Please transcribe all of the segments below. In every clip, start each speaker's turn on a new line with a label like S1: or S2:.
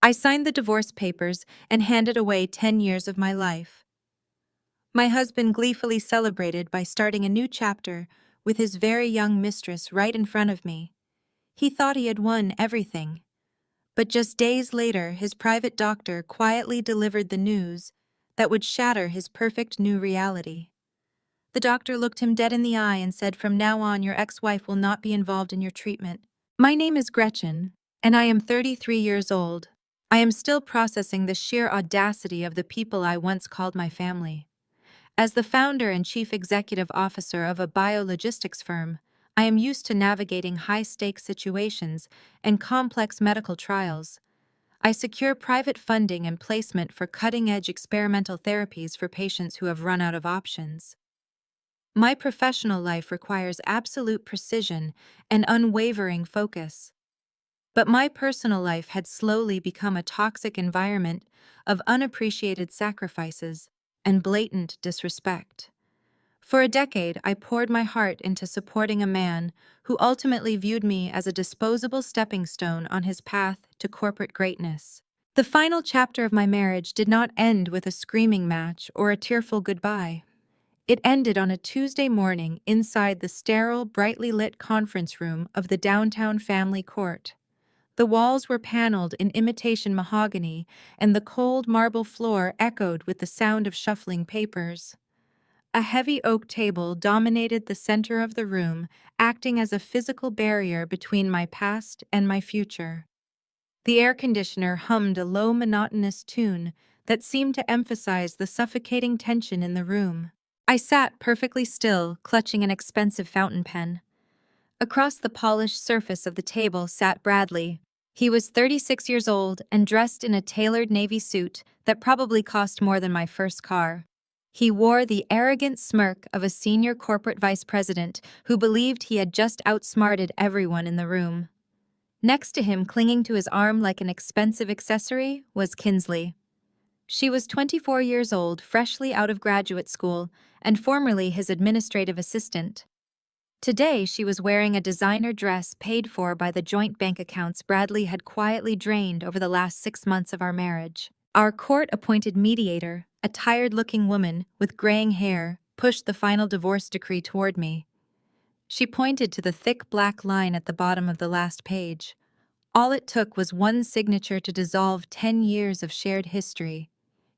S1: I signed the divorce papers and handed away 10 years of my life. My husband gleefully celebrated by starting a new chapter with his very young mistress right in front of me. He thought he had won everything. But just days later, his private doctor quietly delivered the news that would shatter his perfect new reality. The doctor looked him dead in the eye and said, "From now on, your ex-wife will not be involved in your treatment." My name is Gretchen, and I am 33 years old. I am still processing the sheer audacity of the people I once called my family. As the founder and chief executive officer of a biologistics firm, I am used to navigating high-stakes situations and complex medical trials. I secure private funding and placement for cutting-edge experimental therapies for patients who have run out of options. My professional life requires absolute precision and unwavering focus. But my personal life had slowly become a toxic environment of unappreciated sacrifices and blatant disrespect. For a decade, I poured my heart into supporting a man who ultimately viewed me as a disposable stepping stone on his path to corporate greatness. The final chapter of my marriage did not end with a screaming match or a tearful goodbye. It ended on a Tuesday morning inside the sterile, brightly lit conference room of the downtown family court. The walls were paneled in imitation mahogany, and the cold marble floor echoed with the sound of shuffling papers. A heavy oak table dominated the center of the room, acting as a physical barrier between my past and my future. The air conditioner hummed a low, monotonous tune that seemed to emphasize the suffocating tension in the room. I sat perfectly still, clutching an expensive fountain pen. Across the polished surface of the table sat Bradley. He was 36 years old and dressed in a tailored navy suit that probably cost more than my first car. He wore the arrogant smirk of a senior corporate vice president who believed he had just outsmarted everyone in the room. Next to him, clinging to his arm like an expensive accessory, was Kinsley. She was 24 years old, freshly out of graduate school, and formerly his administrative assistant. Today, she was wearing a designer dress paid for by the joint bank accounts Bradley had quietly drained over the last 6 months of our marriage. Our court-appointed mediator, a tired-looking woman with graying hair, pushed the final divorce decree toward me. She pointed to the thick black line at the bottom of the last page. All it took was one signature to dissolve 10 years of shared history.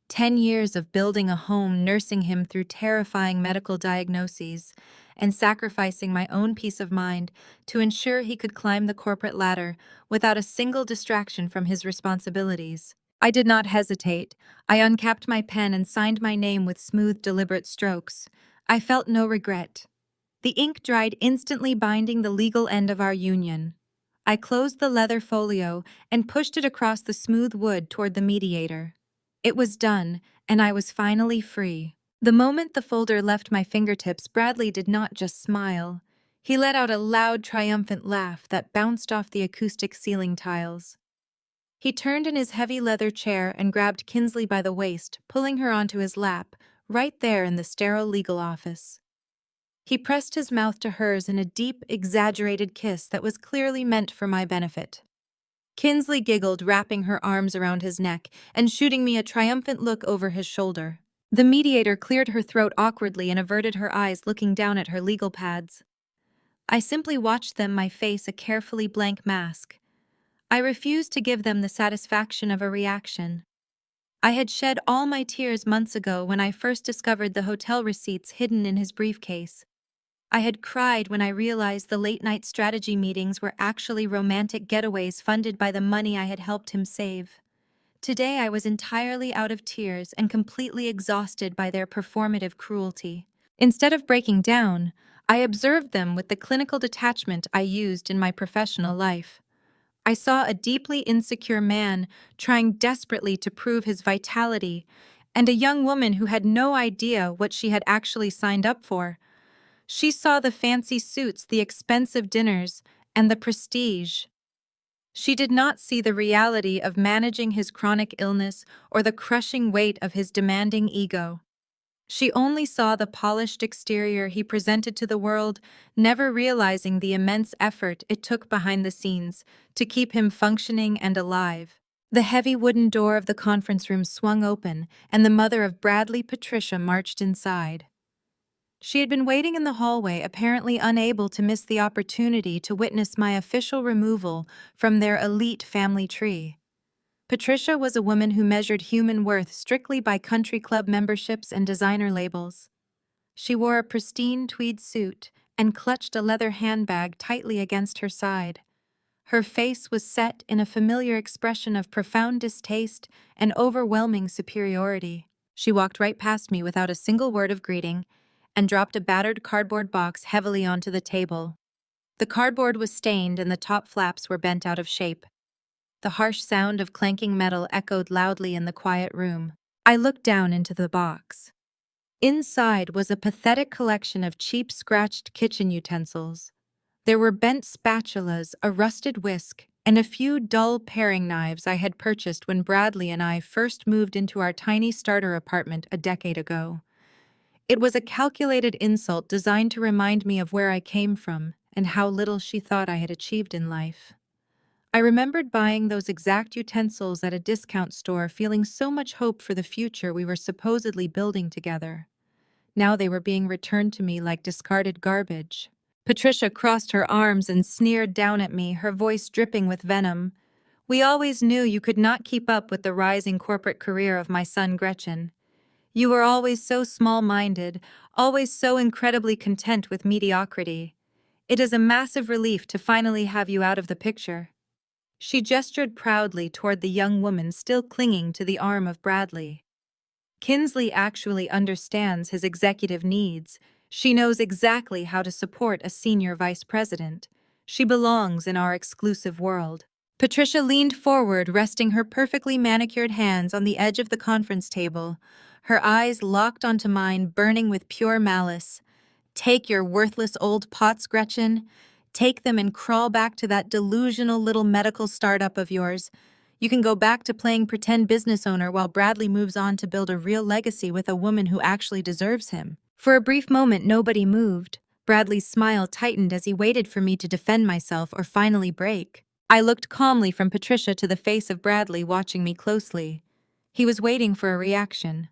S1: 10 years of building a home, nursing him through terrifying medical diagnoses, and sacrificing my own peace of mind to ensure he could climb the corporate ladder without a single distraction from his responsibilities. I did not hesitate. I uncapped my pen and signed my name with smooth, deliberate strokes. I felt no regret. The ink dried instantly, binding the legal end of our union. I closed the leather folio and pushed it across the smooth wood toward the mediator. It was done, and I was finally free. The moment the folder left my fingertips, Bradley did not just smile. He let out a loud, triumphant laugh that bounced off the acoustic ceiling tiles. He turned in his heavy leather chair and grabbed Kinsley by the waist, pulling her onto his lap, right there in the sterile legal office. He pressed his mouth to hers in a deep, exaggerated kiss that was clearly meant for my benefit. Kinsley giggled, wrapping her arms around his neck and shooting me a triumphant look over his shoulder. The mediator cleared her throat awkwardly and averted her eyes, looking down at her legal pads. I simply watched them, my face a carefully blank mask. I refused to give them the satisfaction of a reaction. I had shed all my tears months ago when I first discovered the hotel receipts hidden in his briefcase. I had cried when I realized the late-night strategy meetings were actually romantic getaways funded by the money I had helped him save. Today I was entirely out of tears and completely exhausted by their performative cruelty. Instead of breaking down, I observed them with the clinical detachment I used in my professional life. I saw a deeply insecure man trying desperately to prove his vitality, and a young woman who had no idea what she had actually signed up for. She saw the fancy suits, the expensive dinners, and the prestige. She did not see the reality of managing his chronic illness or the crushing weight of his demanding ego. She only saw the polished exterior he presented to the world, never realizing the immense effort it took behind the scenes to keep him functioning and alive. The heavy wooden door of the conference room swung open, and the mother of Bradley, Patricia, marched inside. She had been waiting in the hallway, apparently unable to miss the opportunity to witness my official removal from their elite family tree. Patricia was a woman who measured human worth strictly by country club memberships and designer labels. She wore a pristine tweed suit and clutched a leather handbag tightly against her side. Her face was set in a familiar expression of profound distaste and overwhelming superiority. She walked right past me without a single word of greeting and dropped a battered cardboard box heavily onto the table. The cardboard was stained and the top flaps were bent out of shape. The harsh sound of clanking metal echoed loudly in the quiet room. I looked down into the box. Inside was a pathetic collection of cheap, scratched kitchen utensils. There were bent spatulas, a rusted whisk, and a few dull paring knives I had purchased when Bradley and I first moved into our tiny starter apartment a decade ago. It was a calculated insult designed to remind me of where I came from and how little she thought I had achieved in life. I remembered buying those exact utensils at a discount store, feeling so much hope for the future we were supposedly building together. Now they were being returned to me like discarded garbage. Patricia crossed her arms and sneered down at me, her voice dripping with venom. "We always knew you could not keep up with the rising corporate career of my son Gretchen. You were always so small-minded, always so incredibly content with mediocrity. It is a massive relief to finally have you out of the picture." She gestured proudly toward the young woman still clinging to the arm of Bradley. "Kinsley actually understands his executive needs. She knows exactly how to support a senior vice president. She belongs in our exclusive world." Patricia leaned forward, resting her perfectly manicured hands on the edge of the conference table, her eyes locked onto mine, burning with pure malice. "Take your worthless old pots, Gretchen. Take them and crawl back to that delusional little medical startup of yours. You can go back to playing pretend business owner while Bradley moves on to build a real legacy with a woman who actually deserves him." For a brief moment, nobody moved. Bradley's smile tightened as he waited for me to defend myself or finally break. I looked calmly from Patricia to the face of Bradley, watching me closely. He was waiting for a reaction.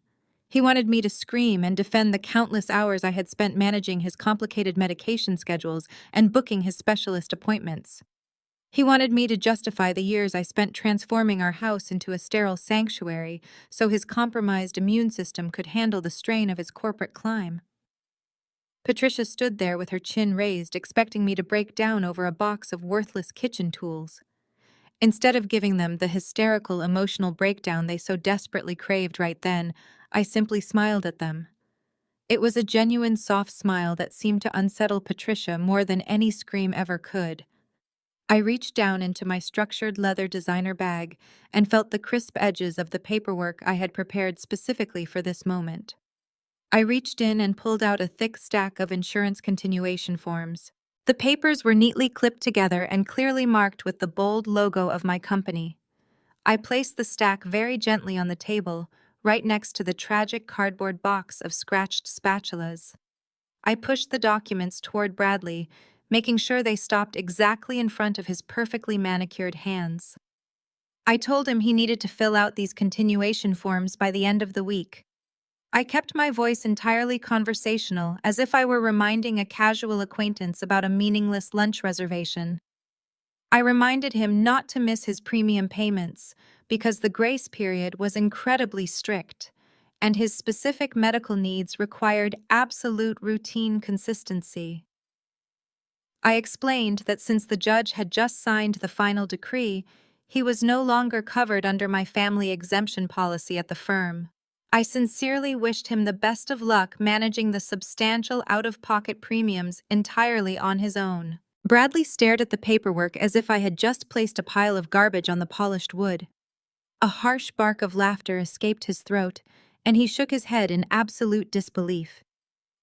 S1: He wanted me to scream and defend the countless hours I had spent managing his complicated medication schedules and booking his specialist appointments. He wanted me to justify the years I spent transforming our house into a sterile sanctuary so his compromised immune system could handle the strain of his corporate climb. Patricia stood there with her chin raised, expecting me to break down over a box of worthless kitchen tools. Instead of giving them the hysterical emotional breakdown they so desperately craved right then, I simply smiled at them. It was a genuine soft smile that seemed to unsettle Patricia more than any scream ever could. I reached down into my structured leather designer bag and felt the crisp edges of the paperwork I had prepared specifically for this moment. I reached in and pulled out a thick stack of insurance continuation forms. The papers were neatly clipped together and clearly marked with the bold logo of my company. I placed the stack very gently on the table, right next to the tragic cardboard box of scratched spatulas. I pushed the documents toward Bradley, making sure they stopped exactly in front of his perfectly manicured hands. I told him he needed to fill out these continuation forms by the end of the week. I kept my voice entirely conversational, as if I were reminding a casual acquaintance about a meaningless lunch reservation. I reminded him not to miss his premium payments, because the grace period was incredibly strict, and his specific medical needs required absolute routine consistency. I explained that since the judge had just signed the final decree, he was no longer covered under my family exemption policy at the firm. I sincerely wished him the best of luck managing the substantial out-of-pocket premiums entirely on his own. Bradley stared at the paperwork as if I had just placed a pile of garbage on the polished wood. A harsh bark of laughter escaped his throat, and he shook his head in absolute disbelief.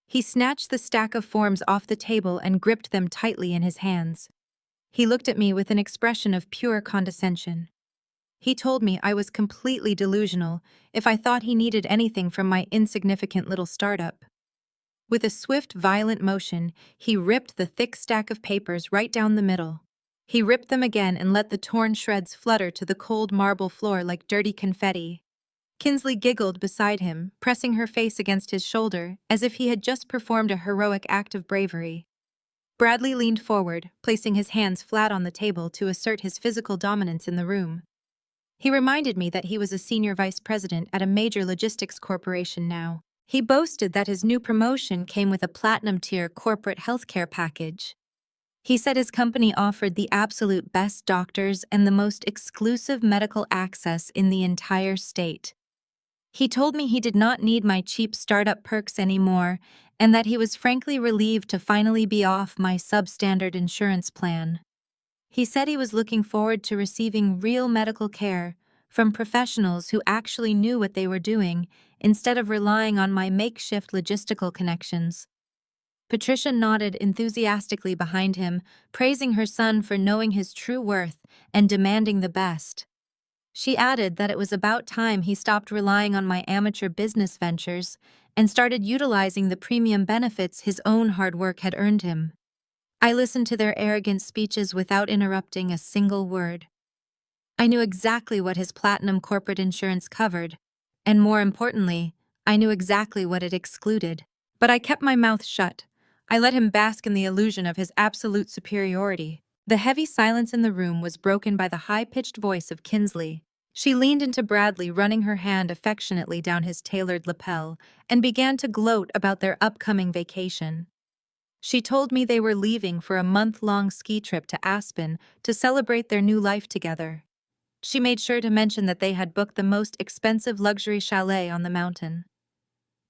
S1: He snatched the stack of forms off the table and gripped them tightly in his hands. He looked at me with an expression of pure condescension. He told me I was completely delusional if I thought he needed anything from my insignificant little startup. With a swift, violent motion, he ripped the thick stack of papers right down the middle. He ripped them again and let the torn shreds flutter to the cold marble floor like dirty confetti. Kinsley giggled beside him, pressing her face against his shoulder, as if he had just performed a heroic act of bravery. Bradley leaned forward, placing his hands flat on the table to assert his physical dominance in the room. He reminded me that he was a senior vice president at a major logistics corporation now. He boasted that his new promotion came with a platinum-tier corporate healthcare package. He said his company offered the absolute best doctors and the most exclusive medical access in the entire state. He told me he did not need my cheap startup perks anymore, and that he was frankly relieved to finally be off my substandard insurance plan. He said he was looking forward to receiving real medical care from professionals who actually knew what they were doing instead of relying on my makeshift logistical connections. Patricia nodded enthusiastically behind him, praising her son for knowing his true worth and demanding the best. She added that it was about time he stopped relying on my amateur business ventures and started utilizing the premium benefits his own hard work had earned him. I listened to their arrogant speeches without interrupting a single word. I knew exactly what his platinum corporate insurance covered, and more importantly, I knew exactly what it excluded. But I kept my mouth shut. I let him bask in the illusion of his absolute superiority. The heavy silence in the room was broken by the high-pitched voice of Kinsley. She leaned into Bradley, running her hand affectionately down his tailored lapel, and began to gloat about their upcoming vacation. She told me they were leaving for a month-long ski trip to Aspen to celebrate their new life together. She made sure to mention that they had booked the most expensive luxury chalet on the mountain.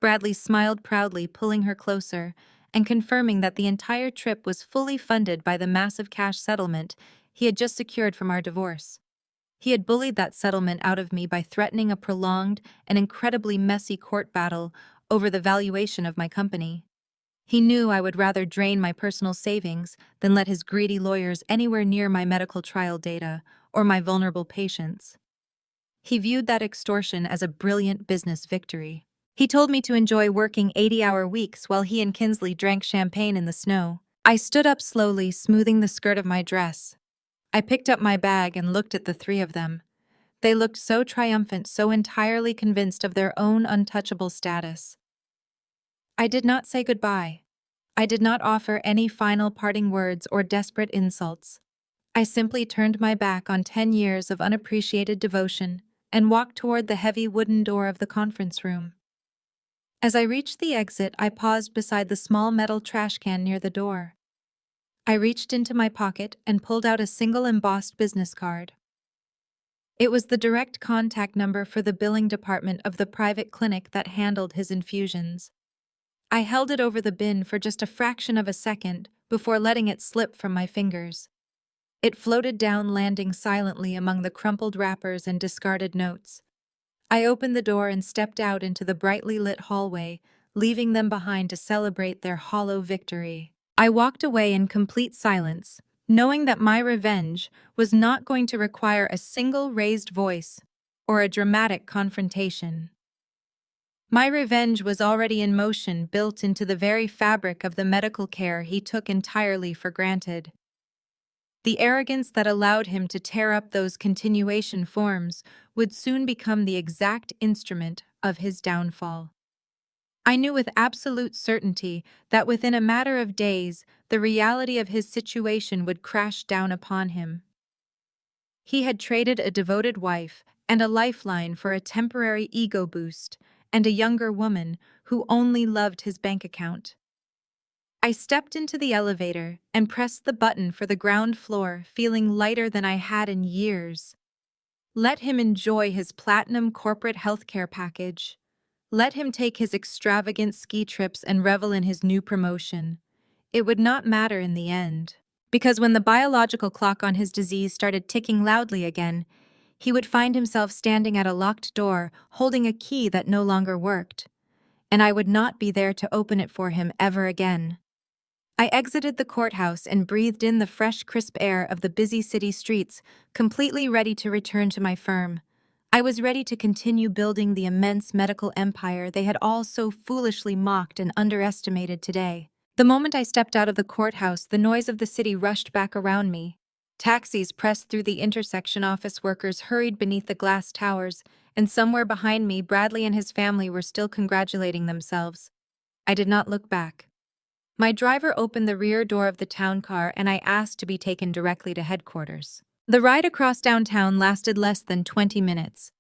S1: Bradley smiled proudly, pulling her closer, and confirming that the entire trip was fully funded by the massive cash settlement he had just secured from our divorce. He had bullied that settlement out of me by threatening a prolonged and incredibly messy court battle over the valuation of my company. He knew I would rather drain my personal savings than let his greedy lawyers anywhere near my medical trial data or my vulnerable patients. He viewed that extortion as a brilliant business victory. He told me to enjoy working 80-hour weeks while he and Kinsley drank champagne in the snow. I stood up slowly, smoothing the skirt of my dress. I picked up my bag and looked at the three of them. They looked so triumphant, so entirely convinced of their own untouchable status. I did not say goodbye. I did not offer any final parting words or desperate insults. I simply turned my back on 10 years of unappreciated devotion and walked toward the heavy wooden door of the conference room. As I reached the exit, I paused beside the small metal trash can near the door. I reached into my pocket and pulled out a single embossed business card. It was the direct contact number for the billing department of the private clinic that handled his infusions. I held it over the bin for just a fraction of a second before letting it slip from my fingers. It floated down, landing silently among the crumpled wrappers and discarded notes. I opened the door and stepped out into the brightly lit hallway, leaving them behind to celebrate their hollow victory. I walked away in complete silence, knowing that my revenge was not going to require a single raised voice or a dramatic confrontation. My revenge was already in motion, built into the very fabric of the medical care he took entirely for granted. The arrogance that allowed him to tear up those continuation forms would soon become the exact instrument of his downfall. I knew with absolute certainty that within a matter of days, the reality of his situation would crash down upon him. He had traded a devoted wife and a lifeline for a temporary ego boost and a younger woman who only loved his bank account. I stepped into the elevator and pressed the button for the ground floor, feeling lighter than I had in years. Let him enjoy his platinum corporate healthcare package. Let him take his extravagant ski trips and revel in his new promotion. It would not matter in the end, because when the biological clock on his disease started ticking loudly again, he would find himself standing at a locked door, holding a key that no longer worked, and I would not be there to open it for him ever again. I exited the courthouse and breathed in the fresh, crisp air of the busy city streets, completely ready to return to my firm. I was ready to continue building the immense medical empire they had all so foolishly mocked and underestimated today. The moment I stepped out of the courthouse, the noise of the city rushed back around me. Taxis pressed through the intersection, office workers hurried beneath the glass towers, and somewhere behind me, Bradley and his family were still congratulating themselves. I did not look back. My driver opened the rear door of the town car and I asked to be taken directly to headquarters. The ride across downtown lasted less than 20 minutes.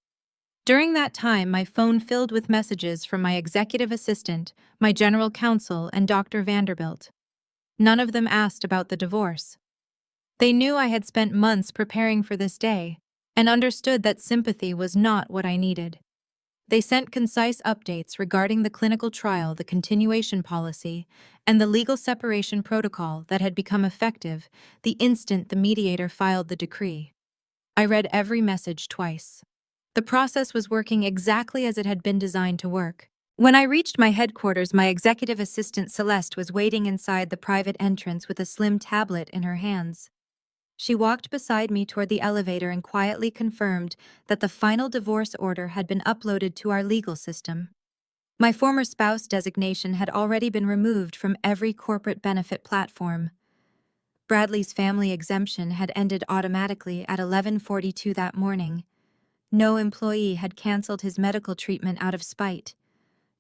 S1: During that time, my phone filled with messages from my executive assistant, my general counsel, and Dr. Vanderbilt. None of them asked about the divorce. They knew I had spent months preparing for this day and understood that sympathy was not what I needed. They sent concise updates regarding the clinical trial, the continuation policy, and the legal separation protocol that had become effective the instant the mediator filed the decree. I read every message twice. The process was working exactly as it had been designed to work. When I reached my headquarters, my executive assistant Celeste was waiting inside the private entrance with a slim tablet in her hands. She walked beside me toward the elevator and quietly confirmed that the final divorce order had been uploaded to our legal system. My former spouse designation had already been removed from every corporate benefit platform. Bradley's family exemption had ended automatically at 11:42 that morning. No employee had canceled his medical treatment out of spite.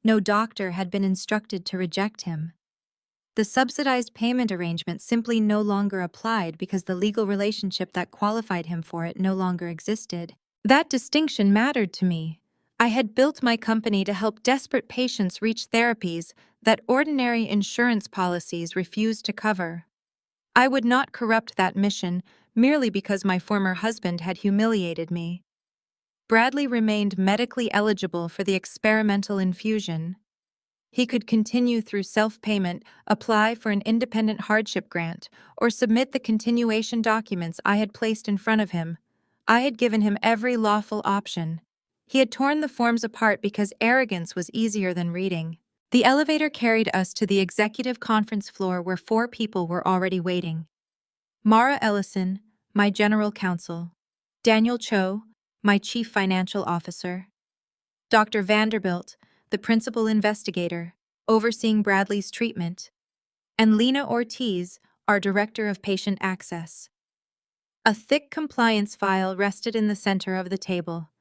S1: No doctor had been instructed to reject him. The subsidized payment arrangement simply no longer applied because the legal relationship that qualified him for it no longer existed. That distinction mattered to me. I had built my company to help desperate patients reach therapies that ordinary insurance policies refused to cover. I would not corrupt that mission merely because my former husband had humiliated me. Bradley remained medically eligible for the experimental infusion. He could continue through self-payment, apply for an independent hardship grant, or submit the continuation documents I had placed in front of him. I had given him every lawful option. He had torn the forms apart because arrogance was easier than reading. The elevator carried us to the executive conference floor where 4 people were already waiting. Mara Ellison, my general counsel. Daniel Cho, my chief financial officer. Dr. Vanderbilt, the principal investigator, overseeing Bradley's treatment, and Lena Ortiz, our director of patient access. A thick compliance file rested in the center of the table.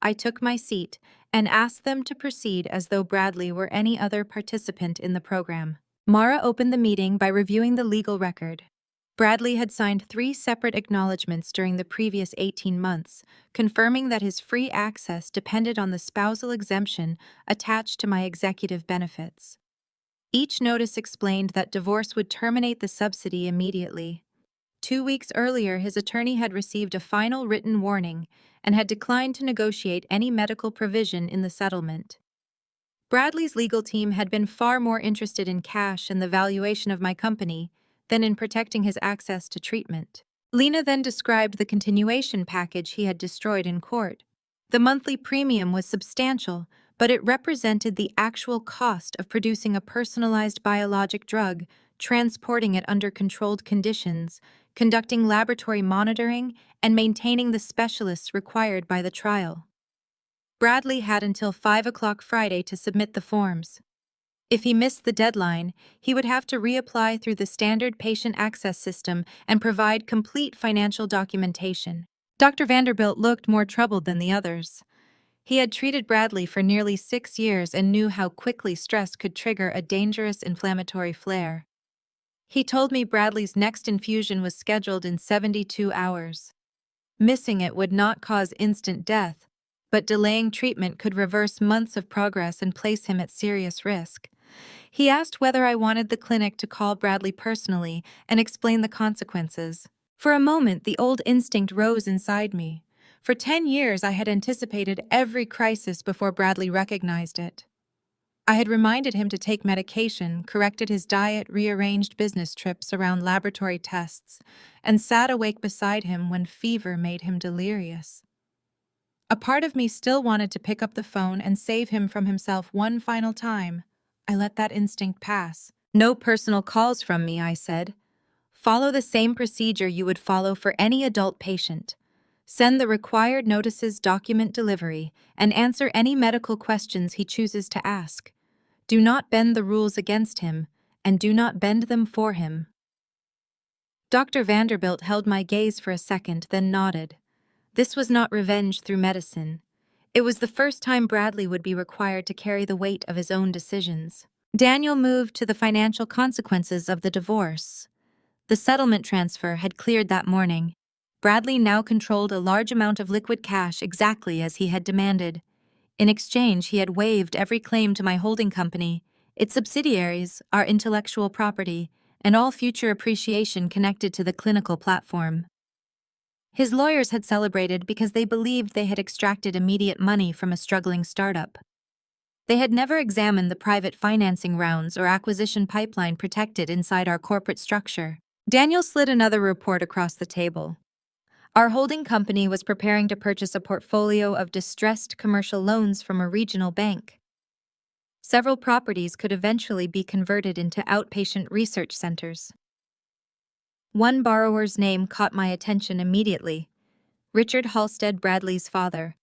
S1: I took my seat and asked them to proceed as though Bradley were any other participant in the program. Mara opened the meeting by reviewing the legal record. Bradley had signed 3 separate acknowledgments during the previous 18 months, confirming that his free access depended on the spousal exemption attached to my executive benefits. Each notice explained that divorce would terminate the subsidy immediately. 2 weeks earlier, his attorney had received a final written warning and had declined to negotiate any medical provision in the settlement. Bradley's legal team had been far more interested in cash and the valuation of my company than in protecting his access to treatment. Lena then described the continuation package he had destroyed in court. The monthly premium was substantial, but it represented the actual cost of producing a personalized biologic drug, transporting it under controlled conditions, conducting laboratory monitoring, and maintaining the specialists required by the trial. Bradley had until 5 o'clock Friday to submit the forms. If he missed the deadline, he would have to reapply through the standard patient access system and provide complete financial documentation. Dr. Vanderbilt looked more troubled than the others. He had treated Bradley for nearly 6 years and knew how quickly stress could trigger a dangerous inflammatory flare. He told me Bradley's next infusion was scheduled in 72 hours. Missing it would not cause instant death, but delaying treatment could reverse months of progress and place him at serious risk. He asked whether I wanted the clinic to call Bradley personally and explain the consequences. For a moment, the old instinct rose inside me. For 10 years, I had anticipated every crisis before Bradley recognized it. I had reminded him to take medication, corrected his diet, rearranged business trips around laboratory tests, and sat awake beside him when fever made him delirious. A part of me still wanted to pick up the phone and save him from himself one final time. I let that instinct pass. "No personal calls from me," I said. "Follow the same procedure you would follow for any adult patient. Send the required notices, document delivery, and answer any medical questions he chooses to ask. Do not bend the rules against him, and do not bend them for him." Dr. Vanderbilt held my gaze for a second, then nodded. This was not revenge through medicine. It was the first time Bradley would be required to carry the weight of his own decisions. Daniel moved to the financial consequences of the divorce. The settlement transfer had cleared that morning. Bradley now controlled a large amount of liquid cash exactly as he had demanded. In exchange, he had waived every claim to my holding company, its subsidiaries, our intellectual property, and all future appreciation connected to the clinical platform. His lawyers had celebrated because they believed they had extracted immediate money from a struggling startup. They had never examined the private financing rounds or acquisition pipeline protected inside our corporate structure. Daniel slid another report across the table. Our holding company was preparing to purchase a portfolio of distressed commercial loans from a regional bank. Several properties could eventually be converted into outpatient research centers. One borrower's name caught my attention immediately: Richard Halstead, Bradley's father.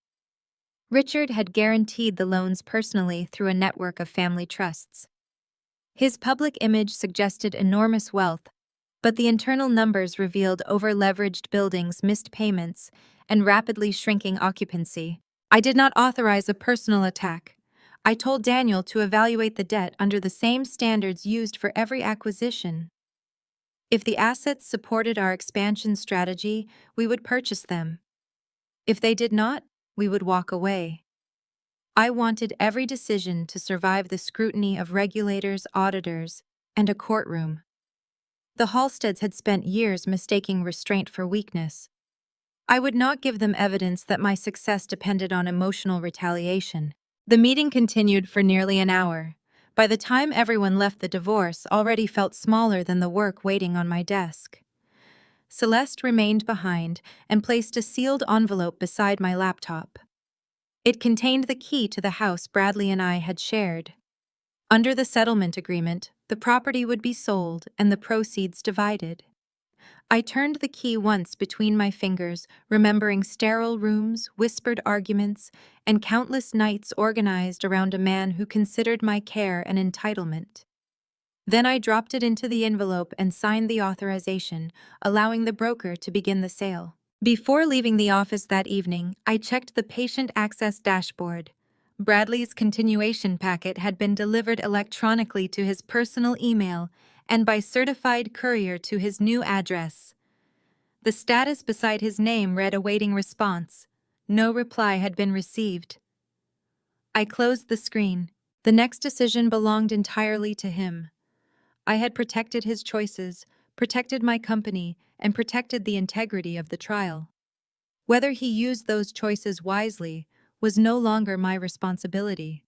S1: Richard had guaranteed the loans personally through a network of family trusts. His public image suggested enormous wealth, but the internal numbers revealed over-leveraged buildings, missed payments, and rapidly shrinking occupancy. I did not authorize a personal attack. I told Daniel to evaluate the debt under the same standards used for every acquisition. If the assets supported our expansion strategy, we would purchase them. If they did not, we would walk away. I wanted every decision to survive the scrutiny of regulators, auditors, and a courtroom. The Halsteads had spent years mistaking restraint for weakness. I would not give them evidence that my success depended on emotional retaliation. The meeting continued for nearly an hour. By the time everyone left, the divorce already felt smaller than the work waiting on my desk. Celeste remained behind and placed a sealed envelope beside my laptop. It contained the key to the house Bradley and I had shared. Under the settlement agreement, the property would be sold and the proceeds divided. I turned the key once between my fingers, remembering sterile rooms, whispered arguments, and countless nights organized around a man who considered my care an entitlement. Then I dropped it into the envelope and signed the authorization, allowing the broker to begin the sale. Before leaving the office that evening, I checked the patient access dashboard. Bradley's continuation packet had been delivered electronically to his personal email and by certified courier to his new address. The status beside his name read awaiting response. No reply had been received. I closed the screen. The next decision belonged entirely to him. I had protected his choices, protected my company, and protected the integrity of the trial. Whether he used those choices wisely was no longer my responsibility.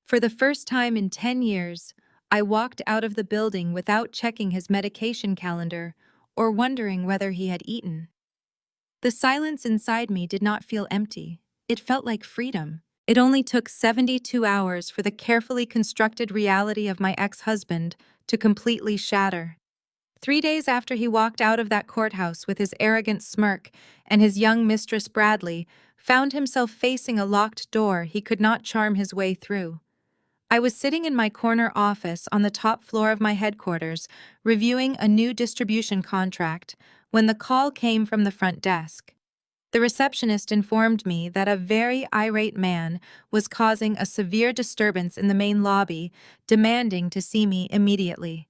S1: For the first time in 10 years, I walked out of the building without checking his medication calendar or wondering whether he had eaten. The silence inside me did not feel empty. It felt like freedom. It only took 72 hours for the carefully constructed reality of my ex-husband to completely shatter. 3 days after he walked out of that courthouse with his arrogant smirk and his young mistress Bradley found himself facing a locked door he could not charm his way through. I was sitting in my corner office on the top floor of my headquarters, reviewing a new distribution contract, when the call came from the front desk. The receptionist informed me that a very irate man was causing a severe disturbance in the main lobby, demanding to see me immediately.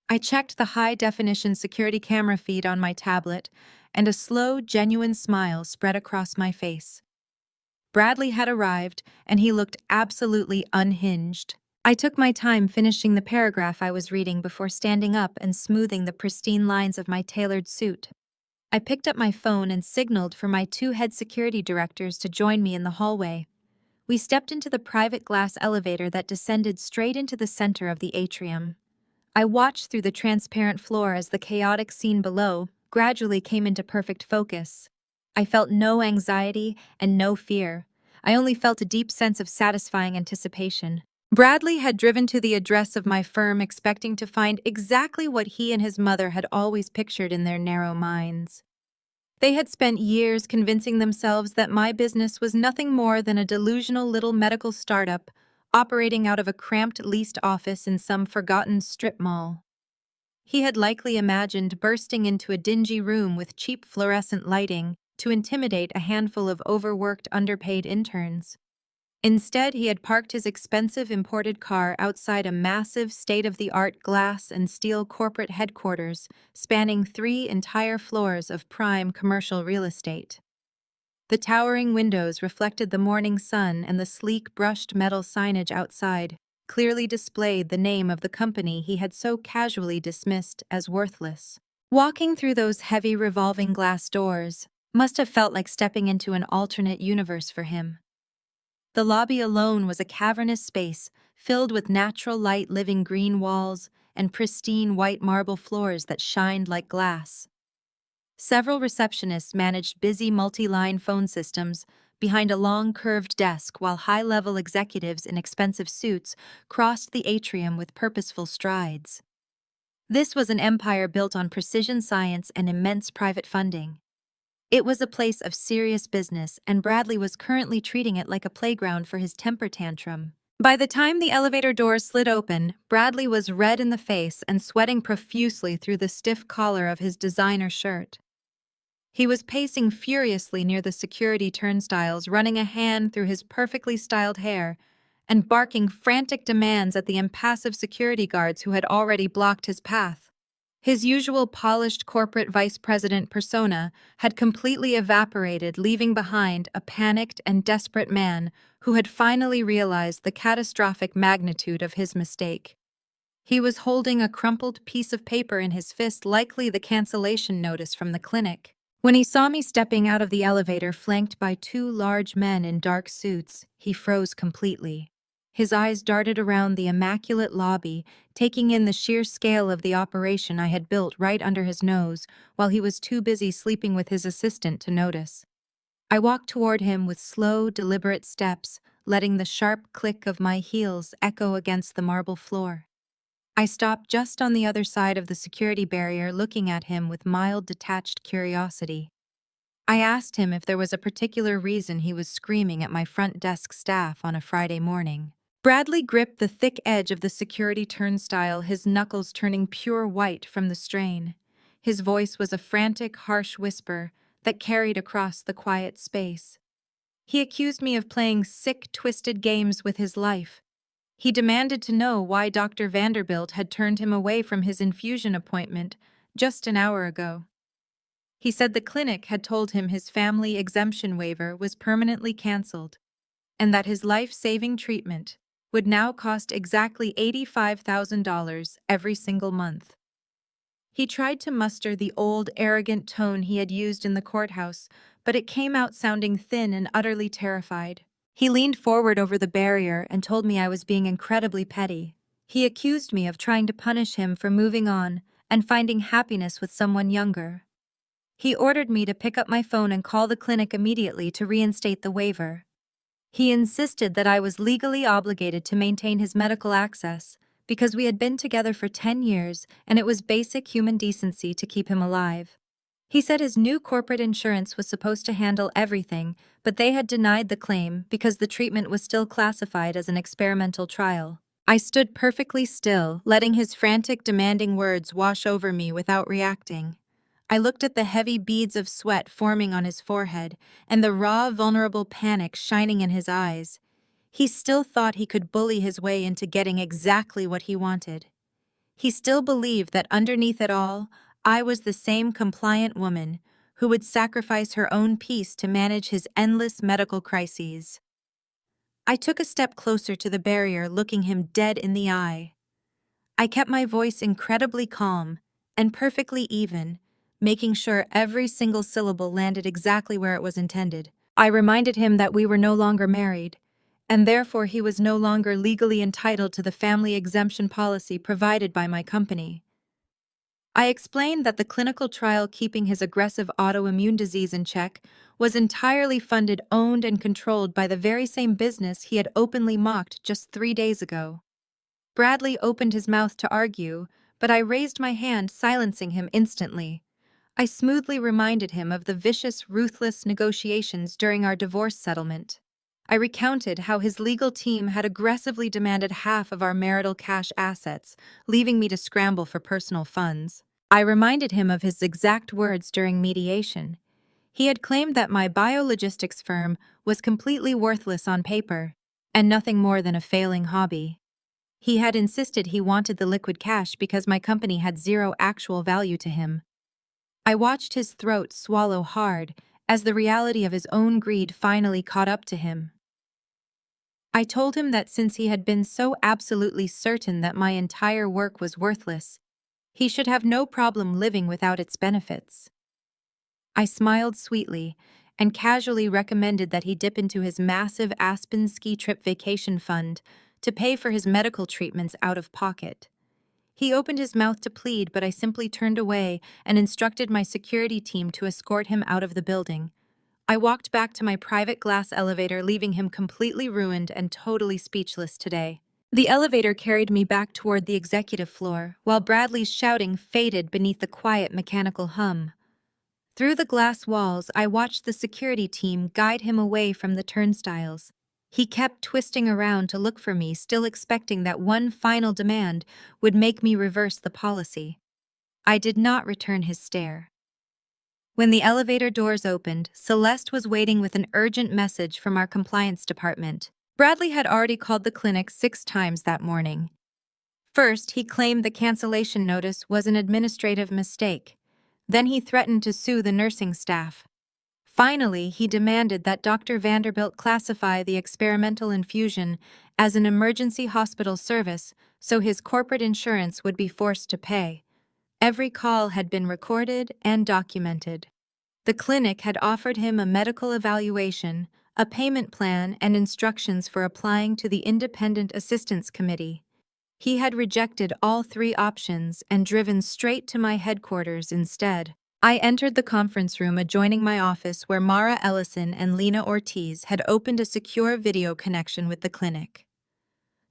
S1: I checked the high-definition security camera feed on my tablet, and a slow, genuine smile spread across my face. Bradley had arrived, and he looked absolutely unhinged. I took my time finishing the paragraph I was reading before standing up and smoothing the pristine lines of my tailored suit. I picked up my phone and signaled for my two head security directors to join me in the hallway. We stepped into the private glass elevator that descended straight into the center of the atrium. I watched through the transparent floor as the chaotic scene below gradually came into perfect focus. I felt no anxiety and no fear. I only felt a deep sense of satisfying anticipation. Bradley had driven to the address of my firm expecting to find exactly what he and his mother had always pictured in their narrow minds. They had spent years convincing themselves that my business was nothing more than a delusional little medical startup operating out of a cramped leased office in some forgotten strip mall. He had likely imagined bursting into a dingy room with cheap fluorescent lighting to intimidate a handful of overworked, underpaid interns. Instead, he had parked his expensive imported car outside a massive, state-of-the-art glass and steel corporate headquarters spanning 3 entire floors of prime commercial real estate. The towering windows reflected the morning sun, and the sleek, brushed metal signage outside clearly displayed the name of the company he had so casually dismissed as worthless. Walking through those heavy revolving glass doors must have felt like stepping into an alternate universe for him. The lobby alone was a cavernous space filled with natural light, living green walls and pristine white marble floors that shined like glass. Several receptionists managed busy multi-line phone systems behind a long curved desk, while high-level executives in expensive suits crossed the atrium with purposeful strides. This was an empire built on precision science and immense private funding. It was a place of serious business, and Bradley was currently treating it like a playground for his temper tantrum. By the time the elevator doors slid open, Bradley was red in the face and sweating profusely through the stiff collar of his designer shirt. He was pacing furiously near the security turnstiles, running a hand through his perfectly styled hair and barking frantic demands at the impassive security guards who had already blocked his path. His usual polished corporate vice president persona had completely evaporated, leaving behind a panicked and desperate man who had finally realized the catastrophic magnitude of his mistake. He was holding a crumpled piece of paper in his fist, likely the cancellation notice from the clinic. When he saw me stepping out of the elevator flanked by 2 large men in dark suits, he froze completely. His eyes darted around the immaculate lobby, taking in the sheer scale of the operation I had built right under his nose, while he was too busy sleeping with his assistant to notice. I walked toward him with slow, deliberate steps, letting the sharp click of my heels echo against the marble floor. I stopped just on the other side of the security barrier, looking at him with mild, detached curiosity. I asked him if there was a particular reason he was screaming at my front desk staff on a Friday morning. Bradley gripped the thick edge of the security turnstile, his knuckles turning pure white from the strain. His voice was a frantic, harsh whisper that carried across the quiet space. He accused me of playing sick, twisted games with his life. He demanded to know why Dr. Vanderbilt had turned him away from his infusion appointment just an hour ago. He said the clinic had told him his family exemption waiver was permanently canceled, and that his life-saving treatment would now cost exactly $85,000 every single month. He tried to muster the old, arrogant tone he had used in the courthouse, but it came out sounding thin and utterly terrified. He leaned forward over the barrier and told me I was being incredibly petty. He accused me of trying to punish him for moving on and finding happiness with someone younger. He ordered me to pick up my phone and call the clinic immediately to reinstate the waiver. He insisted that I was legally obligated to maintain his medical access because we had been together for 10 years and it was basic human decency to keep him alive. He said his new corporate insurance was supposed to handle everything, but they had denied the claim because the treatment was still classified as an experimental trial. I stood perfectly still, letting his frantic, demanding words wash over me without reacting. I looked at the heavy beads of sweat forming on his forehead and the raw, vulnerable panic shining in his eyes. He still thought he could bully his way into getting exactly what he wanted. He still believed that underneath it all, I was the same compliant woman who would sacrifice her own peace to manage his endless medical crises. I took a step closer to the barrier, looking him dead in the eye. I kept my voice incredibly calm and perfectly even, making sure every single syllable landed exactly where it was intended. I reminded him that we were no longer married, and therefore he was no longer legally entitled to the family exemption policy provided by my company. I explained that the clinical trial keeping his aggressive autoimmune disease in check was entirely funded, owned, and controlled by the very same business he had openly mocked just 3 days ago. Bradley opened his mouth to argue, but I raised my hand, silencing him instantly. I smoothly reminded him of the vicious, ruthless negotiations during our divorce settlement. I recounted how his legal team had aggressively demanded half of our marital cash assets, leaving me to scramble for personal funds. I reminded him of his exact words during mediation. He had claimed that my biologistics firm was completely worthless on paper, and nothing more than a failing hobby. He had insisted he wanted the liquid cash because my company had zero actual value to him. I watched his throat swallow hard as the reality of his own greed finally caught up to him. I told him that since he had been so absolutely certain that my entire work was worthless, he should have no problem living without its benefits. I smiled sweetly and casually recommended that he dip into his massive Aspen ski trip vacation fund to pay for his medical treatments out of pocket. He opened his mouth to plead, but I simply turned away and instructed my security team to escort him out of the building. I walked back to my private glass elevator, leaving him completely ruined and totally speechless today. The elevator carried me back toward the executive floor, while Bradley's shouting faded beneath the quiet mechanical hum. Through the glass walls, I watched the security team guide him away from the turnstiles. He kept twisting around to look for me, still expecting that one final demand would make me reverse the policy. I did not return his stare. When the elevator doors opened, Celeste was waiting with an urgent message from our compliance department. Bradley had already called the clinic 6 times that morning. First, he claimed the cancellation notice was an administrative mistake. Then he threatened to sue the nursing staff. Finally, he demanded that Dr. Vanderbilt classify the experimental infusion as an emergency hospital service so his corporate insurance would be forced to pay. Every call had been recorded and documented. The clinic had offered him a medical evaluation, a payment plan, and instructions for applying to the Independent Assistance Committee. He had rejected all 3 options and driven straight to my headquarters instead. I entered the conference room adjoining my office where Mara Ellison and Lena Ortiz had opened a secure video connection with the clinic.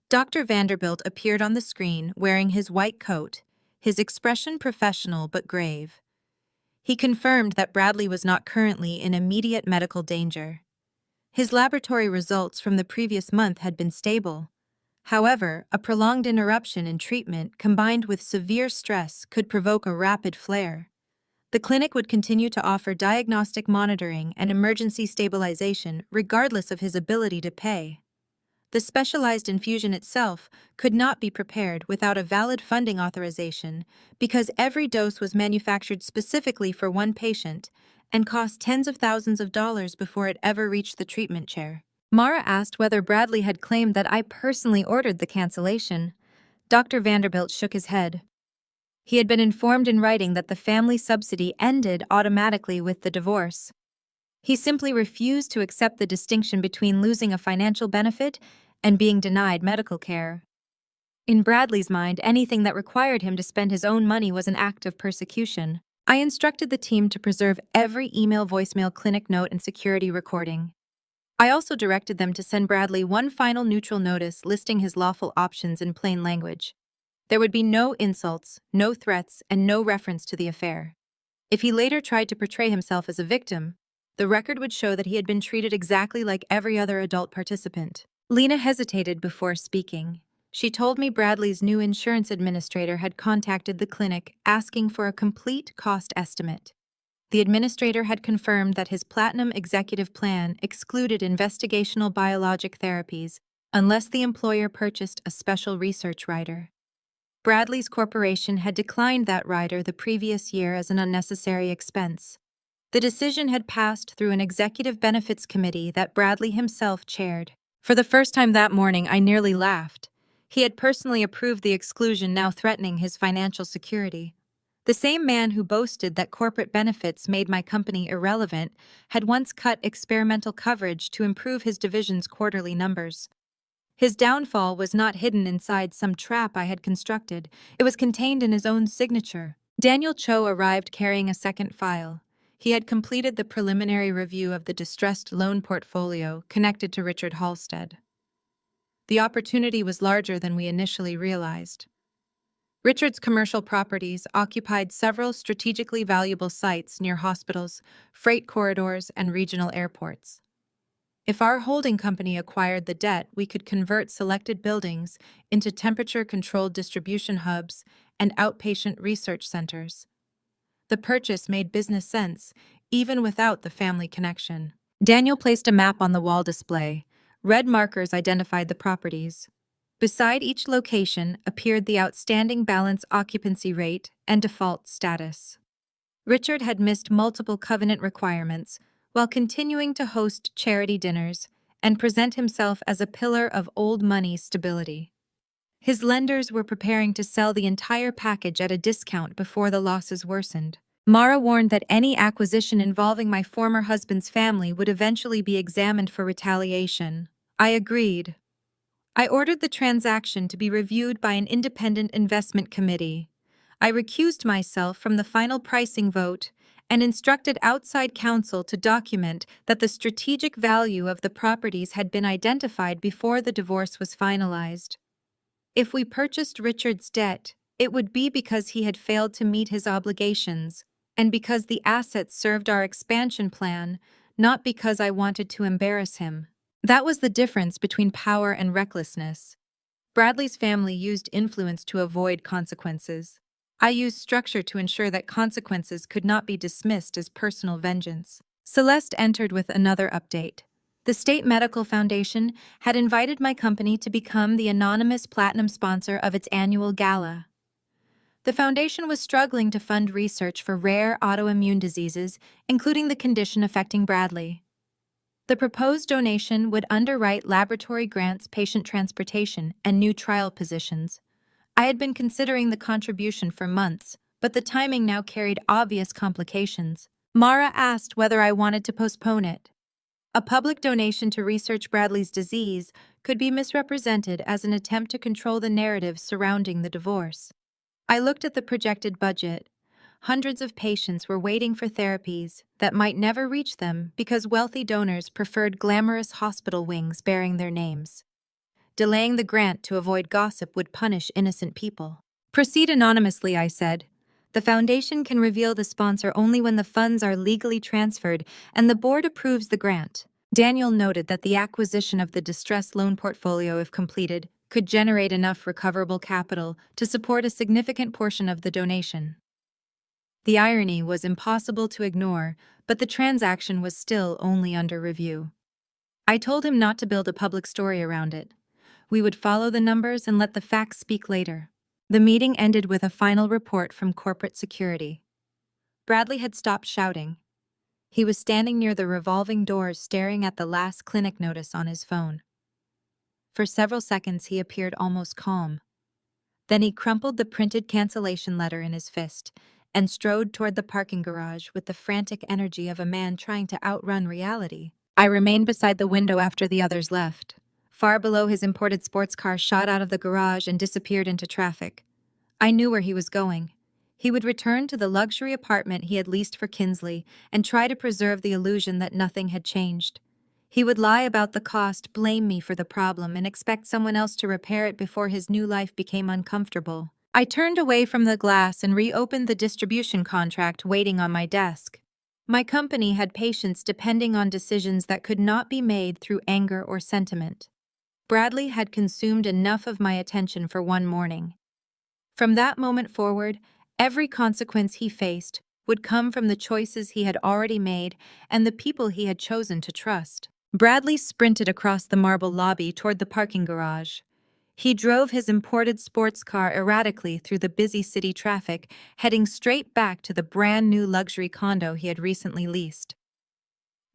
S1: Dr. Vanderbilt appeared on the screen wearing his white coat, his expression professional but grave. He confirmed that Bradley was not currently in immediate medical danger. His laboratory results from the previous month had been stable. However, a prolonged interruption in treatment combined with severe stress could provoke a rapid flare. The clinic would continue to offer diagnostic monitoring and emergency stabilization regardless of his ability to pay. The specialized infusion itself could not be prepared without a valid funding authorization because every dose was manufactured specifically for one patient and cost tens of thousands of dollars before it ever reached the treatment chair. Mara asked whether Bradley had claimed that I personally ordered the cancellation. Dr. Vanderbilt shook his head. He had been informed in writing that the family subsidy ended automatically with the divorce. He simply refused to accept the distinction between losing a financial benefit and being denied medical care. In Bradley's mind, anything that required him to spend his own money was an act of persecution. I instructed the team to preserve every email, voicemail, clinic note, and security recording. I also directed them to send Bradley one final neutral notice listing his lawful options in plain language. There would be no insults, no threats, and no reference to the affair. If he later tried to portray himself as a victim, the record would show that he had been treated exactly like every other adult participant. Lena hesitated before speaking. She told me Bradley's new insurance administrator had contacted the clinic asking for a complete cost estimate. The administrator had confirmed that his Platinum Executive Plan excluded investigational biologic therapies unless the employer purchased a special research rider. Bradley's corporation had declined that rider the previous year as an unnecessary expense. The decision had passed through an executive benefits committee that Bradley himself chaired. For the first time that morning, I nearly laughed. He had personally approved the exclusion now threatening his financial security. The same man who boasted that corporate benefits made my company irrelevant had once cut experimental coverage to improve his division's quarterly numbers. His downfall was not hidden inside some trap I had constructed. It was contained in his own signature. Daniel Cho arrived carrying a second file. He had completed the preliminary review of the distressed loan portfolio connected to Richard Halstead. The opportunity was larger than we initially realized. Richard's commercial properties occupied several strategically valuable sites near hospitals, freight corridors, and regional airports. If our holding company acquired the debt, we could convert selected buildings into temperature-controlled distribution hubs and outpatient research centers. The purchase made business sense, even without the family connection. Daniel placed a map on the wall display. Red markers identified the properties. Beside each location appeared the outstanding balance occupancy rate and default status. Richard had missed multiple covenant requirements while continuing to host charity dinners and present himself as a pillar of old money stability. His lenders were preparing to sell the entire package at a discount before the losses worsened. Mara warned that any acquisition involving my former husband's family would eventually be examined for retaliation. I agreed. I ordered the transaction to be reviewed by an independent investment committee. I recused myself from the final pricing vote and instructed outside counsel to document that the strategic value of the properties had been identified before the divorce was finalized. If we purchased Richard's debt, it would be because he had failed to meet his obligations, and because the assets served our expansion plan, not because I wanted to embarrass him. That was the difference between power and recklessness. Bradley's family used influence to avoid consequences. I used structure to ensure that consequences could not be dismissed as personal vengeance. Celeste entered with another update. The State Medical Foundation had invited my company to become the anonymous platinum sponsor of its annual gala. The foundation was struggling to fund research for rare autoimmune diseases, including the condition affecting Bradley. The proposed donation would underwrite laboratory grants, patient transportation, and new trial positions. I had been considering the contribution for months, but the timing now carried obvious complications. Mara asked whether I wanted to postpone it. A public donation to research Bradley's disease could be misrepresented as an attempt to control the narrative surrounding the divorce. I looked at the projected budget. Hundreds of patients were waiting for therapies that might never reach them because wealthy donors preferred glamorous hospital wings bearing their names. Delaying the grant to avoid gossip would punish innocent people. Proceed anonymously, I said. The foundation can reveal the sponsor only when the funds are legally transferred and the board approves the grant. Daniel noted that the acquisition of the distressed loan portfolio, if completed, could generate enough recoverable capital to support a significant portion of the donation. The irony was impossible to ignore, but the transaction was still only under review. I told him not to build a public story around it. We would follow the numbers and let the facts speak later. The meeting ended with a final report from corporate security. Bradley had stopped shouting. He was standing near the revolving doors staring at the last clinic notice on his phone. For several seconds he appeared almost calm. Then he crumpled the printed cancellation letter in his fist and strode toward the parking garage with the frantic energy of a man trying to outrun reality. I remained beside the window after the others left. Far below, his imported sports car shot out of the garage and disappeared into traffic. I knew where he was going. He would return to the luxury apartment he had leased for Kinsley and try to preserve the illusion that nothing had changed. He would lie about the cost, blame me for the problem, and expect someone else to repair it before his new life became uncomfortable. I turned away from the glass and reopened the distribution contract waiting on my desk. My company had patients depending on decisions that could not be made through anger or sentiment. Bradley had consumed enough of my attention for one morning. From that moment forward, every consequence he faced would come from the choices he had already made and the people he had chosen to trust. Bradley sprinted across the marble lobby toward the parking garage. He drove his imported sports car erratically through the busy city traffic, heading straight back to the brand-new luxury condo he had recently leased.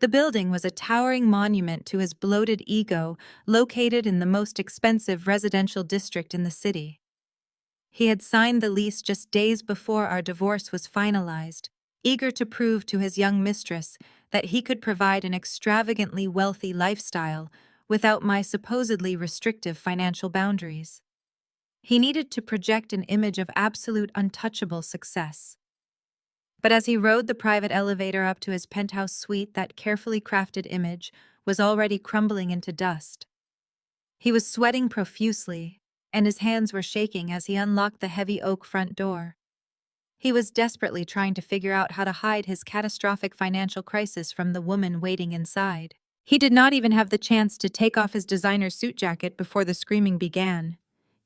S1: The building was a towering monument to his bloated ego, located in the most expensive residential district in the city. He had signed the lease just days before our divorce was finalized, eager to prove to his young mistress that he could provide an extravagantly wealthy lifestyle without my supposedly restrictive financial boundaries. He needed to project an image of absolute untouchable success. But as he rode the private elevator up to his penthouse suite, that carefully crafted image was already crumbling into dust. He was sweating profusely, and his hands were shaking as he unlocked the heavy oak front door. He was desperately trying to figure out how to hide his catastrophic financial crisis from the woman waiting inside. He did not even have the chance to take off his designer suit jacket before the screaming began.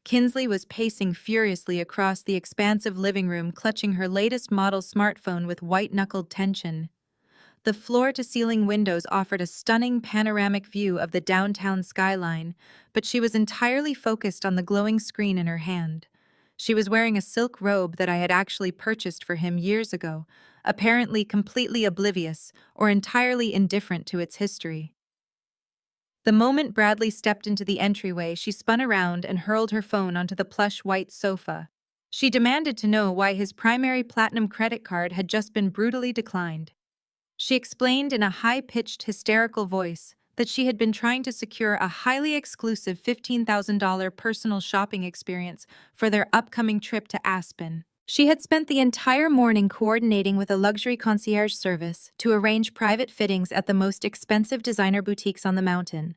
S1: Kinsley was pacing furiously across the expansive living room, clutching her latest model smartphone with white-knuckled tension. The floor-to-ceiling windows offered a stunning panoramic view of the downtown skyline, but she was entirely focused on the glowing screen in her hand. She was wearing a silk robe that I had actually purchased for him years ago, apparently completely oblivious or entirely indifferent to its history. The moment Bradley stepped into the entryway, she spun around and hurled her phone onto the plush white sofa. She demanded to know why his primary platinum credit card had just been brutally declined. She explained in a high-pitched, hysterical voice that she had been trying to secure a highly exclusive $15,000 personal shopping experience for their upcoming trip to Aspen. She had spent the entire morning coordinating with a luxury concierge service to arrange private fittings at the most expensive designer boutiques on the mountain.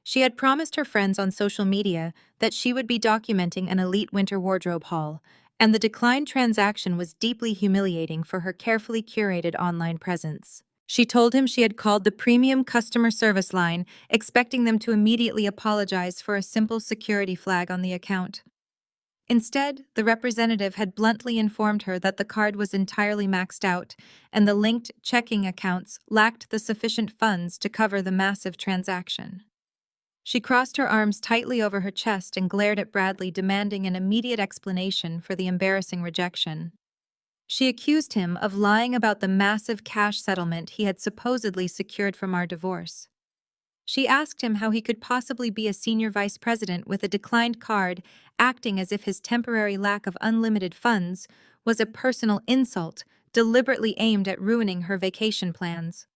S1: She had promised her friends on social media that she would be documenting an elite winter wardrobe haul, and the declined transaction was deeply humiliating for her carefully curated online presence. She told him she had called the premium customer service line, expecting them to immediately apologize for a simple security flag on the account. Instead, the representative had bluntly informed her that the card was entirely maxed out, and the linked checking accounts lacked the sufficient funds to cover the massive transaction. She crossed her arms tightly over her chest and glared at Bradley, demanding an immediate explanation for the embarrassing rejection. She accused him of lying about the massive cash settlement he had supposedly secured from our divorce. She asked him how he could possibly be a senior vice president with a declined card, acting as if his temporary lack of unlimited funds was a personal insult deliberately aimed at ruining her vacation plans.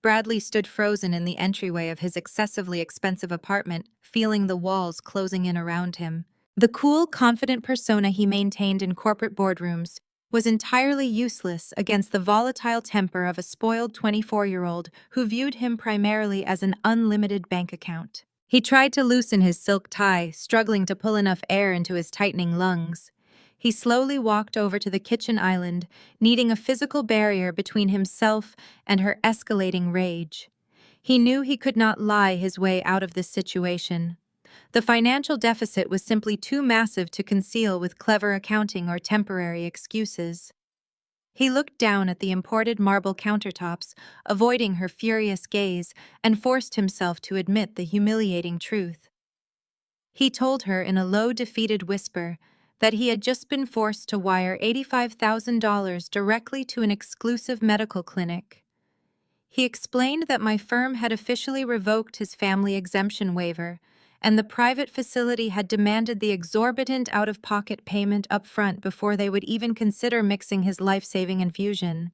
S1: Bradley stood frozen in the entryway of his excessively expensive apartment, feeling the walls closing in around him. The cool, confident persona he maintained in corporate boardrooms was entirely useless against the volatile temper of a spoiled 24-year-old who viewed him primarily as an unlimited bank account. He tried to loosen his silk tie, struggling to pull enough air into his tightening lungs. He slowly walked over to the kitchen island, needing a physical barrier between himself and her escalating rage. He knew he could not lie his way out of this situation. The financial deficit was simply too massive to conceal with clever accounting or temporary excuses. He looked down at the imported marble countertops, avoiding her furious gaze, and forced himself to admit the humiliating truth. He told her in a low, defeated whisper that he had just been forced to wire $85,000 directly to an exclusive medical clinic. He explained that my firm had officially revoked his family exemption waiver, and the private facility had demanded the exorbitant out-of-pocket payment up front before they would even consider mixing his life-saving infusion.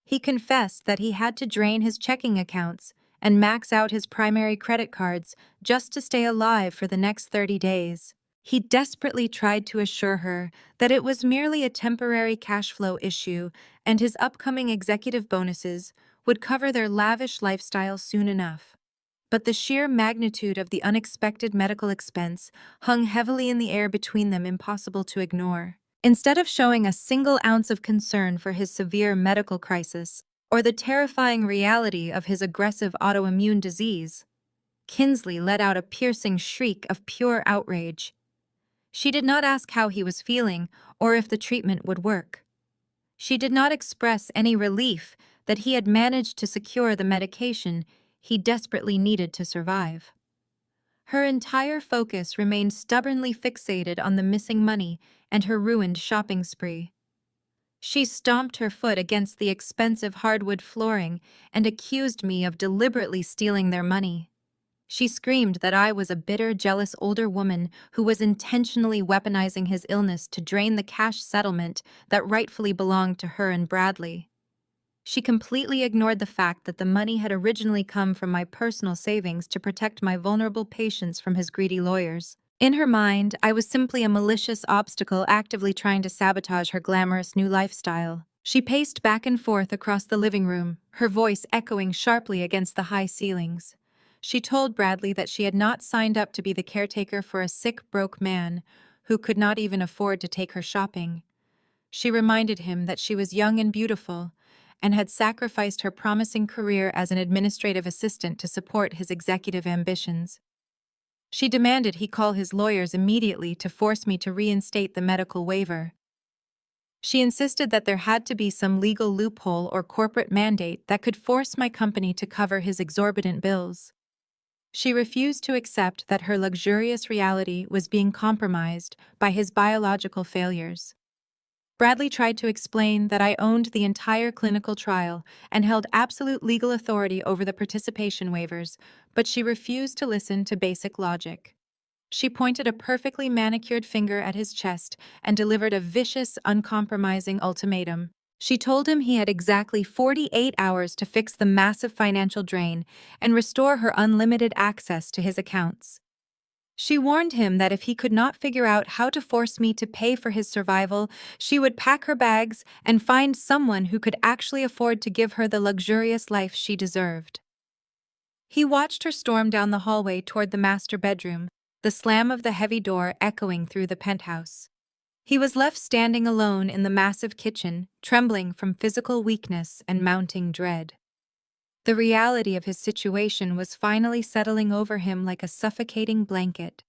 S1: He confessed that he had to drain his checking accounts and max out his primary credit cards just to stay alive for the next 30 days. He desperately tried to assure her that it was merely a temporary cash flow issue and his upcoming executive bonuses would cover their lavish lifestyle soon enough. But the sheer magnitude of the unexpected medical expense hung heavily in the air between them, impossible to ignore. Instead of showing a single ounce of concern for his severe medical crisis or the terrifying reality of his aggressive autoimmune disease, Kinsley let out a piercing shriek of pure outrage. She did not ask how he was feeling or if the treatment would work. She did not express any relief that he had managed to secure the medication he desperately needed to survive. Her entire focus remained stubbornly fixated on the missing money and her ruined shopping spree. She stomped her foot against the expensive hardwood flooring and accused me of deliberately stealing their money. She screamed that I was a bitter, jealous older woman who was intentionally weaponizing his illness to drain the cash settlement that rightfully belonged to her and Bradley. She completely ignored the fact that the money had originally come from my personal savings to protect my vulnerable patients from his greedy lawyers. In her mind, I was simply a malicious obstacle actively trying to sabotage her glamorous new lifestyle. She paced back and forth across the living room, her voice echoing sharply against the high ceilings. She told Bradley that she had not signed up to be the caretaker for a sick, broke man who could not even afford to take her shopping. She reminded him that she was young and beautiful, and had sacrificed her promising career as an administrative assistant to support his executive ambitions. She demanded he call his lawyers immediately to force me to reinstate the medical waiver. She insisted that there had to be some legal loophole or corporate mandate that could force my company to cover his exorbitant bills. She refused to accept that her luxurious reality was being compromised by his biological failures. Bradley tried to explain that I owned the entire clinical trial and held absolute legal authority over the participation waivers, but she refused to listen to basic logic. She pointed a perfectly manicured finger at his chest and delivered a vicious, uncompromising ultimatum. She told him he had exactly 48 hours to fix the massive financial drain and restore her unlimited access to his accounts. She warned him that if he could not figure out how to force me to pay for his survival, she would pack her bags and find someone who could actually afford to give her the luxurious life she deserved. He watched her storm down the hallway toward the master bedroom, the slam of the heavy door echoing through the penthouse. He was left standing alone in the massive kitchen, trembling from physical weakness and mounting dread. The reality of his situation was finally settling over him like a suffocating blanket.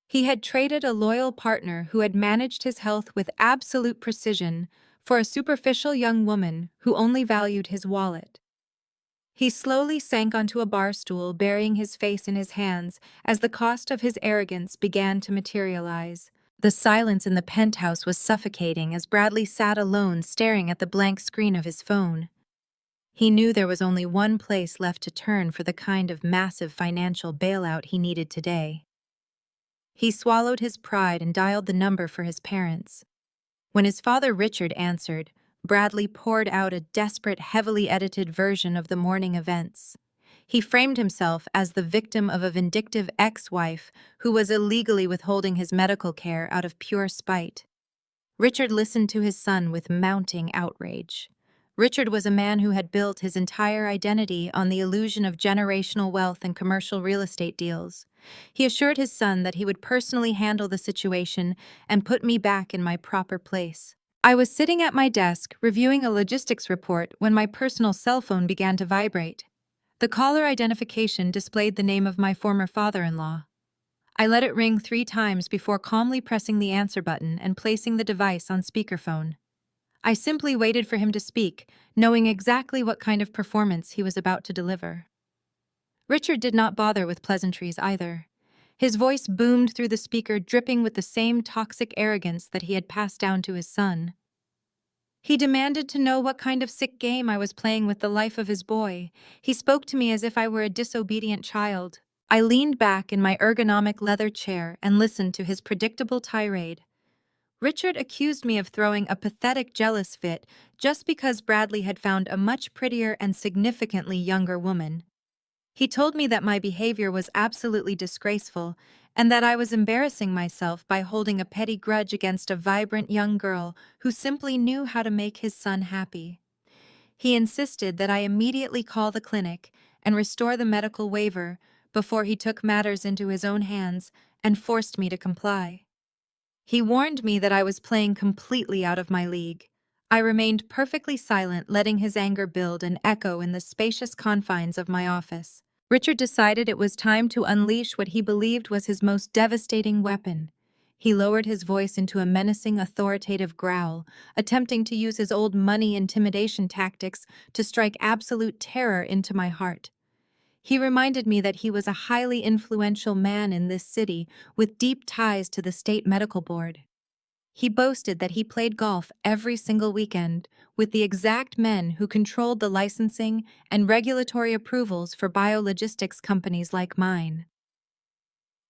S1: He had traded a loyal partner who had managed his health with absolute precision for a superficial young woman who only valued his wallet. He slowly sank onto a bar stool, burying his face in his hands as the cost of his arrogance began to materialize. The silence in the penthouse was suffocating as Bradley sat alone staring at the blank screen of his phone. He knew there was only one place left to turn for the kind of massive financial bailout he needed today. He swallowed his pride and dialed the number for his parents. When his father Richard answered, Bradley poured out a desperate, heavily edited version of the morning events. He framed himself as the victim of a vindictive ex-wife who was illegally withholding his medical care out of pure spite. Richard listened to his son with mounting outrage. Richard was a man who had built his entire identity on the illusion of generational wealth and commercial real estate deals. He assured his son that he would personally handle the situation and put me back in my proper place. I was sitting at my desk reviewing a logistics report when my personal cell phone began to vibrate. The caller identification displayed the name of my former father-in-law. I let it ring 3 times before calmly pressing the answer button and placing the device on speakerphone. I simply waited for him to speak, knowing exactly what kind of performance he was about to deliver. Richard did not bother with pleasantries either. His voice boomed through the speaker, dripping with the same toxic arrogance that he had passed down to his son. He demanded to know what kind of sick game I was playing with the life of his boy. He spoke to me as if I were a disobedient child. I leaned back in my ergonomic leather chair and listened to his predictable tirade. Richard accused me of throwing a pathetic jealous fit just because Bradley had found a much prettier and significantly younger woman. He told me that my behavior was absolutely disgraceful and that I was embarrassing myself by holding a petty grudge against a vibrant young girl who simply knew how to make his son happy. He insisted that I immediately call the clinic and restore the medical waiver before he took matters into his own hands and forced me to comply. He warned me that I was playing completely out of my league. I remained perfectly silent, letting his anger build and echo in the spacious confines of my office. Richard decided it was time to unleash what he believed was his most devastating weapon. He lowered his voice into a menacing, authoritative growl, attempting to use his old money intimidation tactics to strike absolute terror into my heart. He reminded me that he was a highly influential man in this city with deep ties to the state medical board. He boasted that he played golf every single weekend with the exact men who controlled the licensing and regulatory approvals for biologistics companies like mine.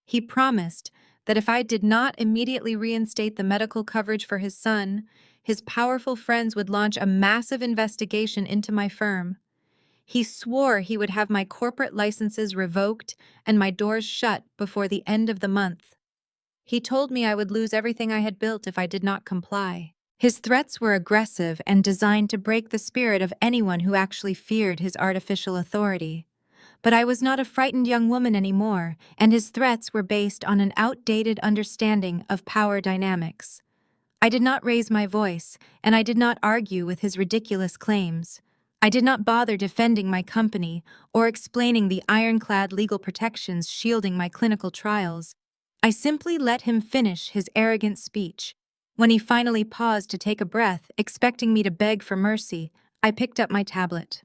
S1: He promised that if I did not immediately reinstate the medical coverage for his son, his powerful friends would launch a massive investigation into my firm. He swore he would have my corporate licenses revoked and my doors shut before the end of the month. He told me I would lose everything I had built if I did not comply. His threats were aggressive and designed to break the spirit of anyone who actually feared his artificial authority. But I was not a frightened young woman anymore, and his threats were based on an outdated understanding of power dynamics. I did not raise my voice, and I did not argue with his ridiculous claims. I did not bother defending my company or explaining the ironclad legal protections shielding my clinical trials. I simply let him finish his arrogant speech. When he finally paused to take a breath, expecting me to beg for mercy, I picked up my tablet.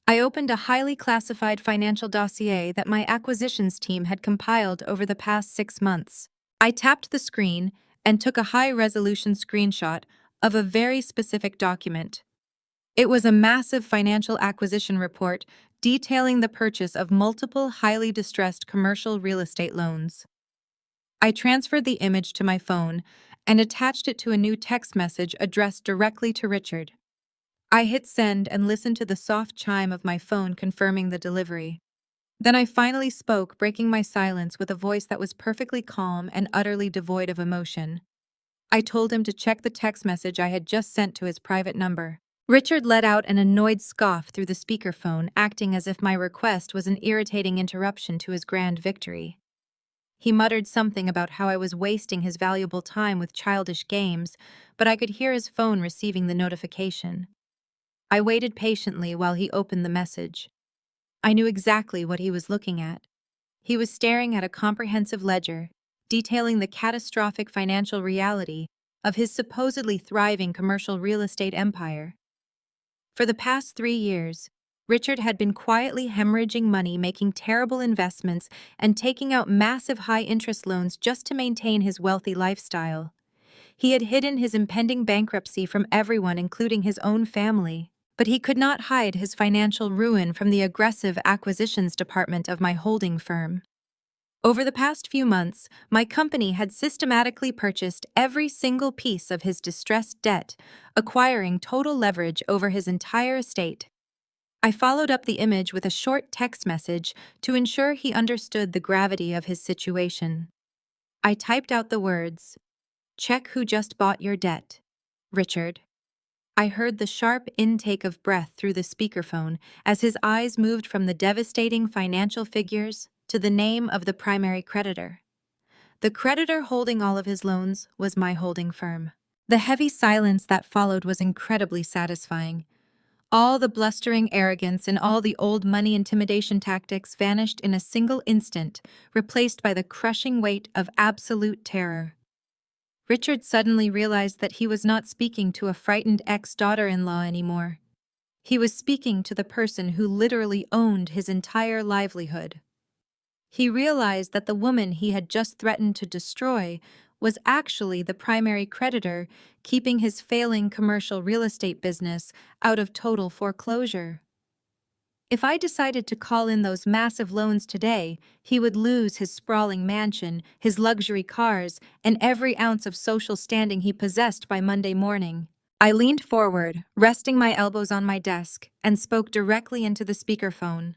S1: I opened a highly classified financial dossier that my acquisitions team had compiled over the past 6 months. I tapped the screen and took a high-resolution screenshot of a very specific document. It was a massive financial acquisition report detailing the purchase of multiple highly distressed commercial real estate loans. I transferred the image to my phone and attached it to a new text message addressed directly to Richard. I hit send and listened to the soft chime of my phone confirming the delivery. Then I finally spoke, breaking my silence with a voice that was perfectly calm and utterly devoid of emotion. I told him to check the text message I had just sent to his private number. Richard let out an annoyed scoff through the speakerphone, acting as if my request was an irritating interruption to his grand victory. He muttered something about how I was wasting his valuable time with childish games, but I could hear his phone receiving the notification. I waited patiently while he opened the message. I knew exactly what he was looking at. He was staring at a comprehensive ledger, detailing the catastrophic financial reality of his supposedly thriving commercial real estate empire. For the past 3 years, Richard had been quietly hemorrhaging money, making terrible investments, and taking out massive high-interest loans just to maintain his wealthy lifestyle. He had hidden his impending bankruptcy from everyone, including his own family. But he could not hide his financial ruin from the aggressive acquisitions department of my holding firm. Over the past few months, my company had systematically purchased every single piece of his distressed debt, acquiring total leverage over his entire estate. I followed up the image with a short text message to ensure he understood the gravity of his situation. I typed out the words, "Check who just bought your debt. Richard." I heard the sharp intake of breath through the speakerphone as his eyes moved from the devastating financial figures to the name of the primary creditor. The creditor holding all of his loans was my holding firm. The heavy silence that followed was incredibly satisfying. All the blustering arrogance and all the old money intimidation tactics vanished in a single instant, replaced by the crushing weight of absolute terror. Richard suddenly realized that he was not speaking to a frightened ex-daughter-in-law anymore. He was speaking to the person who literally owned his entire livelihood. He realized that the woman he had just threatened to destroy was actually the primary creditor, keeping his failing commercial real estate business out of total foreclosure. If I decided to call in those massive loans today, he would lose his sprawling mansion, his luxury cars, and every ounce of social standing he possessed by Monday morning. I leaned forward, resting my elbows on my desk, and spoke directly into the speakerphone.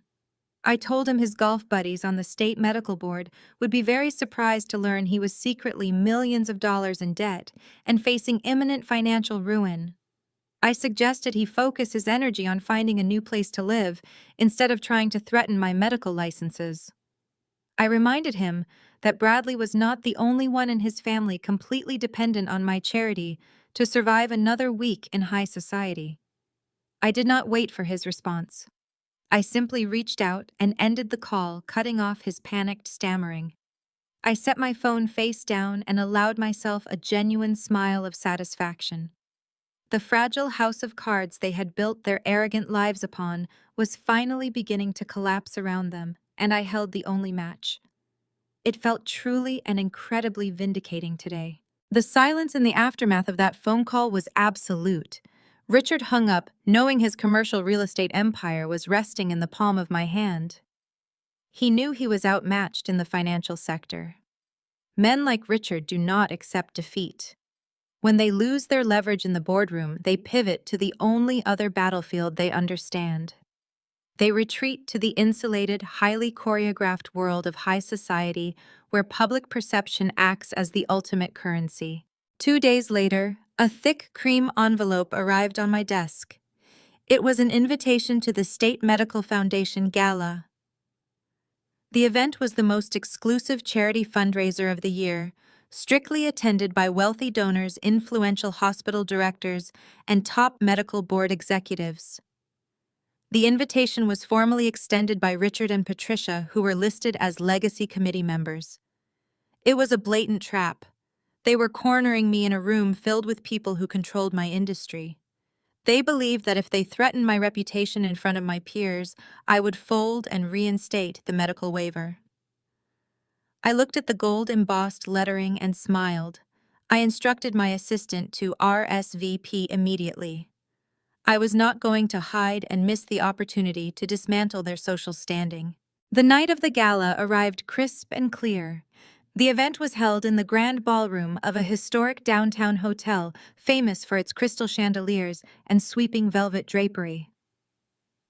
S1: I told him his golf buddies on the state medical board would be very surprised to learn he was secretly millions of dollars in debt and facing imminent financial ruin. I suggested he focus his energy on finding a new place to live instead of trying to threaten my medical licenses. I reminded him that Bradley was not the only one in his family completely dependent on my charity to survive another week in high society. I did not wait for his response. I simply reached out and ended the call, cutting off his panicked stammering. I set my phone face down and allowed myself a genuine smile of satisfaction. The fragile house of cards they had built their arrogant lives upon was finally beginning to collapse around them, and I held the only match. It felt truly and incredibly vindicating today. The silence in the aftermath of that phone call was absolute. Richard hung up, knowing his commercial real estate empire was resting in the palm of my hand. He knew he was outmatched in the financial sector. Men like Richard do not accept defeat. When they lose their leverage in the boardroom, they pivot to the only other battlefield they understand. They retreat to the insulated, highly choreographed world of high society where public perception acts as the ultimate currency. 2 days later, a thick cream envelope arrived on my desk. It was an invitation to the State Medical Foundation Gala. The event was the most exclusive charity fundraiser of the year, strictly attended by wealthy donors, influential hospital directors, and top medical board executives. The invitation was formally extended by Richard and Patricia, who were listed as legacy committee members. It was a blatant trap. They were cornering me in a room filled with people who controlled my industry. They believed that if they threatened my reputation in front of my peers, I would fold and reinstate the medical waiver. I looked at the gold-embossed lettering and smiled. I instructed my assistant to RSVP immediately. I was not going to hide and miss the opportunity to dismantle their social standing. The night of the gala arrived crisp and clear. The event was held in the grand ballroom of a historic downtown hotel famous for its crystal chandeliers and sweeping velvet drapery.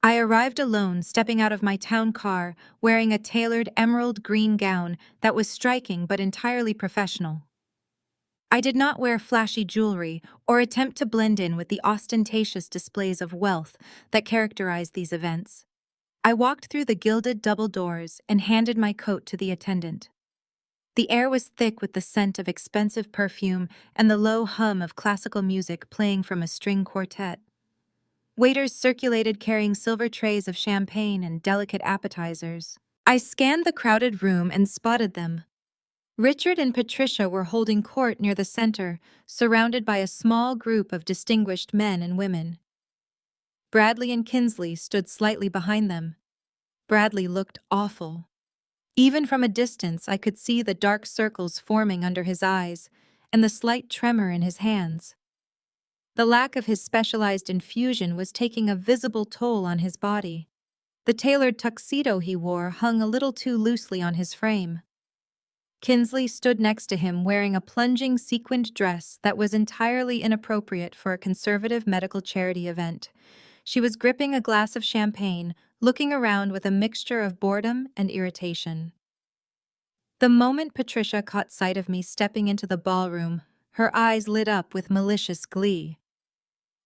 S1: I arrived alone, stepping out of my town car, wearing a tailored emerald green gown that was striking but entirely professional. I did not wear flashy jewelry or attempt to blend in with the ostentatious displays of wealth that characterized these events. I walked through the gilded double doors and handed my coat to the attendant. The air was thick with the scent of expensive perfume and the low hum of classical music playing from a string quartet. Waiters circulated carrying silver trays of champagne and delicate appetizers. I scanned the crowded room and spotted them. Richard and Patricia were holding court near the center, surrounded by a small group of distinguished men and women. Bradley and Kinsley stood slightly behind them. Bradley looked awful. Even from a distance, I could see the dark circles forming under his eyes and the slight tremor in his hands. The lack of his specialized infusion was taking a visible toll on his body. The tailored tuxedo he wore hung a little too loosely on his frame. Kinsley stood next to him wearing a plunging sequined dress that was entirely inappropriate for a conservative medical charity event. She was gripping a glass of champagne, looking around with a mixture of boredom and irritation. The moment Patricia caught sight of me stepping into the ballroom, her eyes lit up with malicious glee.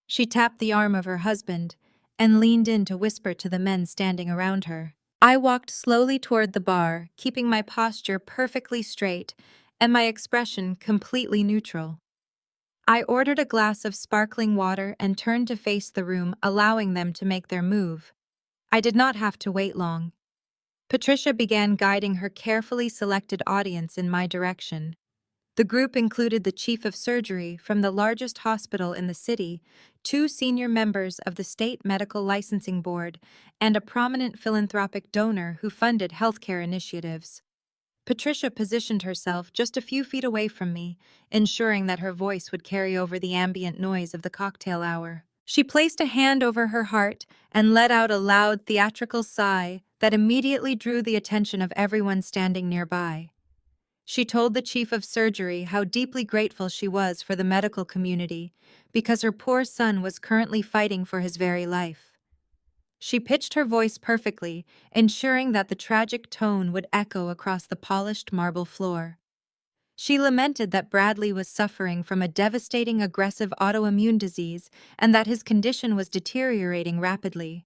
S1: She tapped the arm of her husband and leaned in to whisper to the men standing around her. I walked slowly toward the bar, keeping my posture perfectly straight and my expression completely neutral. I ordered a glass of sparkling water and turned to face the room, allowing them to make their move. I did not have to wait long. Patricia began guiding her carefully selected audience in my direction. The group included the chief of surgery from the largest hospital in the city, 2 senior members of the state medical licensing board, and a prominent philanthropic donor who funded healthcare initiatives. Patricia positioned herself just a few feet away from me, ensuring that her voice would carry over the ambient noise of the cocktail hour. She placed a hand over her heart and let out a loud theatrical sigh that immediately drew the attention of everyone standing nearby. She told the chief of surgery how deeply grateful she was for the medical community because her poor son was currently fighting for his very life. She pitched her voice perfectly, ensuring that the tragic tone would echo across the polished marble floor. She lamented that Bradley was suffering from a devastating aggressive autoimmune disease and that his condition was deteriorating rapidly.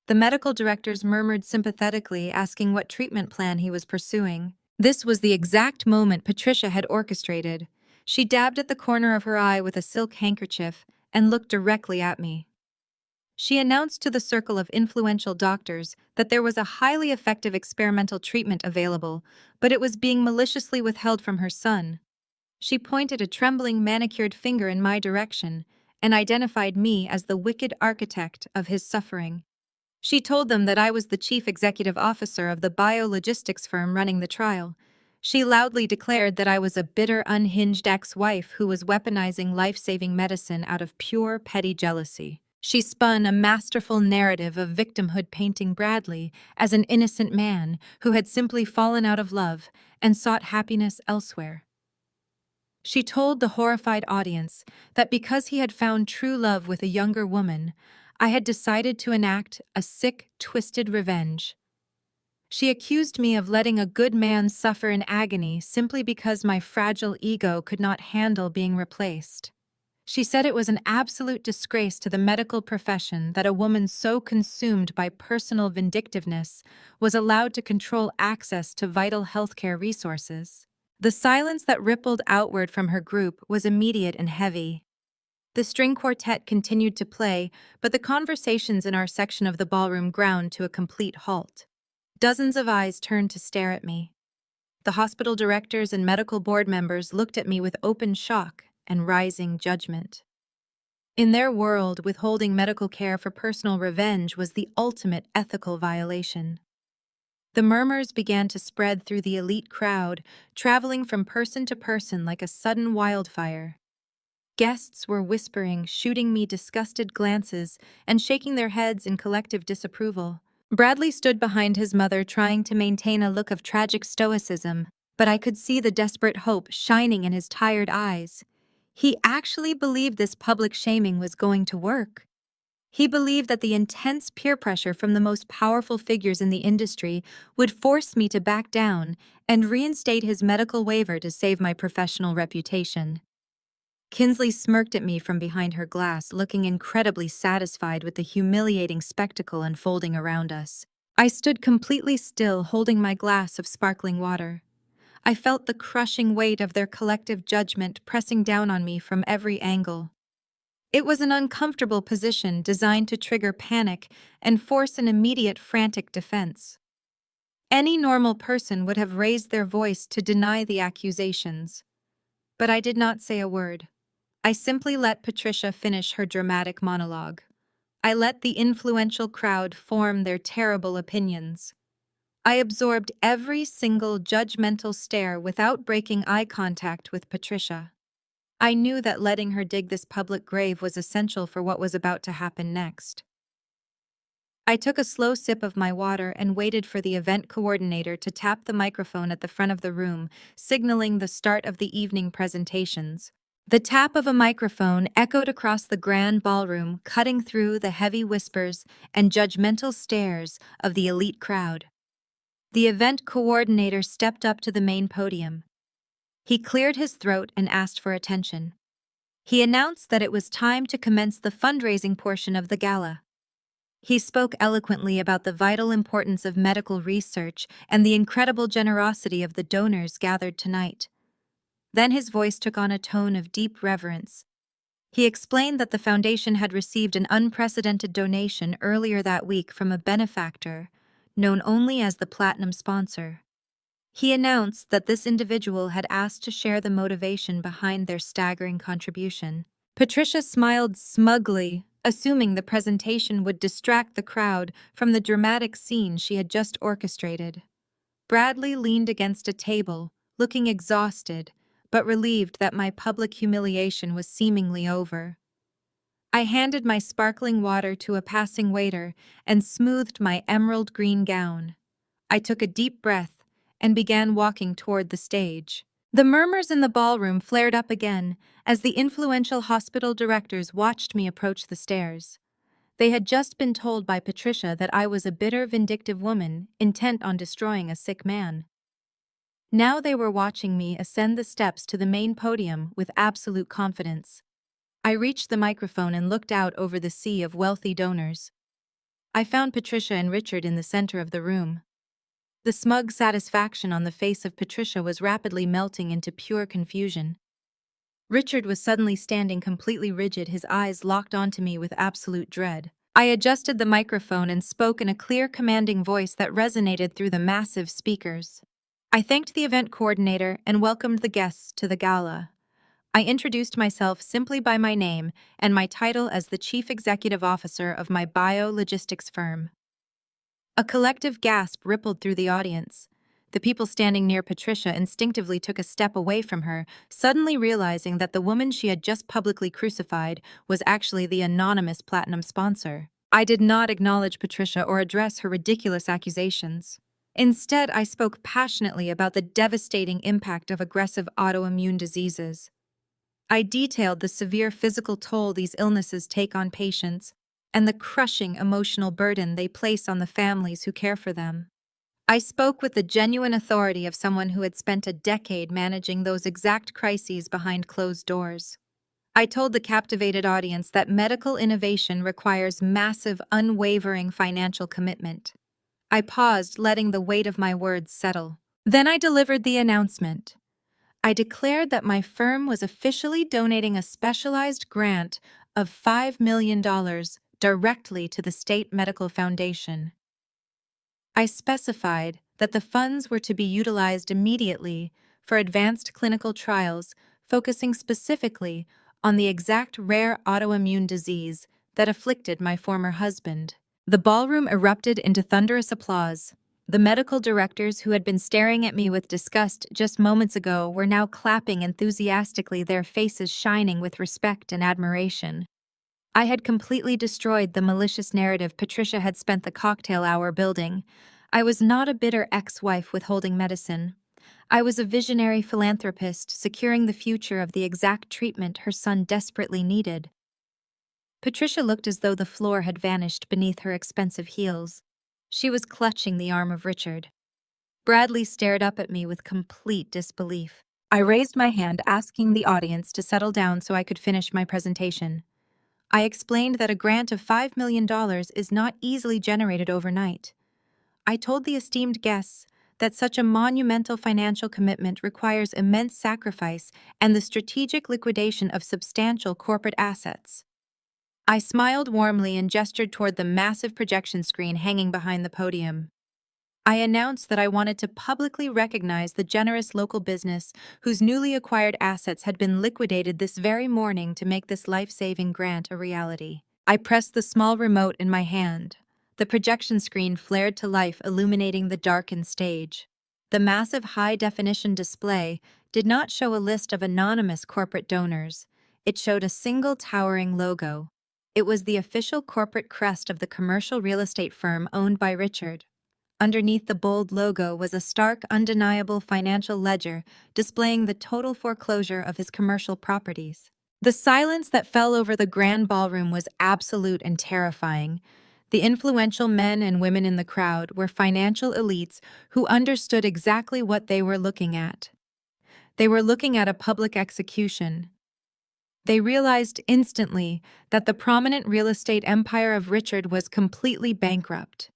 S1: The medical directors murmured sympathetically, asking what treatment plan he was pursuing. This was the exact moment Patricia had orchestrated. She dabbed at the corner of her eye with a silk handkerchief and looked directly at me. She announced to the circle of influential doctors that there was a highly effective experimental treatment available, but it was being maliciously withheld from her son. She pointed a trembling manicured finger in my direction and identified me as the wicked architect of his suffering. She told them that I was the chief executive officer of the biologistics firm running the trial. She loudly declared that I was a bitter, unhinged ex-wife who was weaponizing life-saving medicine out of pure, petty jealousy. She spun a masterful narrative of victimhood, painting Bradley as an innocent man who had simply fallen out of love and sought happiness elsewhere. She told the horrified audience that because he had found true love with a younger woman, I had decided to enact a sick, twisted revenge. She accused me of letting a good man suffer in agony simply because my fragile ego could not handle being replaced. She said it was an absolute disgrace to the medical profession that a woman so consumed by personal vindictiveness was allowed to control access to vital healthcare resources. The silence that rippled outward from her group was immediate and heavy. The string quartet continued to play, but the conversations in our section of the ballroom ground to a complete halt. Dozens of eyes turned to stare at me. The hospital directors and medical board members looked at me with open shock and rising judgment. In their world, withholding medical care for personal revenge was the ultimate ethical violation. The murmurs began to spread through the elite crowd, traveling from person to person like a sudden wildfire. Guests were whispering, shooting me disgusted glances, and shaking their heads in collective disapproval. Bradley stood behind his mother, trying to maintain a look of tragic stoicism, but I could see the desperate hope shining in his tired eyes. He actually believed this public shaming was going to work. He believed that the intense peer pressure from the most powerful figures in the industry would force me to back down and reinstate his medical waiver to save my professional reputation. Kinsley smirked at me from behind her glass, looking incredibly satisfied with the humiliating spectacle unfolding around us. I stood completely still, holding my glass of sparkling water. I felt the crushing weight of their collective judgment pressing down on me from every angle. It was an uncomfortable position designed to trigger panic and force an immediate frantic defense. Any normal person would have raised their voice to deny the accusations. But I did not say a word. I simply let Patricia finish her dramatic monologue. I let the influential crowd form their terrible opinions. I absorbed every single judgmental stare without breaking eye contact with Patricia. I knew that letting her dig this public grave was essential for what was about to happen next. I took a slow sip of my water and waited for the event coordinator to tap the microphone at the front of the room, signaling the start of the evening presentations. The tap of a microphone echoed across the grand ballroom, cutting through the heavy whispers and judgmental stares of the elite crowd. The event coordinator stepped up to the main podium. He cleared his throat and asked for attention. He announced that it was time to commence the fundraising portion of the gala. He spoke eloquently about the vital importance of medical research and the incredible generosity of the donors gathered tonight. Then his voice took on a tone of deep reverence. He explained that the foundation had received an unprecedented donation earlier that week from a benefactor, known only as the Platinum Sponsor. He announced that this individual had asked to share the motivation behind their staggering contribution. Patricia smiled smugly, assuming the presentation would distract the crowd from the dramatic scene she had just orchestrated. Bradley leaned against a table, looking exhausted, but relieved that my public humiliation was seemingly over. I handed my sparkling water to a passing waiter and smoothed my emerald green gown. I took a deep breath and began walking toward the stage. The murmurs in the ballroom flared up again as the influential hospital directors watched me approach the stairs. They had just been told by Patricia that I was a bitter, vindictive woman intent on destroying a sick man. Now they were watching me ascend the steps to the main podium with absolute confidence. I reached the microphone and looked out over the sea of wealthy donors. I found Patricia and Richard in the center of the room. The smug satisfaction on the face of Patricia was rapidly melting into pure confusion. Richard was suddenly standing completely rigid, his eyes locked onto me with absolute dread. I adjusted the microphone and spoke in a clear, commanding voice that resonated through the massive speakers. I thanked the event coordinator and welcomed the guests to the gala. I introduced myself simply by my name and my title as the Chief Executive Officer of my biologistics firm. A collective gasp rippled through the audience. The people standing near Patricia instinctively took a step away from her, suddenly realizing that the woman she had just publicly crucified was actually the anonymous Platinum Sponsor. I did not acknowledge Patricia or address her ridiculous accusations. Instead, I spoke passionately about the devastating impact of aggressive autoimmune diseases. I detailed the severe physical toll these illnesses take on patients and the crushing emotional burden they place on the families who care for them. I spoke with the genuine authority of someone who had spent a decade managing those exact crises behind closed doors. I told the captivated audience that medical innovation requires massive, unwavering financial commitment. I paused, letting the weight of my words settle. Then I delivered the announcement. I declared that my firm was officially donating a specialized grant of $5 million directly to the State Medical Foundation. I specified that the funds were to be utilized immediately for advanced clinical trials, focusing specifically on the exact rare autoimmune disease that afflicted my former husband. The ballroom erupted into thunderous applause. The medical directors who had been staring at me with disgust just moments ago were now clapping enthusiastically, their faces shining with respect and admiration. I had completely destroyed the malicious narrative Patricia had spent the cocktail hour building. I was not a bitter ex-wife withholding medicine. I was a visionary philanthropist securing the future of the exact treatment her son desperately needed. Patricia looked as though the floor had vanished beneath her expensive heels. She was clutching the arm of Richard. Bradley stared up at me with complete disbelief. I raised my hand, asking the audience to settle down so I could finish my presentation. I explained that a grant of $5 million is not easily generated overnight. I told the esteemed guests that such a monumental financial commitment requires immense sacrifice and the strategic liquidation of substantial corporate assets. I smiled warmly and gestured toward the massive projection screen hanging behind the podium. I announced that I wanted to publicly recognize the generous local business whose newly acquired assets had been liquidated this very morning to make this life-saving grant a reality. I pressed the small remote in my hand. The projection screen flared to life, illuminating the darkened stage. The massive high-definition display did not show a list of anonymous corporate donors. It showed a single towering logo. It was the official corporate crest of the commercial real estate firm owned by Richard. Underneath the bold logo was a stark, undeniable financial ledger displaying the total foreclosure of his commercial properties. The silence that fell over the grand ballroom was absolute and terrifying. The influential men and women in the crowd were financial elites who understood exactly what they were looking at. They were looking at a public execution. They realized instantly that the prominent real estate empire of Richard was completely bankrupt.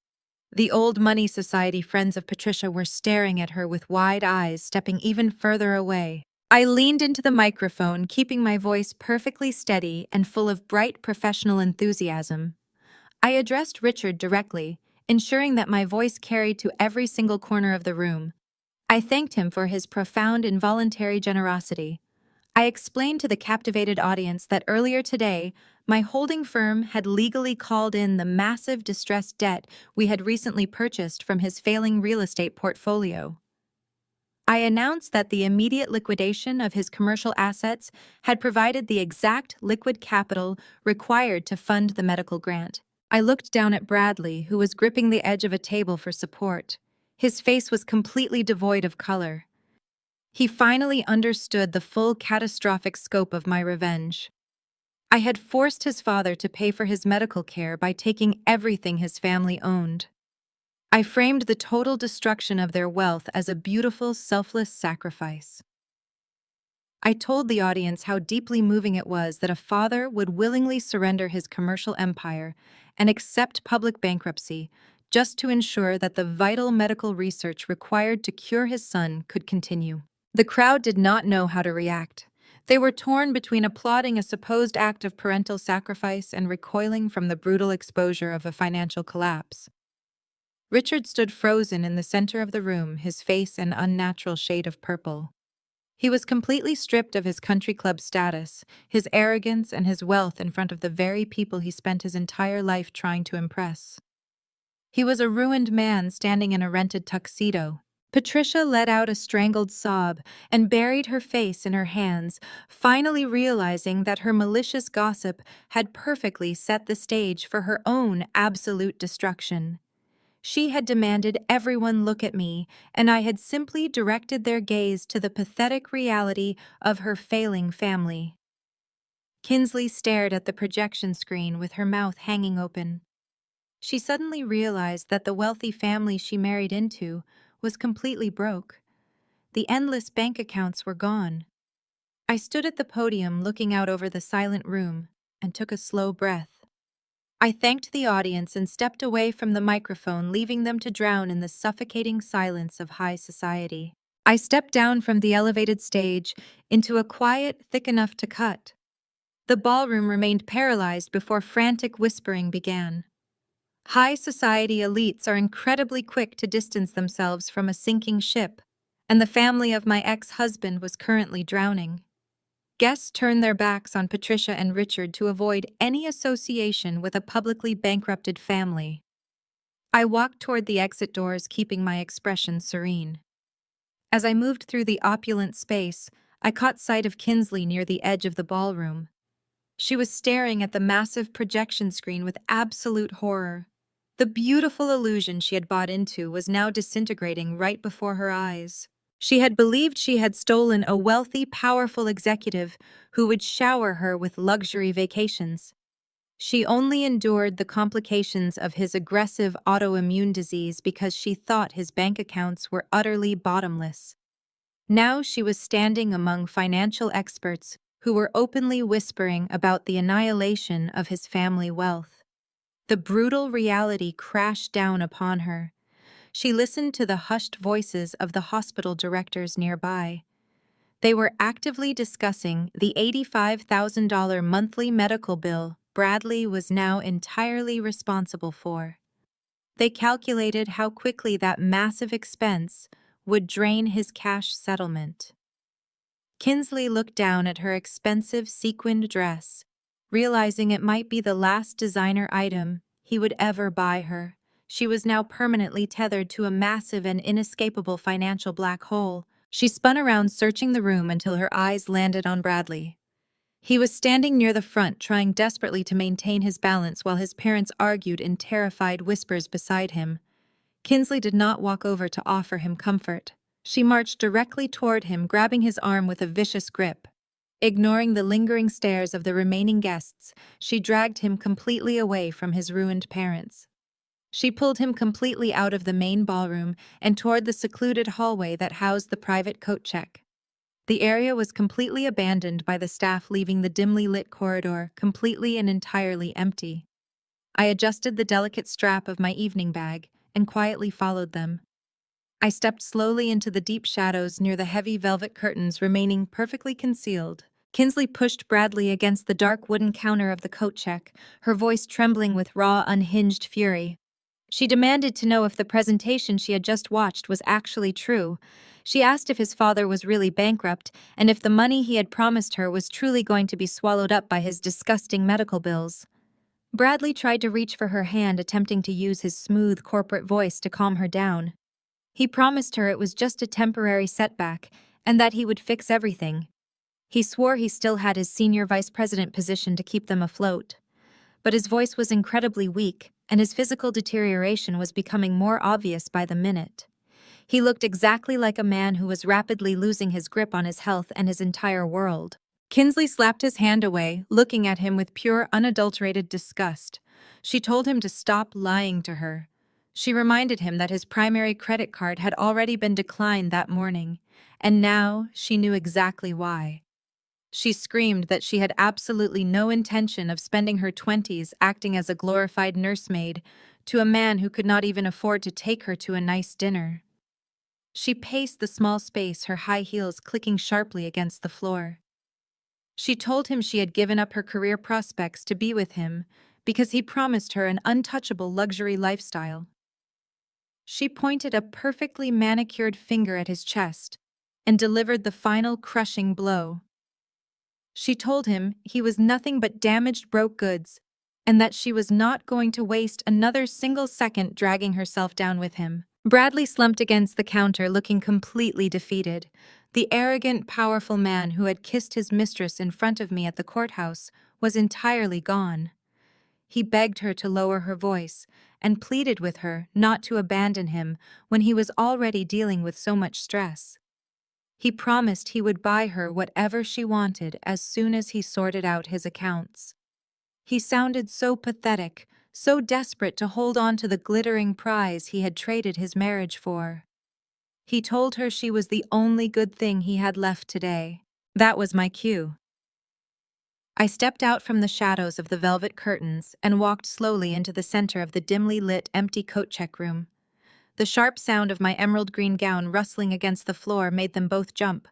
S1: The old money society friends of Patricia were staring at her with wide eyes, stepping even further away. I leaned into the microphone, keeping my voice perfectly steady and full of bright professional enthusiasm. I addressed Richard directly, ensuring that my voice carried to every single corner of the room. I thanked him for his profound involuntary generosity. I explained to the captivated audience that earlier today, my holding firm had legally called in the massive distressed debt we had recently purchased from his failing real estate portfolio. I announced that the immediate liquidation of his commercial assets had provided the exact liquid capital required to fund the medical grant. I looked down at Bradley, who was gripping the edge of a table for support. His face was completely devoid of color. He finally understood the full catastrophic scope of my revenge. I had forced his father to pay for his medical care by taking everything his family owned. I framed the total destruction of their wealth as a beautiful, selfless sacrifice. I told the audience how deeply moving it was that a father would willingly surrender his commercial empire and accept public bankruptcy just to ensure that the vital medical research required to cure his son could continue. The crowd did not know how to react. They were torn between applauding a supposed act of parental sacrifice and recoiling from the brutal exposure of a financial collapse. Richard stood frozen in the center of the room, his face an unnatural shade of purple. He was completely stripped of his country club status, his arrogance, and his wealth in front of the very people he spent his entire life trying to impress. He was a ruined man standing in a rented tuxedo. Patricia let out a strangled sob and buried her face in her hands, finally realizing that her malicious gossip had perfectly set the stage for her own absolute destruction. She had demanded everyone look at me, and I had simply directed their gaze to the pathetic reality of her failing family. Kinsley stared at the projection screen with her mouth hanging open. She suddenly realized that the wealthy family she married into was completely broke. The endless bank accounts were gone. I stood at the podium looking out over the silent room and took a slow breath. I thanked the audience and stepped away from the microphone, leaving them to drown in the suffocating silence of high society. I stepped down from the elevated stage into a quiet, thick enough to cut. The ballroom remained paralyzed before frantic whispering began. High society elites are incredibly quick to distance themselves from a sinking ship, and the family of my ex-husband was currently drowning. Guests turned their backs on Patricia and Richard to avoid any association with a publicly bankrupted family. I walked toward the exit doors, keeping my expression serene. As I moved through the opulent space, I caught sight of Kinsley near the edge of the ballroom. She was staring at the massive projection screen with absolute horror. The beautiful illusion she had bought into was now disintegrating right before her eyes. She had believed she had stolen a wealthy, powerful executive who would shower her with luxury vacations. She only endured the complications of his aggressive autoimmune disease because she thought his bank accounts were utterly bottomless. Now she was standing among financial experts who were openly whispering about the annihilation of his family wealth. The brutal reality crashed down upon her. She listened to the hushed voices of the hospital directors nearby. They were actively discussing the $85,000 monthly medical bill Bradley was now entirely responsible for. They calculated how quickly that massive expense would drain his cash settlement. Kinsley looked down at her expensive sequined dress, realizing it might be the last designer item he would ever buy her. She was now permanently tethered to a massive and inescapable financial black hole. She spun around, searching the room until her eyes landed on Bradley. He was standing near the front, trying desperately to maintain his balance while his parents argued in terrified whispers beside him. Kinsley did not walk over to offer him comfort. She marched directly toward him, grabbing his arm with a vicious grip. Ignoring the lingering stares of the remaining guests, she dragged him completely away from his ruined parents. She pulled him completely out of the main ballroom and toward the secluded hallway that housed the private coat check. The area was completely abandoned by the staff, leaving the dimly lit corridor completely and entirely empty. I adjusted the delicate strap of my evening bag and quietly followed them. I stepped slowly into the deep shadows near the heavy velvet curtains, remaining perfectly concealed. Kinsley pushed Bradley against the dark wooden counter of the coat check, her voice trembling with raw, unhinged fury. She demanded to know if the presentation she had just watched was actually true. She asked if his father was really bankrupt and if the money he had promised her was truly going to be swallowed up by his disgusting medical bills. Bradley tried to reach for her hand, attempting to use his smooth corporate voice to calm her down. He promised her it was just a temporary setback and that he would fix everything. He swore he still had his senior vice president position to keep them afloat. But his voice was incredibly weak, and his physical deterioration was becoming more obvious by the minute. He looked exactly like a man who was rapidly losing his grip on his health and his entire world. Kinsley slapped his hand away, looking at him with pure, unadulterated disgust. She told him to stop lying to her. She reminded him that his primary credit card had already been declined that morning, and now she knew exactly why. She screamed that she had absolutely no intention of spending her 20s acting as a glorified nursemaid to a man who could not even afford to take her to a nice dinner. She paced the small space, her high heels clicking sharply against the floor. She told him she had given up her career prospects to be with him because he promised her an untouchable luxury lifestyle. She pointed a perfectly manicured finger at his chest and delivered the final crushing blow. She told him he was nothing but damaged, broke goods, and that she was not going to waste another single second dragging herself down with him. Bradley slumped against the counter, looking completely defeated. The arrogant, powerful man who had kissed his mistress in front of me at the courthouse was entirely gone. He begged her to lower her voice and pleaded with her not to abandon him when he was already dealing with so much stress. He promised he would buy her whatever she wanted as soon as he sorted out his accounts. He sounded so pathetic, so desperate to hold on to the glittering prize he had traded his marriage for. He told her she was the only good thing he had left today. That was my cue. I stepped out from the shadows of the velvet curtains and walked slowly into the center of the dimly lit, empty coat check room. The sharp sound of my emerald green gown rustling against the floor made them both jump.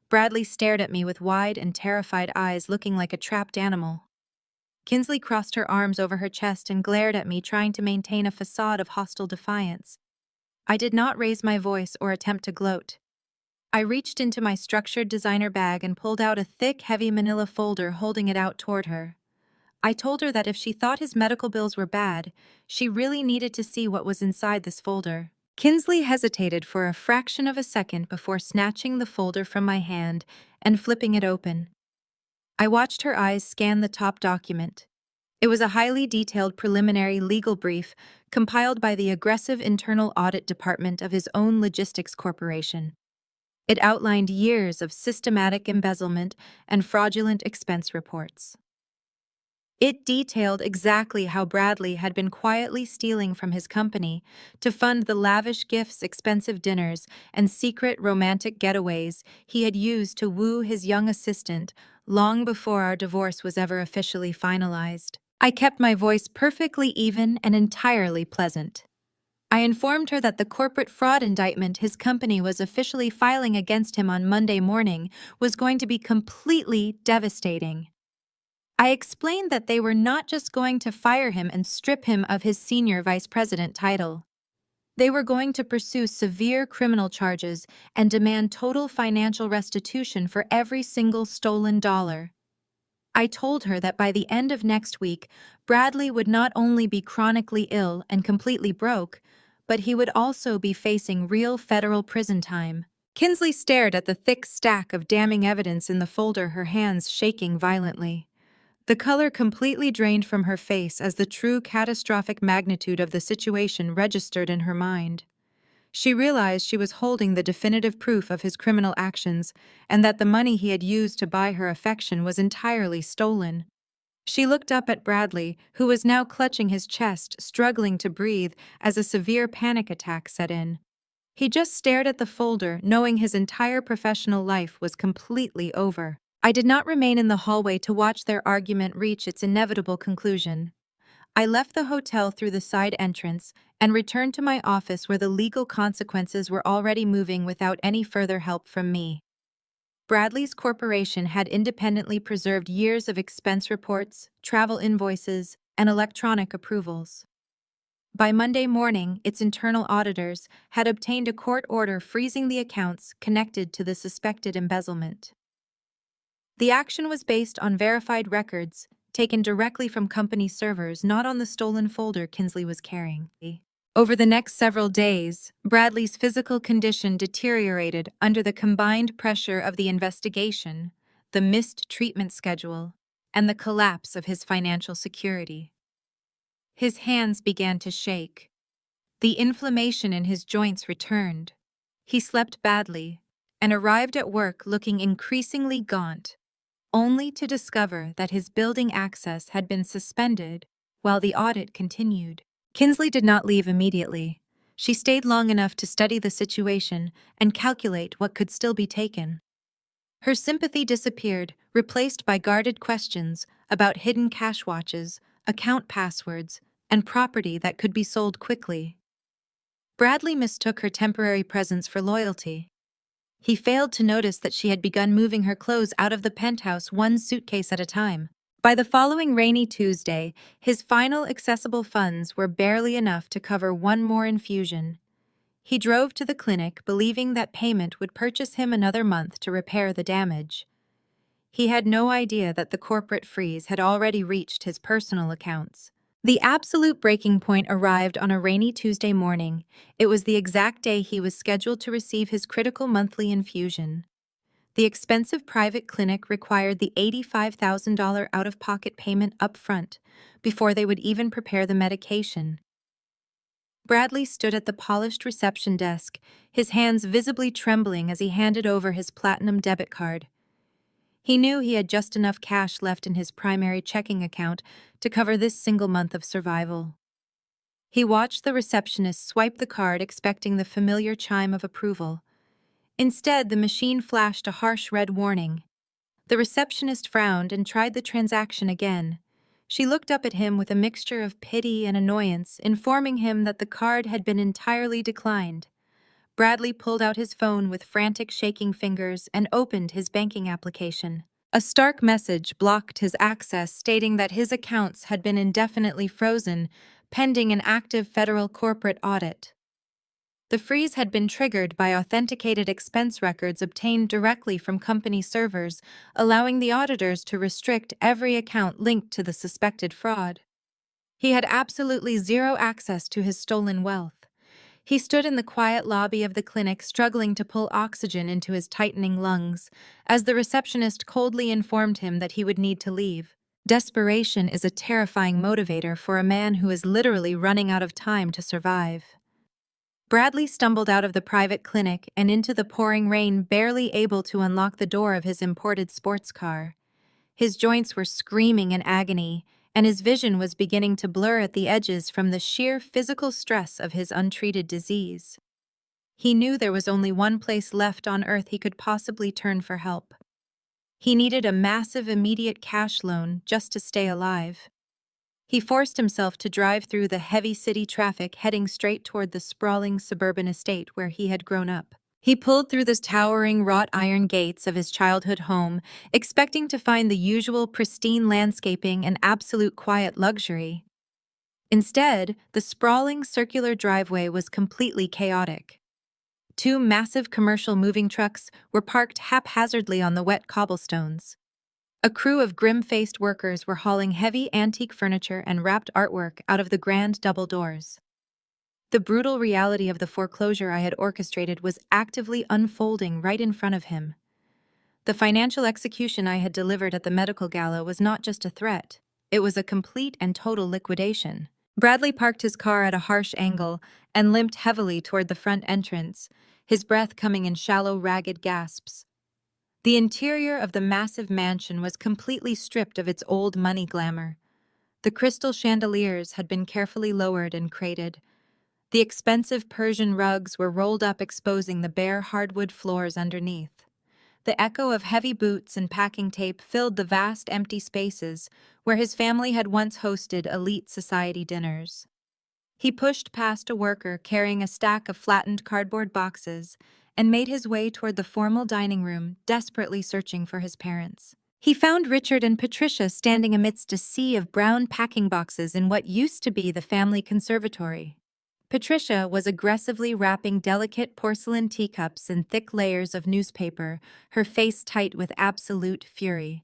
S1: Bradley stared at me with wide and terrified eyes, looking like a trapped animal. Kinsley crossed her arms over her chest and glared at me, trying to maintain a facade of hostile defiance. I did not raise my voice or attempt to gloat. I reached into my structured designer bag and pulled out a thick, heavy manila folder, holding it out toward her. I told her that if she thought his medical bills were bad, she really needed to see what was inside this folder. Kinsley hesitated for a fraction of a second before snatching the folder from my hand and flipping it open. I watched her eyes scan the top document. It was a highly detailed preliminary legal brief compiled by the aggressive internal audit department of his own logistics corporation. It outlined years of systematic embezzlement and fraudulent expense reports. It detailed exactly how Bradley had been quietly stealing from his company to fund the lavish gifts, expensive dinners, and secret romantic getaways he had used to woo his young assistant long before our divorce was ever officially finalized. I kept my voice perfectly even and entirely pleasant. I informed her that the corporate fraud indictment his company was officially filing against him on Monday morning was going to be completely devastating. I explained that they were not just going to fire him and strip him of his senior vice president title. They were going to pursue severe criminal charges and demand total financial restitution for every single stolen dollar. I told her that by the end of next week, Bradley would not only be chronically ill and completely broke, but he would also be facing real federal prison time. Kinsley stared at the thick stack of damning evidence in the folder, her hands shaking violently. The color completely drained from her face as the true catastrophic magnitude of the situation registered in her mind. She realized she was holding the definitive proof of his criminal actions and that the money he had used to buy her affection was entirely stolen. She looked up at Bradley, who was now clutching his chest, struggling to breathe as a severe panic attack set in. He just stared at the folder, knowing his entire professional life was completely over. I did not remain in the hallway to watch their argument reach its inevitable conclusion. I left the hotel through the side entrance and returned to my office where the legal consequences were already moving without any further help from me. Bradley's corporation had independently preserved years of expense reports, travel invoices, and electronic approvals. By Monday morning, its internal auditors had obtained a court order freezing the accounts connected to the suspected embezzlement. The action was based on verified records taken directly from company servers, not on the stolen folder Kinsley was carrying. Over the next several days, Bradley's physical condition deteriorated under the combined pressure of the investigation, the missed treatment schedule, and the collapse of his financial security. His hands began to shake. The inflammation in his joints returned. He slept badly and arrived at work looking increasingly gaunt, only to discover that his building access had been suspended while the audit continued. Kinsley did not leave immediately. She stayed long enough to study the situation and calculate what could still be taken. Her sympathy disappeared, replaced by guarded questions about hidden cash watches, account passwords, and property that could be sold quickly. Bradley mistook her temporary presence for loyalty. He failed to notice that she had begun moving her clothes out of the penthouse one suitcase at a time. By the following rainy Tuesday, his final accessible funds were barely enough to cover one more infusion. He drove to the clinic, believing that payment would purchase him another month to repair the damage. He had no idea that the corporate freeze had already reached his personal accounts. The absolute breaking point arrived on a rainy Tuesday morning. It was the exact day he was scheduled to receive his critical monthly infusion. The expensive private clinic required the $85,000 out-of-pocket payment up front before they would even prepare the medication. Bradley stood at the polished reception desk, his hands visibly trembling as he handed over his platinum debit card. He knew he had just enough cash left in his primary checking account to cover this single month of survival. He watched the receptionist swipe the card, expecting the familiar chime of approval. Instead, the machine flashed a harsh red warning. The receptionist frowned and tried the transaction again. She looked up at him with a mixture of pity and annoyance, informing him that the card had been entirely declined. Bradley pulled out his phone with frantic shaking fingers and opened his banking application. A stark message blocked his access stating that his accounts had been indefinitely frozen, pending an active federal corporate audit. The freeze had been triggered by authenticated expense records obtained directly from company servers, allowing the auditors to restrict every account linked to the suspected fraud. He had absolutely zero access to his stolen wealth. He stood in the quiet lobby of the clinic, struggling to pull oxygen into his tightening lungs, as the receptionist coldly informed him that he would need to leave. Desperation is a terrifying motivator for a man who is literally running out of time to survive. Bradley stumbled out of the private clinic and into the pouring rain, barely able to unlock the door of his imported sports car. His joints were screaming in agony, and his vision was beginning to blur at the edges from the sheer physical stress of his untreated disease. He knew there was only one place left on Earth he could possibly turn for help. He needed a massive immediate cash loan just to stay alive. He forced himself to drive through the heavy city traffic, heading straight toward the sprawling suburban estate where he had grown up. He pulled through the towering wrought iron gates of his childhood home, expecting to find the usual pristine landscaping and absolute quiet luxury. Instead, the sprawling circular driveway was completely chaotic. Two massive commercial moving trucks were parked haphazardly on the wet cobblestones. A crew of grim-faced workers were hauling heavy antique furniture and wrapped artwork out of the grand double doors. The brutal reality of the foreclosure I had orchestrated was actively unfolding right in front of him. The financial execution I had delivered at the medical gala was not just a threat, it was a complete and total liquidation. Bradley parked his car at a harsh angle and limped heavily toward the front entrance, his breath coming in shallow, ragged gasps. The interior of the massive mansion was completely stripped of its old money glamour. The crystal chandeliers had been carefully lowered and crated. The expensive Persian rugs were rolled up, exposing the bare hardwood floors underneath. The echo of heavy boots and packing tape filled the vast empty spaces where his family had once hosted elite society dinners. He pushed past a worker carrying a stack of flattened cardboard boxes and made his way toward the formal dining room, desperately searching for his parents. He found Richard and Patricia standing amidst a sea of brown packing boxes in what used to be the family conservatory. Patricia was aggressively wrapping delicate porcelain teacups in thick layers of newspaper, her face tight with absolute fury.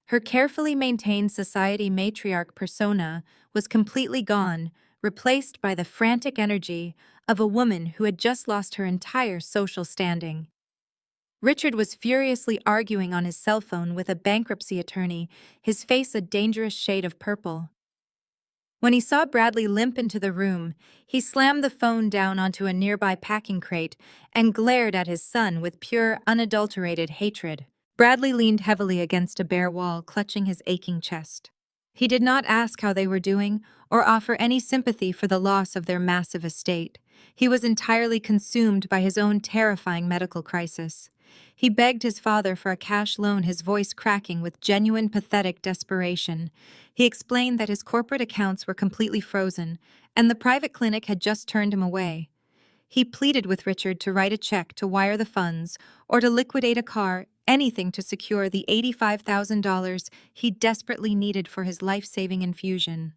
S1: Her carefully maintained society matriarch persona was completely gone, replaced by the frantic energy of a woman who had just lost her entire social standing. Richard was furiously arguing on his cell phone with a bankruptcy attorney, his face a dangerous shade of purple. When he saw Bradley limp into the room, he slammed the phone down onto a nearby packing crate and glared at his son with pure, unadulterated hatred. Bradley leaned heavily against a bare wall, clutching his aching chest. He did not ask how they were doing or offer any sympathy for the loss of their massive estate. He was entirely consumed by his own terrifying medical crisis. He begged his father for a cash loan, his voice cracking with genuine pathetic desperation. He explained that his corporate accounts were completely frozen, and the private clinic had just turned him away. He pleaded with Richard to write a check to wire the funds or to liquidate a car, anything to secure the $85,000 he desperately needed for his life-saving infusion.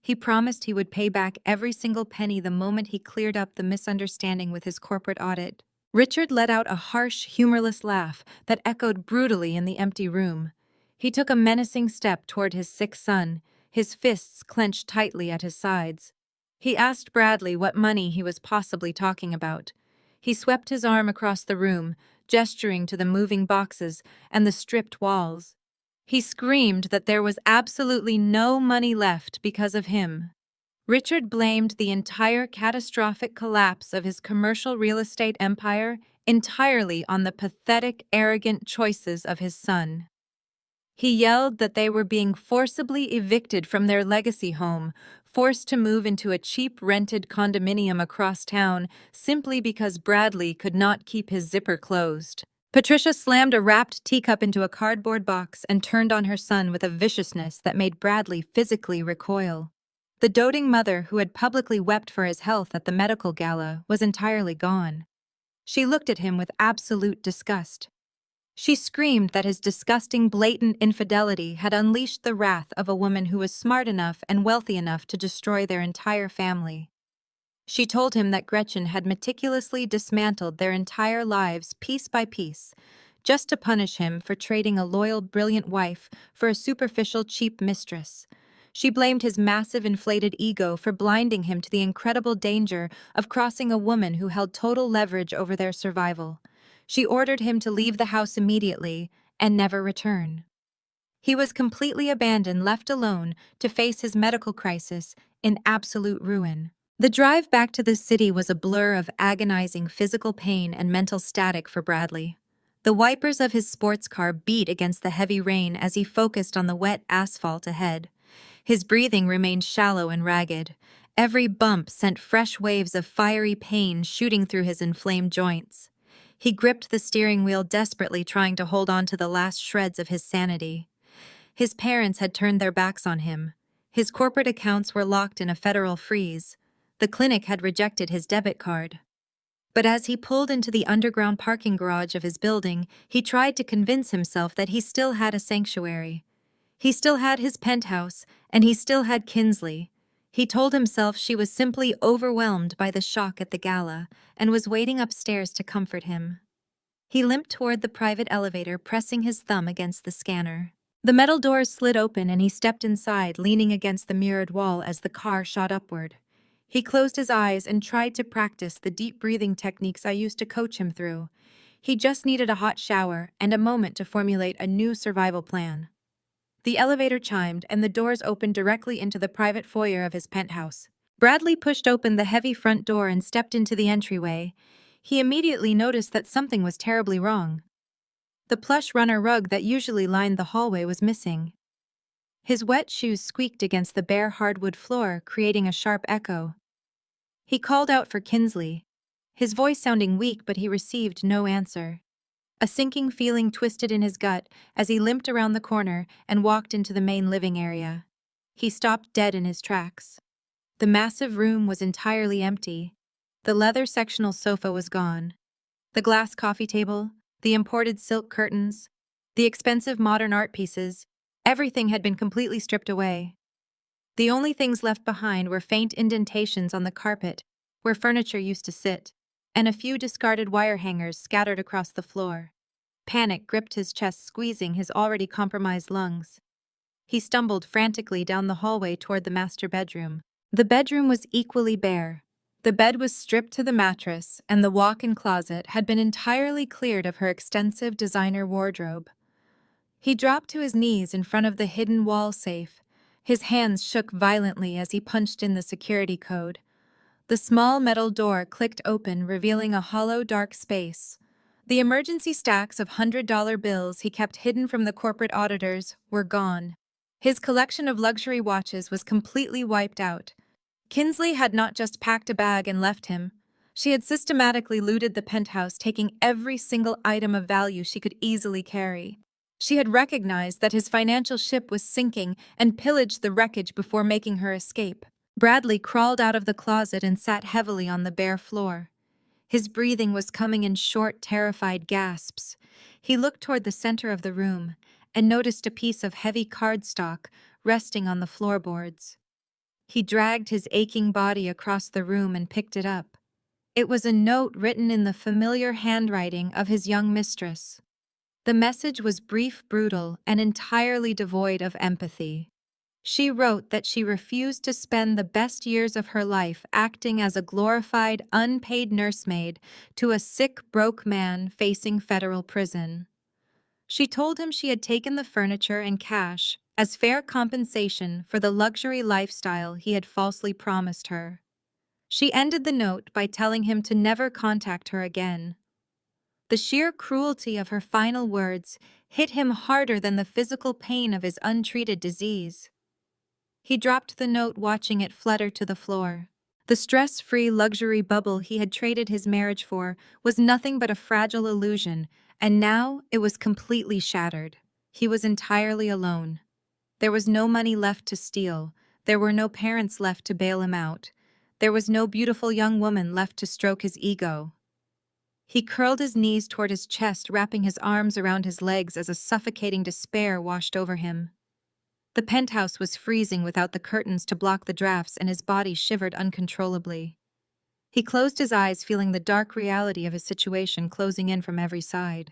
S1: He promised he would pay back every single penny the moment he cleared up the misunderstanding with his corporate audit. Richard let out a harsh, humorless laugh that echoed brutally in the empty room. He took a menacing step toward his sick son, his fists clenched tightly at his sides. He asked Bradley what money he was possibly talking about. He swept his arm across the room, gesturing to the moving boxes and the stripped walls. He screamed that there was absolutely no money left because of him. Richard blamed the entire catastrophic collapse of his commercial real estate empire entirely on the pathetic, arrogant choices of his son. He yelled that they were being forcibly evicted from their legacy home, forced to move into a cheap rented condominium across town simply because Bradley could not keep his zipper closed. Patricia slammed a wrapped teacup into a cardboard box and turned on her son with a viciousness that made Bradley physically recoil. The doting mother who had publicly wept for his health at the medical gala was entirely gone. She looked at him with absolute disgust. She screamed that his disgusting, blatant infidelity had unleashed the wrath of a woman who was smart enough and wealthy enough to destroy their entire family. She told him that Gretchen had meticulously dismantled their entire lives piece by piece, just to punish him for trading a loyal, brilliant wife for a superficial, cheap mistress. She blamed his massive, inflated ego for blinding him to the incredible danger of crossing a woman who held total leverage over their survival. She ordered him to leave the house immediately and never return. He was completely abandoned, left alone to face his medical crisis in absolute ruin. The drive back to the city was a blur of agonizing physical pain and mental static for Bradley. The wipers of his sports car beat against the heavy rain as he focused on the wet asphalt ahead. His breathing remained shallow and ragged. Every bump sent fresh waves of fiery pain shooting through his inflamed joints. He gripped the steering wheel desperately, trying to hold on to the last shreds of his sanity. His parents had turned their backs on him. His corporate accounts were locked in a federal freeze. The clinic had rejected his debit card. But as he pulled into the underground parking garage of his building, he tried to convince himself that he still had a sanctuary. He still had his penthouse, and he still had Kinsley. He told himself she was simply overwhelmed by the shock at the gala and was waiting upstairs to comfort him. He limped toward the private elevator, pressing his thumb against the scanner. The metal doors slid open and he stepped inside, leaning against the mirrored wall as the car shot upward. He closed his eyes and tried to practice the deep breathing techniques I used to coach him through. He just needed a hot shower and a moment to formulate a new survival plan. The elevator chimed and the doors opened directly into the private foyer of his penthouse. Bradley pushed open the heavy front door and stepped into the entryway. He immediately noticed that something was terribly wrong. The plush runner rug that usually lined the hallway was missing. His wet shoes squeaked against the bare hardwood floor, creating a sharp echo. He called out for Kinsley, his voice sounding weak, but he received no answer. A sinking feeling twisted in his gut as he limped around the corner and walked into the main living area. He stopped dead in his tracks. The massive room was entirely empty. The leather sectional sofa was gone. The glass coffee table, the imported silk curtains, the expensive modern art pieces, everything had been completely stripped away. The only things left behind were faint indentations on the carpet where furniture used to sit, and a few discarded wire hangers scattered across the floor. Panic gripped his chest, squeezing his already compromised lungs. He stumbled frantically down the hallway toward the master bedroom. The bedroom was equally bare. The bed was stripped to the mattress, and the walk-in closet had been entirely cleared of her extensive designer wardrobe. He dropped to his knees in front of the hidden wall safe. His hands shook violently as he punched in the security code. The small metal door clicked open, revealing a hollow, dark space. The emergency stacks of $100 bills he kept hidden from the corporate auditors were gone. His collection of luxury watches was completely wiped out. Kinsley had not just packed a bag and left him. She had systematically looted the penthouse, taking every single item of value she could easily carry. She had recognized that his financial ship was sinking and pillaged the wreckage before making her escape. Bradley crawled out of the closet and sat heavily on the bare floor. His breathing was coming in short, terrified gasps. He looked toward the center of the room and noticed a piece of heavy cardstock resting on the floorboards. He dragged his aching body across the room and picked it up. It was a note written in the familiar handwriting of his young mistress. The message was brief, brutal, and entirely devoid of empathy. She wrote that she refused to spend the best years of her life acting as a glorified, unpaid nursemaid to a sick, broke man facing federal prison. She told him she had taken the furniture and cash as fair compensation for the luxury lifestyle he had falsely promised her. She ended the note by telling him to never contact her again. The sheer cruelty of her final words hit him harder than the physical pain of his untreated disease. He dropped the note, watching it flutter to the floor. The stress-free luxury bubble he had traded his marriage for was nothing but a fragile illusion, and now it was completely shattered. He was entirely alone. There was no money left to steal. There were no parents left to bail him out. There was no beautiful young woman left to stroke his ego. He curled his knees toward his chest, wrapping his arms around his legs as a suffocating despair washed over him. The penthouse was freezing without the curtains to block the drafts, and his body shivered uncontrollably. He closed his eyes, feeling the dark reality of his situation closing in from every side.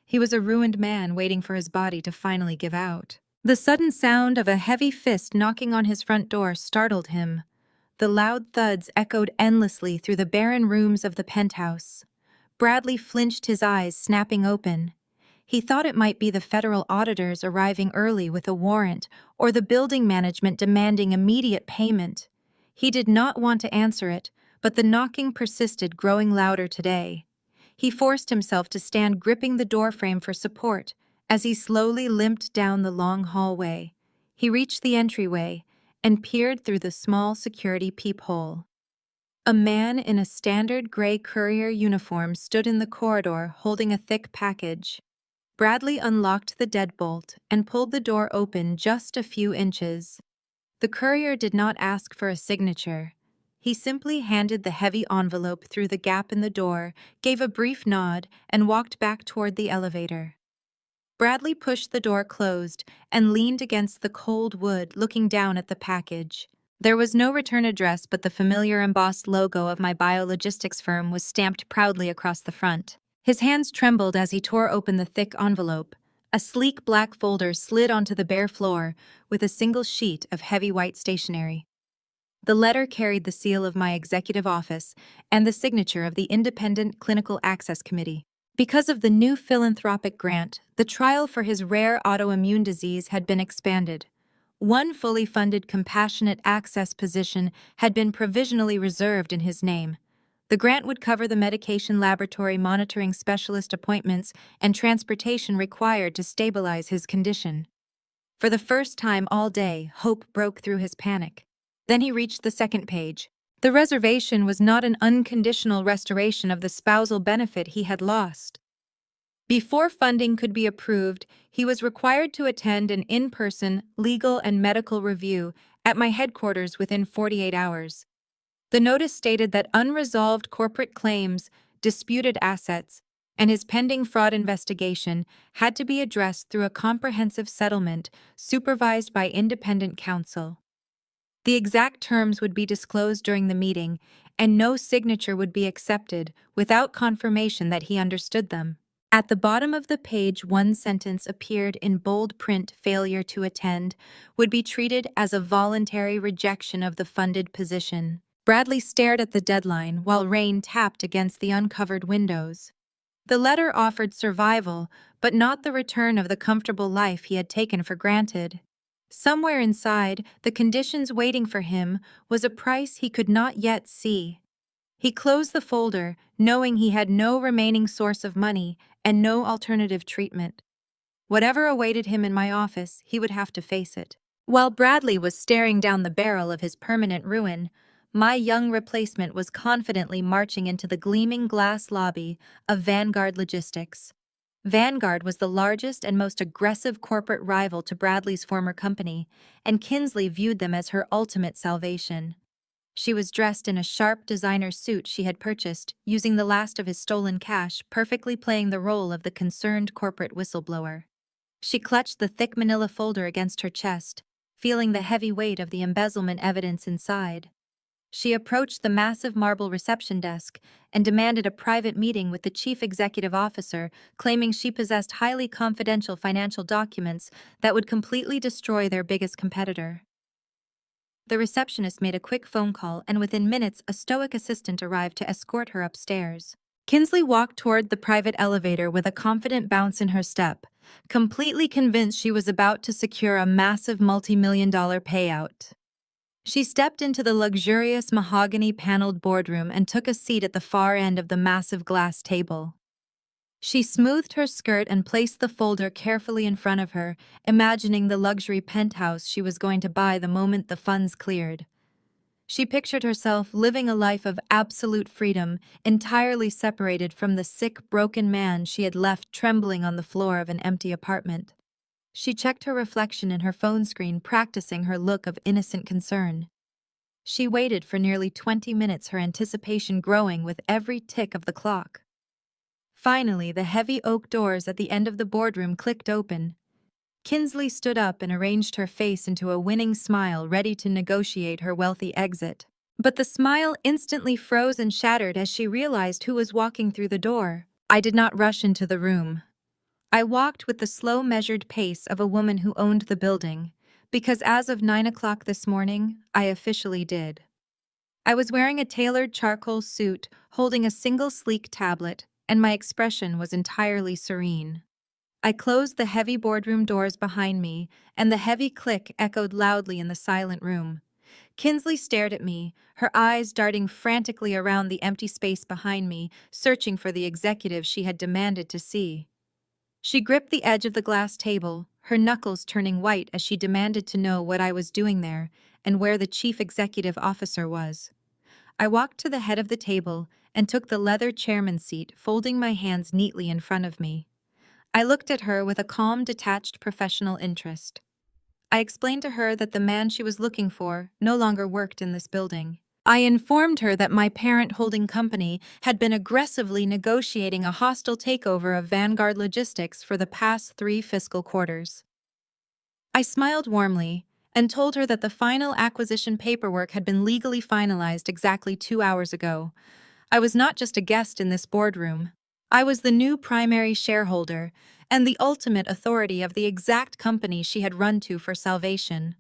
S1: He was a ruined man waiting for his body to finally give out. The sudden sound of a heavy fist knocking on his front door startled him. The loud thuds echoed endlessly through the barren rooms of the penthouse. Bradley flinched, his eyes snapping open. He thought it might be the federal auditors arriving early with a warrant, or the building management demanding immediate payment. He did not want to answer it, but the knocking persisted, growing louder today. He forced himself to stand, gripping the doorframe for support, as he slowly limped down the long hallway. He reached the entryway and peered through the small security peephole. A man in a standard gray courier uniform stood in the corridor holding a thick package. Bradley unlocked the deadbolt and pulled the door open just a few inches. The courier did not ask for a signature. He simply handed the heavy envelope through the gap in the door, gave a brief nod, and walked back toward the elevator. Bradley pushed the door closed and leaned against the cold wood, looking down at the package. There was no return address, but the familiar embossed logo of my biologistics firm was stamped proudly across the front. His hands trembled as he tore open the thick envelope. A sleek black folder slid onto the bare floor with a single sheet of heavy white stationery. The letter carried the seal of my executive office and the signature of the Independent Clinical Access Committee. Because of the new philanthropic grant, the trial for his rare autoimmune disease had been expanded. One fully funded compassionate access position had been provisionally reserved in his name. The grant would cover the medication laboratory monitoring specialist appointments and transportation required to stabilize his condition. For the first time all day, hope broke through his panic. Then he reached the second page. The reservation was not an unconditional restoration of the spousal benefit he had lost. Before funding could be approved, he was required to attend an in-person legal and medical review at my headquarters within 48 hours. The notice stated that unresolved corporate claims, disputed assets, and his pending fraud investigation had to be addressed through a comprehensive settlement supervised by independent counsel. The exact terms would be disclosed during the meeting, and no signature would be accepted without confirmation that he understood them. At the bottom of the page, one sentence appeared in bold print: failure to attend would be treated as a voluntary rejection of the funded position. Bradley stared at the deadline while rain tapped against the uncovered windows. The letter offered survival, but not the return of the comfortable life he had taken for granted. Somewhere inside, the conditions waiting for him was a price he could not yet see. He closed the folder, knowing he had no remaining source of money and no alternative treatment. Whatever awaited him in my office, he would have to face it. While Bradley was staring down the barrel of his permanent ruin, my young replacement was confidently marching into the gleaming glass lobby of Vanguard Logistics. Vanguard was the largest and most aggressive corporate rival to Bradley's former company, and Kinsley viewed them as her ultimate salvation. She was dressed in a sharp designer suit she had purchased, using the last of his stolen cash, perfectly playing the role of the concerned corporate whistleblower. She clutched the thick manila folder against her chest, feeling the heavy weight of the embezzlement evidence inside. She approached the massive marble reception desk and demanded a private meeting with the chief executive officer, claiming she possessed highly confidential financial documents that would completely destroy their biggest competitor. The receptionist made a quick phone call, and within minutes a stoic assistant arrived to escort her upstairs. Kinsley walked toward the private elevator with a confident bounce in her step, completely convinced she was about to secure a massive multi-million-dollar payout. She stepped into the luxurious mahogany-paneled boardroom and took a seat at the far end of the massive glass table. She smoothed her skirt and placed the folder carefully in front of her, imagining the luxury penthouse she was going to buy the moment the funds cleared. She pictured herself living a life of absolute freedom, entirely separated from the sick, broken man she had left trembling on the floor of an empty apartment. She checked her reflection in her phone screen, practicing her look of innocent concern. She waited for nearly 20 minutes, her anticipation growing with every tick of the clock. Finally, the heavy oak doors at the end of the boardroom clicked open. Kinsley stood up and arranged her face into a winning smile, ready to negotiate her wealthy exit. But the smile instantly froze and shattered as she realized who was walking through the door. I did not rush into the room. I walked with the slow, measured pace of a woman who owned the building, because as of 9 o'clock this morning, I officially did. I was wearing a tailored charcoal suit, holding a single sleek tablet, and my expression was entirely serene. I closed the heavy boardroom doors behind me, and the heavy click echoed loudly in the silent room. Kinsley stared at me, her eyes darting frantically around the empty space behind me, searching for the executive she had demanded to see. She gripped the edge of the glass table, her knuckles turning white as she demanded to know what I was doing there and where the chief executive officer was. I walked to the head of the table and took the leather chairman's seat, folding my hands neatly in front of me. I looked at her with a calm, detached professional interest. I explained to her that the man she was looking for no longer worked in this building. I informed her that my parent holding company had been aggressively negotiating a hostile takeover of Vanguard Logistics for the past 3 fiscal quarters. I smiled warmly and told her that the final acquisition paperwork had been legally finalized exactly 2 hours ago. I was not just a guest in this boardroom. I was the new primary shareholder and the ultimate authority of the exact company she had run to for salvation.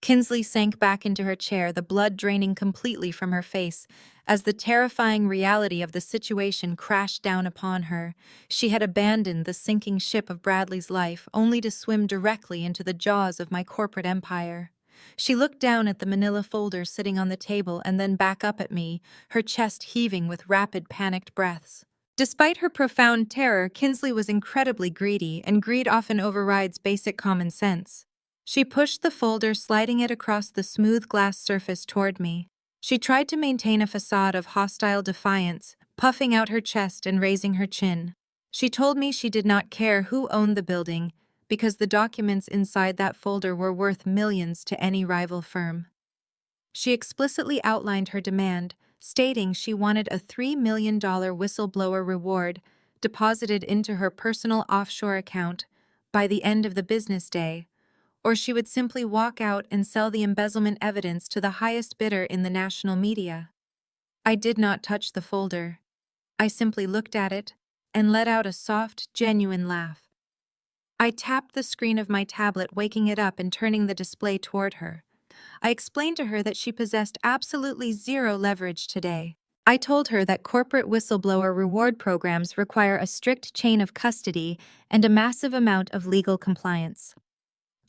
S1: Kinsley sank back into her chair, the blood draining completely from her face, as the terrifying reality of the situation crashed down upon her. She had abandoned the sinking ship of Bradley's life, only to swim directly into the jaws of my corporate empire. She looked down at the manila folder sitting on the table and then back up at me, her chest heaving with rapid, panicked breaths. Despite her profound terror, Kinsley was incredibly greedy, and greed often overrides basic common sense. She pushed the folder, sliding it across the smooth glass surface toward me. She tried to maintain a facade of hostile defiance, puffing out her chest and raising her chin. She told me she did not care who owned the building, because the documents inside that folder were worth millions to any rival firm. She explicitly outlined her demand, stating she wanted a $3 million whistleblower reward deposited into her personal offshore account by the end of the business day, or she would simply walk out and sell the embezzlement evidence to the highest bidder in the national media. I did not touch the folder. I simply looked at it and let out a soft, genuine laugh. I tapped the screen of my tablet, waking it up and turning the display toward her. I explained to her that she possessed absolutely zero leverage today. I told her that corporate whistleblower reward programs require a strict chain of custody and a massive amount of legal compliance.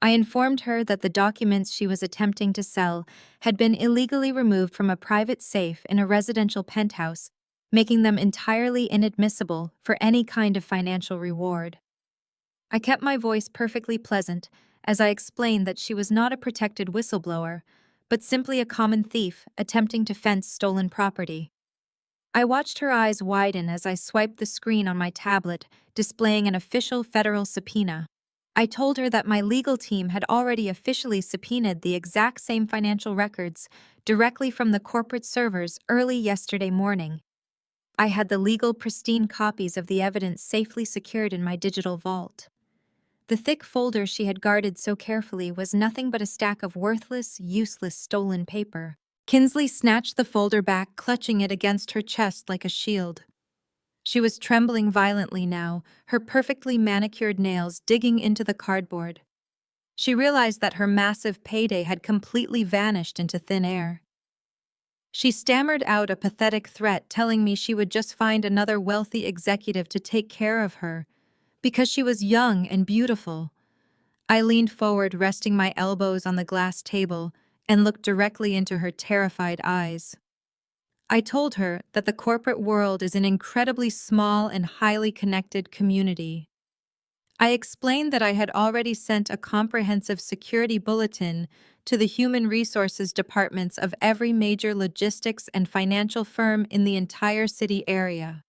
S1: I informed her that the documents she was attempting to sell had been illegally removed from a private safe in a residential penthouse, making them entirely inadmissible for any kind of financial reward. I kept my voice perfectly pleasant as I explained that she was not a protected whistleblower, but simply a common thief attempting to fence stolen property. I watched her eyes widen as I swiped the screen on my tablet, displaying an official federal subpoena. I told her that my legal team had already officially subpoenaed the exact same financial records directly from the corporate servers early yesterday morning. I had the legal, pristine copies of the evidence safely secured in my digital vault. The thick folder she had guarded so carefully was nothing but a stack of worthless, useless, stolen paper. Kinsley snatched the folder back, clutching it against her chest like a shield. She was trembling violently now, her perfectly manicured nails digging into the cardboard. She realized that her massive payday had completely vanished into thin air. She stammered out a pathetic threat, telling me she would just find another wealthy executive to take care of her, because she was young and beautiful. I leaned forward, resting my elbows on the glass table, and looked directly into her terrified eyes. I told her that the corporate world is an incredibly small and highly connected community. I explained that I had already sent a comprehensive security bulletin to the human resources departments of every major logistics and financial firm in the entire city area.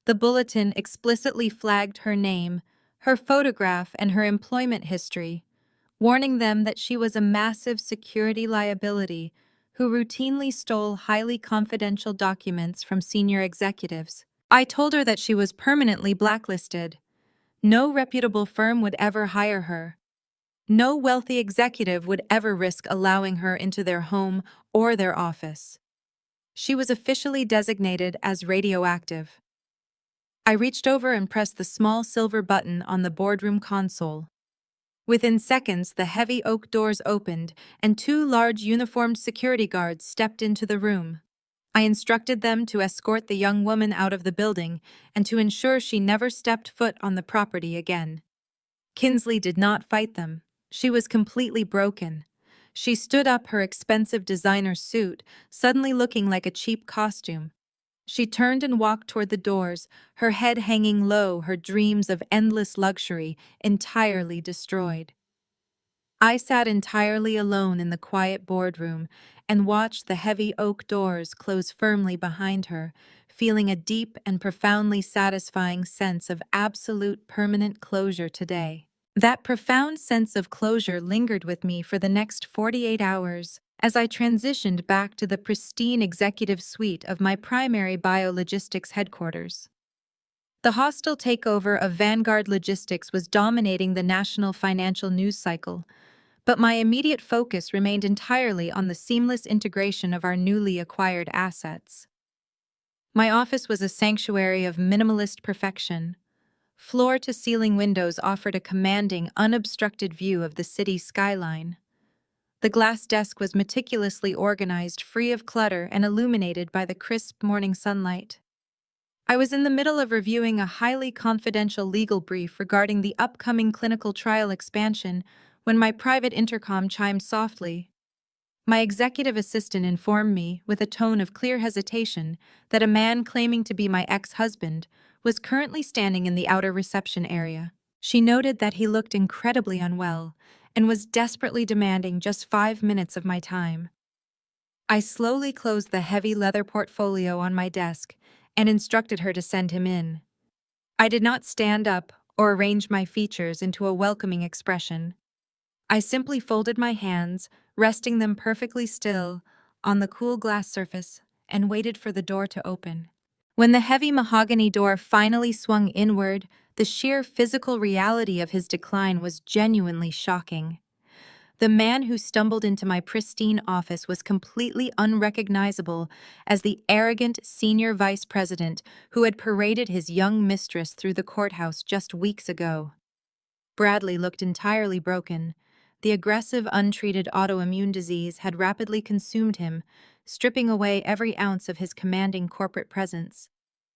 S1: The bulletin explicitly flagged her name, her photograph, and her employment history, warning them that she was a massive security liability who routinely stole highly confidential documents from senior executives. I told her that she was permanently blacklisted. No reputable firm would ever hire her. No wealthy executive would ever risk allowing her into their home or their office. She was officially designated as radioactive. I reached over and pressed the small silver button on the boardroom console. Within seconds, the heavy oak doors opened, and two large uniformed security guards stepped into the room. I instructed them to escort the young woman out of the building and to ensure she never stepped foot on the property again. Kinsley did not fight them. She was completely broken. She stood up her expensive designer suit, suddenly looking like a cheap costume. She turned and walked toward the doors, her head hanging low, her dreams of endless luxury entirely destroyed. I sat entirely alone in the quiet boardroom and watched the heavy oak doors close firmly behind her, feeling a deep and profoundly satisfying sense of absolute permanent closure today. That profound sense of closure lingered with me for the next 48 hours as I transitioned back to the pristine executive suite of my primary biologistics headquarters. The hostile takeover of Vanguard Logistics was dominating the national financial news cycle, but my immediate focus remained entirely on the seamless integration of our newly acquired assets. My office was a sanctuary of minimalist perfection. Floor-to-ceiling windows offered a commanding, unobstructed view of the city skyline. The glass desk was meticulously organized, free of clutter, and illuminated by the crisp morning sunlight. I was in the middle of reviewing a highly confidential legal brief regarding the upcoming clinical trial expansion when my private intercom chimed softly. My executive assistant informed me, with a tone of clear hesitation, that a man claiming to be my ex-husband was currently standing in the outer reception area. She noted that he looked incredibly unwell and was desperately demanding just 5 minutes of my time. I slowly closed the heavy leather portfolio on my desk and instructed her to send him in. I did not stand up or arrange my features into a welcoming expression. I simply folded my hands, resting them perfectly still on the cool glass surface, and waited for the door to open. When the heavy mahogany door finally swung inward, the sheer physical reality of his decline was genuinely shocking. The man who stumbled into my pristine office was completely unrecognizable as the arrogant senior vice president who had paraded his young mistress through the courthouse just weeks ago. Bradley looked entirely broken. The aggressive, untreated autoimmune disease had rapidly consumed him, stripping away every ounce of his commanding corporate presence.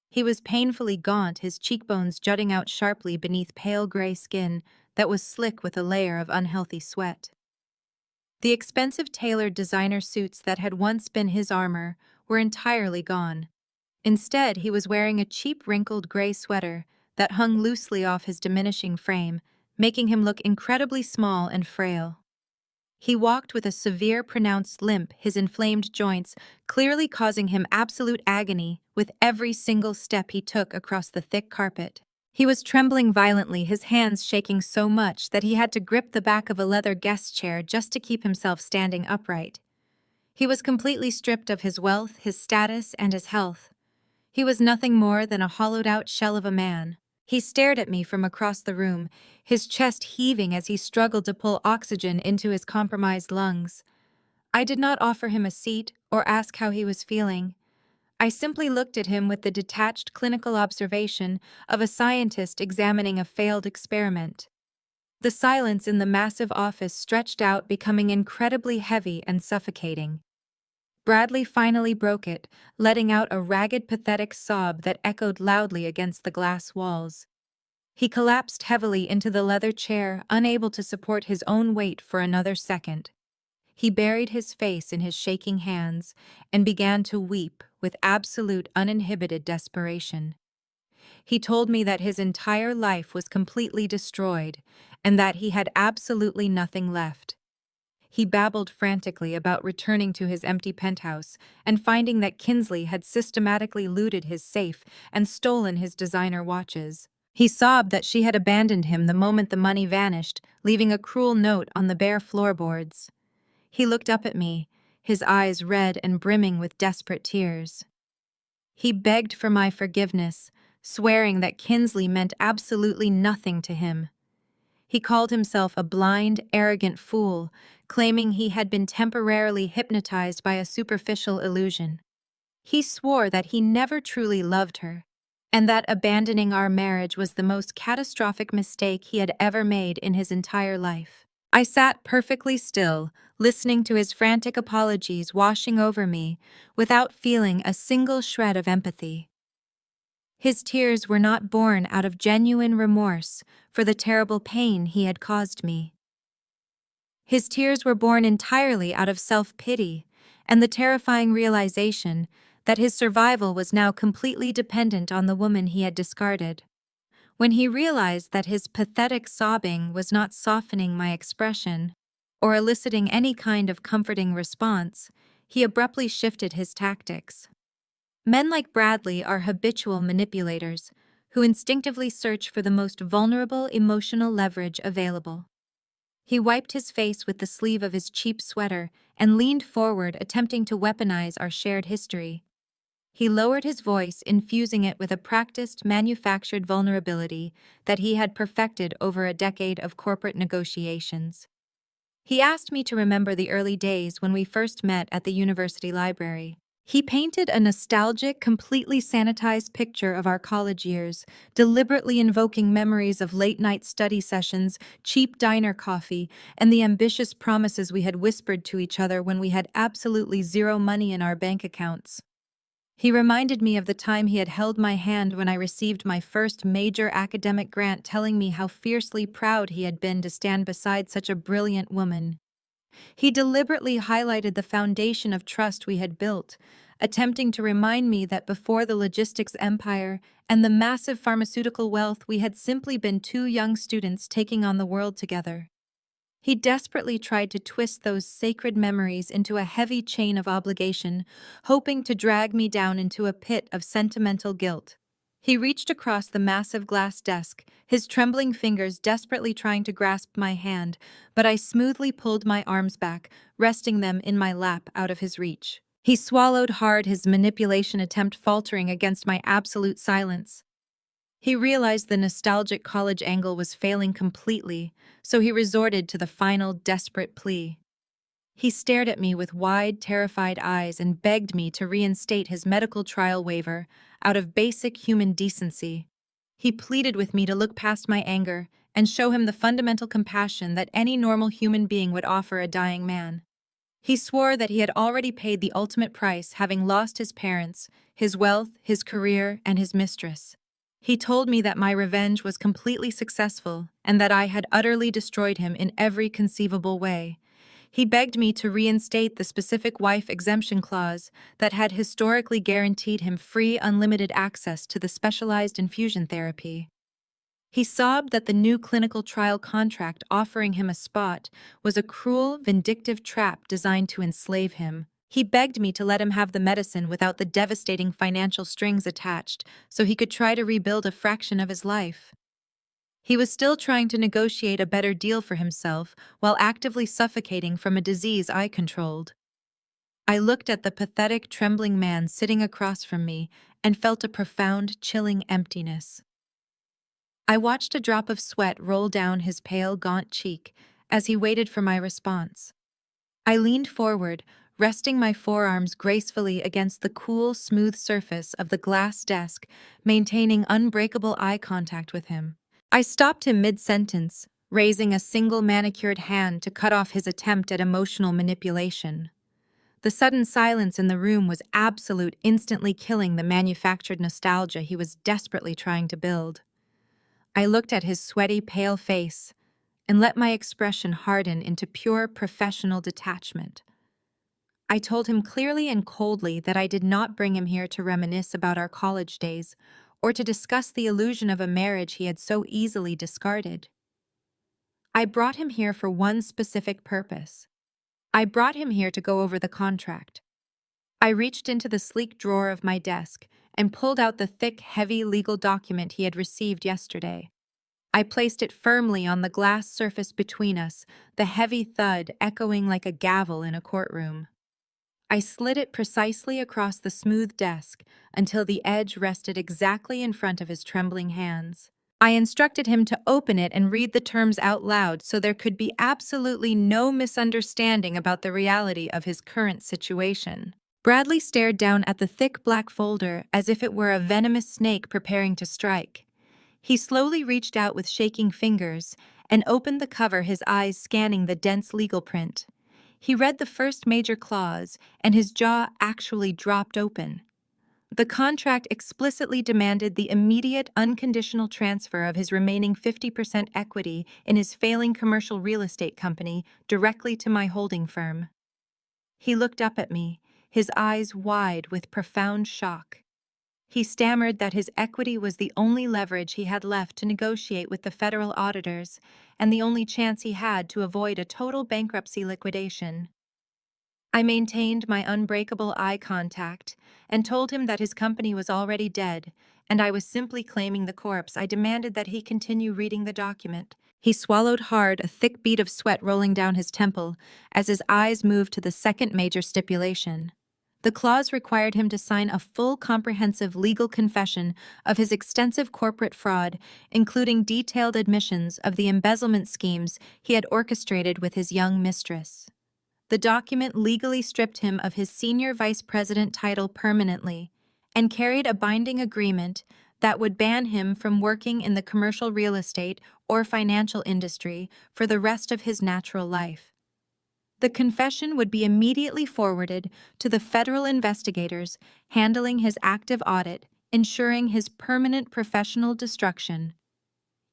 S1: He was painfully gaunt, his cheekbones jutting out sharply beneath pale gray skin that was slick with a layer of unhealthy sweat. The expensive tailored designer suits that had once been his armor were entirely gone. Instead, he was wearing a cheap wrinkled gray sweater that hung loosely off his diminishing frame, making him look incredibly small and frail. He walked with a severe, pronounced limp, his inflamed joints clearly causing him absolute agony with every single step he took across the thick carpet. He was trembling violently, his hands shaking so much that he had to grip the back of a leather guest chair just to keep himself standing upright. He was completely stripped of his wealth, his status, and his health. He was nothing more than a hollowed-out shell of a man. He stared at me from across the room, his chest heaving as he struggled to pull oxygen into his compromised lungs. I did not offer him a seat or ask how he was feeling. I simply looked at him with the detached clinical observation of a scientist examining a failed experiment. The silence in the massive office stretched out, becoming incredibly heavy and suffocating. Bradley finally broke it, letting out a ragged, pathetic sob that echoed loudly against the glass walls. He collapsed heavily into the leather chair, unable to support his own weight for another second. He buried his face in his shaking hands and began to weep with absolute uninhibited desperation. He told me that his entire life was completely destroyed and that he had absolutely nothing left. He babbled frantically about returning to his empty penthouse and finding that Kinsley had systematically looted his safe and stolen his designer watches. He sobbed that she had abandoned him the moment the money vanished, leaving a cruel note on the bare floorboards. He looked up at me, his eyes red and brimming with desperate tears. He begged for my forgiveness, swearing that Kinsley meant absolutely nothing to him. He called himself a blind, arrogant fool, claiming he had been temporarily hypnotized by a superficial illusion. He swore that he never truly loved her, and that abandoning our marriage was the most catastrophic mistake he had ever made in his entire life. I sat perfectly still, listening to his frantic apologies washing over me, without feeling a single shred of empathy. His tears were not born out of genuine remorse for the terrible pain he had caused me. His tears were born entirely out of self-pity and the terrifying realization that his survival was now completely dependent on the woman he had discarded. When he realized that his pathetic sobbing was not softening my expression or eliciting any kind of comforting response, he abruptly shifted his tactics. Men like Bradley are habitual manipulators who instinctively search for the most vulnerable emotional leverage available. He wiped his face with the sleeve of his cheap sweater and leaned forward, attempting to weaponize our shared history. He lowered his voice, infusing it with a practiced, manufactured vulnerability that he had perfected over a decade of corporate negotiations. He asked me to remember the early days when we first met at the university library. He painted a nostalgic, completely sanitized picture of our college years, deliberately invoking memories of late-night study sessions, cheap diner coffee, and the ambitious promises we had whispered to each other when we had absolutely zero money in our bank accounts. He reminded me of the time he had held my hand when I received my first major academic grant, telling me how fiercely proud he had been to stand beside such a brilliant woman. He deliberately highlighted the foundation of trust we had built, attempting to remind me that before the logistics empire and the massive pharmaceutical wealth, we had simply been two young students taking on the world together. He desperately tried to twist those sacred memories into a heavy chain of obligation, hoping to drag me down into a pit of sentimental guilt. He reached across the massive glass desk, his trembling fingers desperately trying to grasp my hand, but I smoothly pulled my arms back, resting them in my lap out of his reach. He swallowed hard, his manipulation attempt faltering against my absolute silence. He realized the nostalgic college angle was failing completely, so he resorted to the final desperate plea. He stared at me with wide, terrified eyes and begged me to reinstate his medical trial waiver out of basic human decency. He pleaded with me to look past my anger and show him the fundamental compassion that any normal human being would offer a dying man. He swore that he had already paid the ultimate price, having lost his parents, his wealth, his career, and his mistress. He told me that my revenge was completely successful and that I had utterly destroyed him in every conceivable way. He begged me to reinstate the specific wife exemption clause that had historically guaranteed him free, unlimited access to the specialized infusion therapy. He sobbed that the new clinical trial contract offering him a spot was a cruel, vindictive trap designed to enslave him. He begged me to let him have the medicine without the devastating financial strings attached, so he could try to rebuild a fraction of his life. He was still trying to negotiate a better deal for himself while actively suffocating from a disease I controlled. I looked at the pathetic, trembling man sitting across from me and felt a profound, chilling emptiness. I watched a drop of sweat roll down his pale, gaunt cheek as he waited for my response. I leaned forward, resting my forearms gracefully against the cool, smooth surface of the glass desk, maintaining unbreakable eye contact with him. I stopped him mid-sentence, raising a single manicured hand to cut off his attempt at emotional manipulation. The sudden silence in the room was absolute, instantly killing the manufactured nostalgia he was desperately trying to build. I looked at his sweaty, pale face and let my expression harden into pure professional detachment. I told him clearly and coldly that I did not bring him here to reminisce about our college days or to discuss the illusion of a marriage he had so easily discarded. I brought him here for one specific purpose: I brought him here to go over the contract. I reached into the sleek drawer of my desk and pulled out the thick, heavy legal document he had received yesterday. I placed it firmly on the glass surface between us, the heavy thud echoing like a gavel in a courtroom. I slid it precisely across the smooth desk until the edge rested exactly in front of his trembling hands. I instructed him to open it and read the terms out loud so there could be absolutely no misunderstanding about the reality of his current situation. Bradley stared down at the thick black folder as if it were a venomous snake preparing to strike. He slowly reached out with shaking fingers and opened the cover, his eyes scanning the dense legal print. He read the first major clause, and his jaw actually dropped open. The contract explicitly demanded the immediate, unconditional transfer of his remaining 50% equity in his failing commercial real estate company directly to my holding firm. He looked up at me, his eyes wide with profound shock. He stammered that his equity was the only leverage he had left to negotiate with the federal auditors and the only chance he had to avoid a total bankruptcy liquidation. I maintained my unbreakable eye contact and told him that his company was already dead, and I was simply claiming the corpse. I demanded that he continue reading the document. He swallowed hard, a thick bead of sweat rolling down his temple, as his eyes moved to the second major stipulation. The clause required him to sign a full, comprehensive legal confession of his extensive corporate fraud, including detailed admissions of the embezzlement schemes he had orchestrated with his young mistress. The document legally stripped him of his senior vice president title permanently and carried a binding agreement that would ban him from working in the commercial real estate or financial industry for the rest of his natural life. The confession would be immediately forwarded to the federal investigators handling his active audit, ensuring his permanent professional destruction.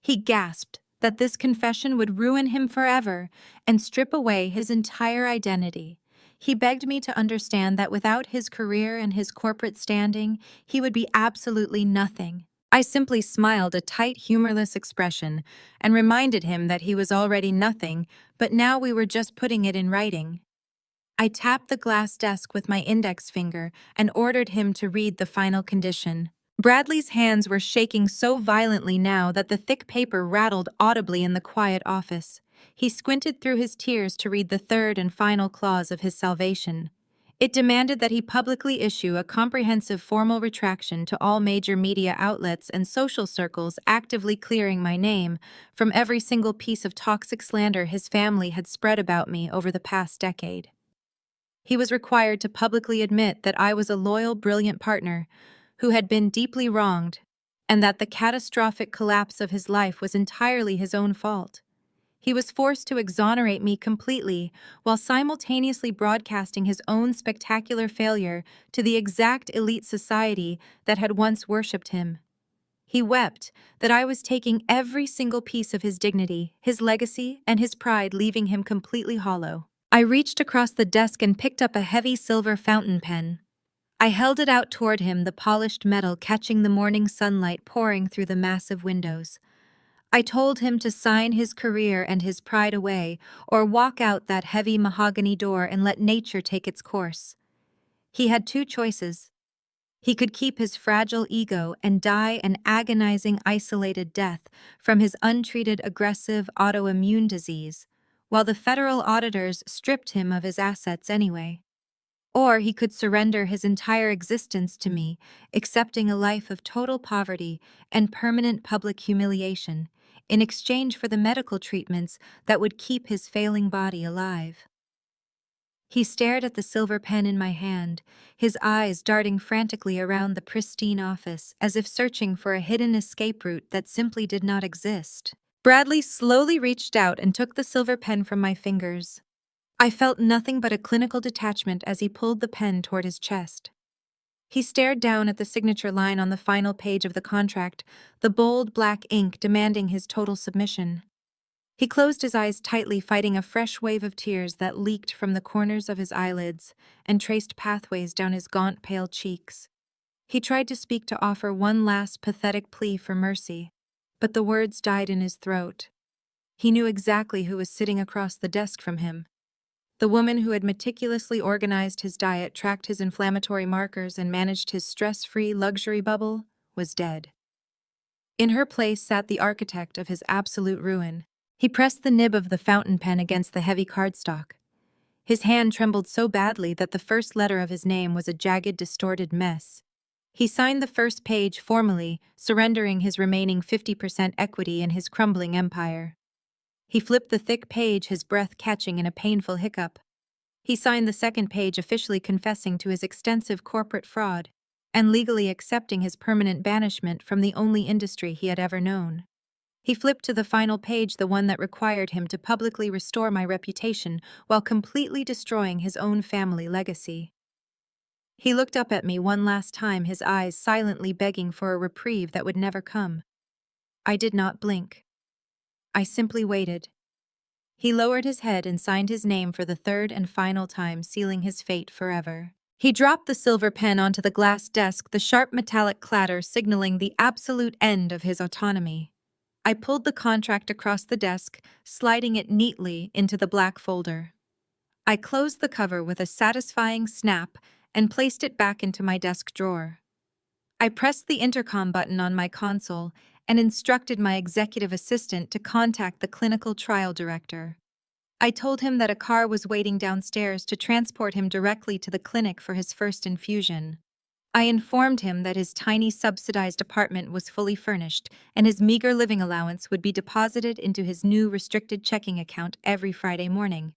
S1: He gasped that this confession would ruin him forever and strip away his entire identity. He begged me to understand that without his career and his corporate standing, he would be absolutely nothing. I simply smiled, a tight, humorless expression, and reminded him that he was already nothing, but now we were just putting it in writing. I tapped the glass desk with my index finger and ordered him to read the final condition. Bradley's hands were shaking so violently now that the thick paper rattled audibly in the quiet office. He squinted through his tears to read the third and final clause of his salvation. It demanded that he publicly issue a comprehensive formal retraction to all major media outlets and social circles, actively clearing my name from every single piece of toxic slander his family had spread about me over the past decade. He was required to publicly admit that I was a loyal, brilliant partner who had been deeply wronged, and that the catastrophic collapse of his life was entirely his own fault. He was forced to exonerate me completely while simultaneously broadcasting his own spectacular failure to the exact elite society that had once worshipped him. He wept that I was taking every single piece of his dignity, his legacy, and his pride, leaving him completely hollow. I reached across the desk and picked up a heavy silver fountain pen. I held it out toward him, the polished metal catching the morning sunlight pouring through the massive windows. I told him to sign his career and his pride away, or walk out that heavy mahogany door and let nature take its course. He had two choices. He could keep his fragile ego and die an agonizing, isolated death from his untreated aggressive autoimmune disease, while the federal auditors stripped him of his assets anyway. Or he could surrender his entire existence to me, accepting a life of total poverty and permanent public humiliation in exchange for the medical treatments that would keep his failing body alive. He stared at the silver pen in my hand, his eyes darting frantically around the pristine office as if searching for a hidden escape route that simply did not exist. Bradley slowly reached out and took the silver pen from my fingers. I felt nothing but a clinical detachment as he pulled the pen toward his chest. He stared down at the signature line on the final page of the contract, the bold black ink demanding his total submission. He closed his eyes tightly, fighting a fresh wave of tears that leaked from the corners of his eyelids and traced pathways down his gaunt, pale cheeks. He tried to speak, to offer one last pathetic plea for mercy, but the words died in his throat. He knew exactly who was sitting across the desk from him. The woman who had meticulously organized his diet, tracked his inflammatory markers, and managed his stress-free luxury bubble, was dead. In her place sat the architect of his absolute ruin. He pressed the nib of the fountain pen against the heavy cardstock. His hand trembled so badly that the first letter of his name was a jagged, distorted mess. He signed the first page formally, surrendering his remaining 50% equity in his crumbling empire. He flipped the thick page, his breath catching in a painful hiccup. He signed the second page, officially confessing to his extensive corporate fraud and legally accepting his permanent banishment from the only industry he had ever known. He flipped to the final page, the one that required him to publicly restore my reputation while completely destroying his own family legacy. He looked up at me one last time, his eyes silently begging for a reprieve that would never come. I did not blink. I simply waited. He lowered his head and signed his name for the third and final time, sealing his fate forever. He dropped the silver pen onto the glass desk, the sharp metallic clatter signaling the absolute end of his autonomy. I pulled the contract across the desk, sliding it neatly into the black folder. I closed the cover with a satisfying snap and placed it back into my desk drawer. I pressed the intercom button on my console and instructed my executive assistant to contact the clinical trial director. I told him that a car was waiting downstairs to transport him directly to the clinic for his first infusion. I informed him that his tiny subsidized apartment was fully furnished and his meager living allowance would be deposited into his new restricted checking account every Friday morning.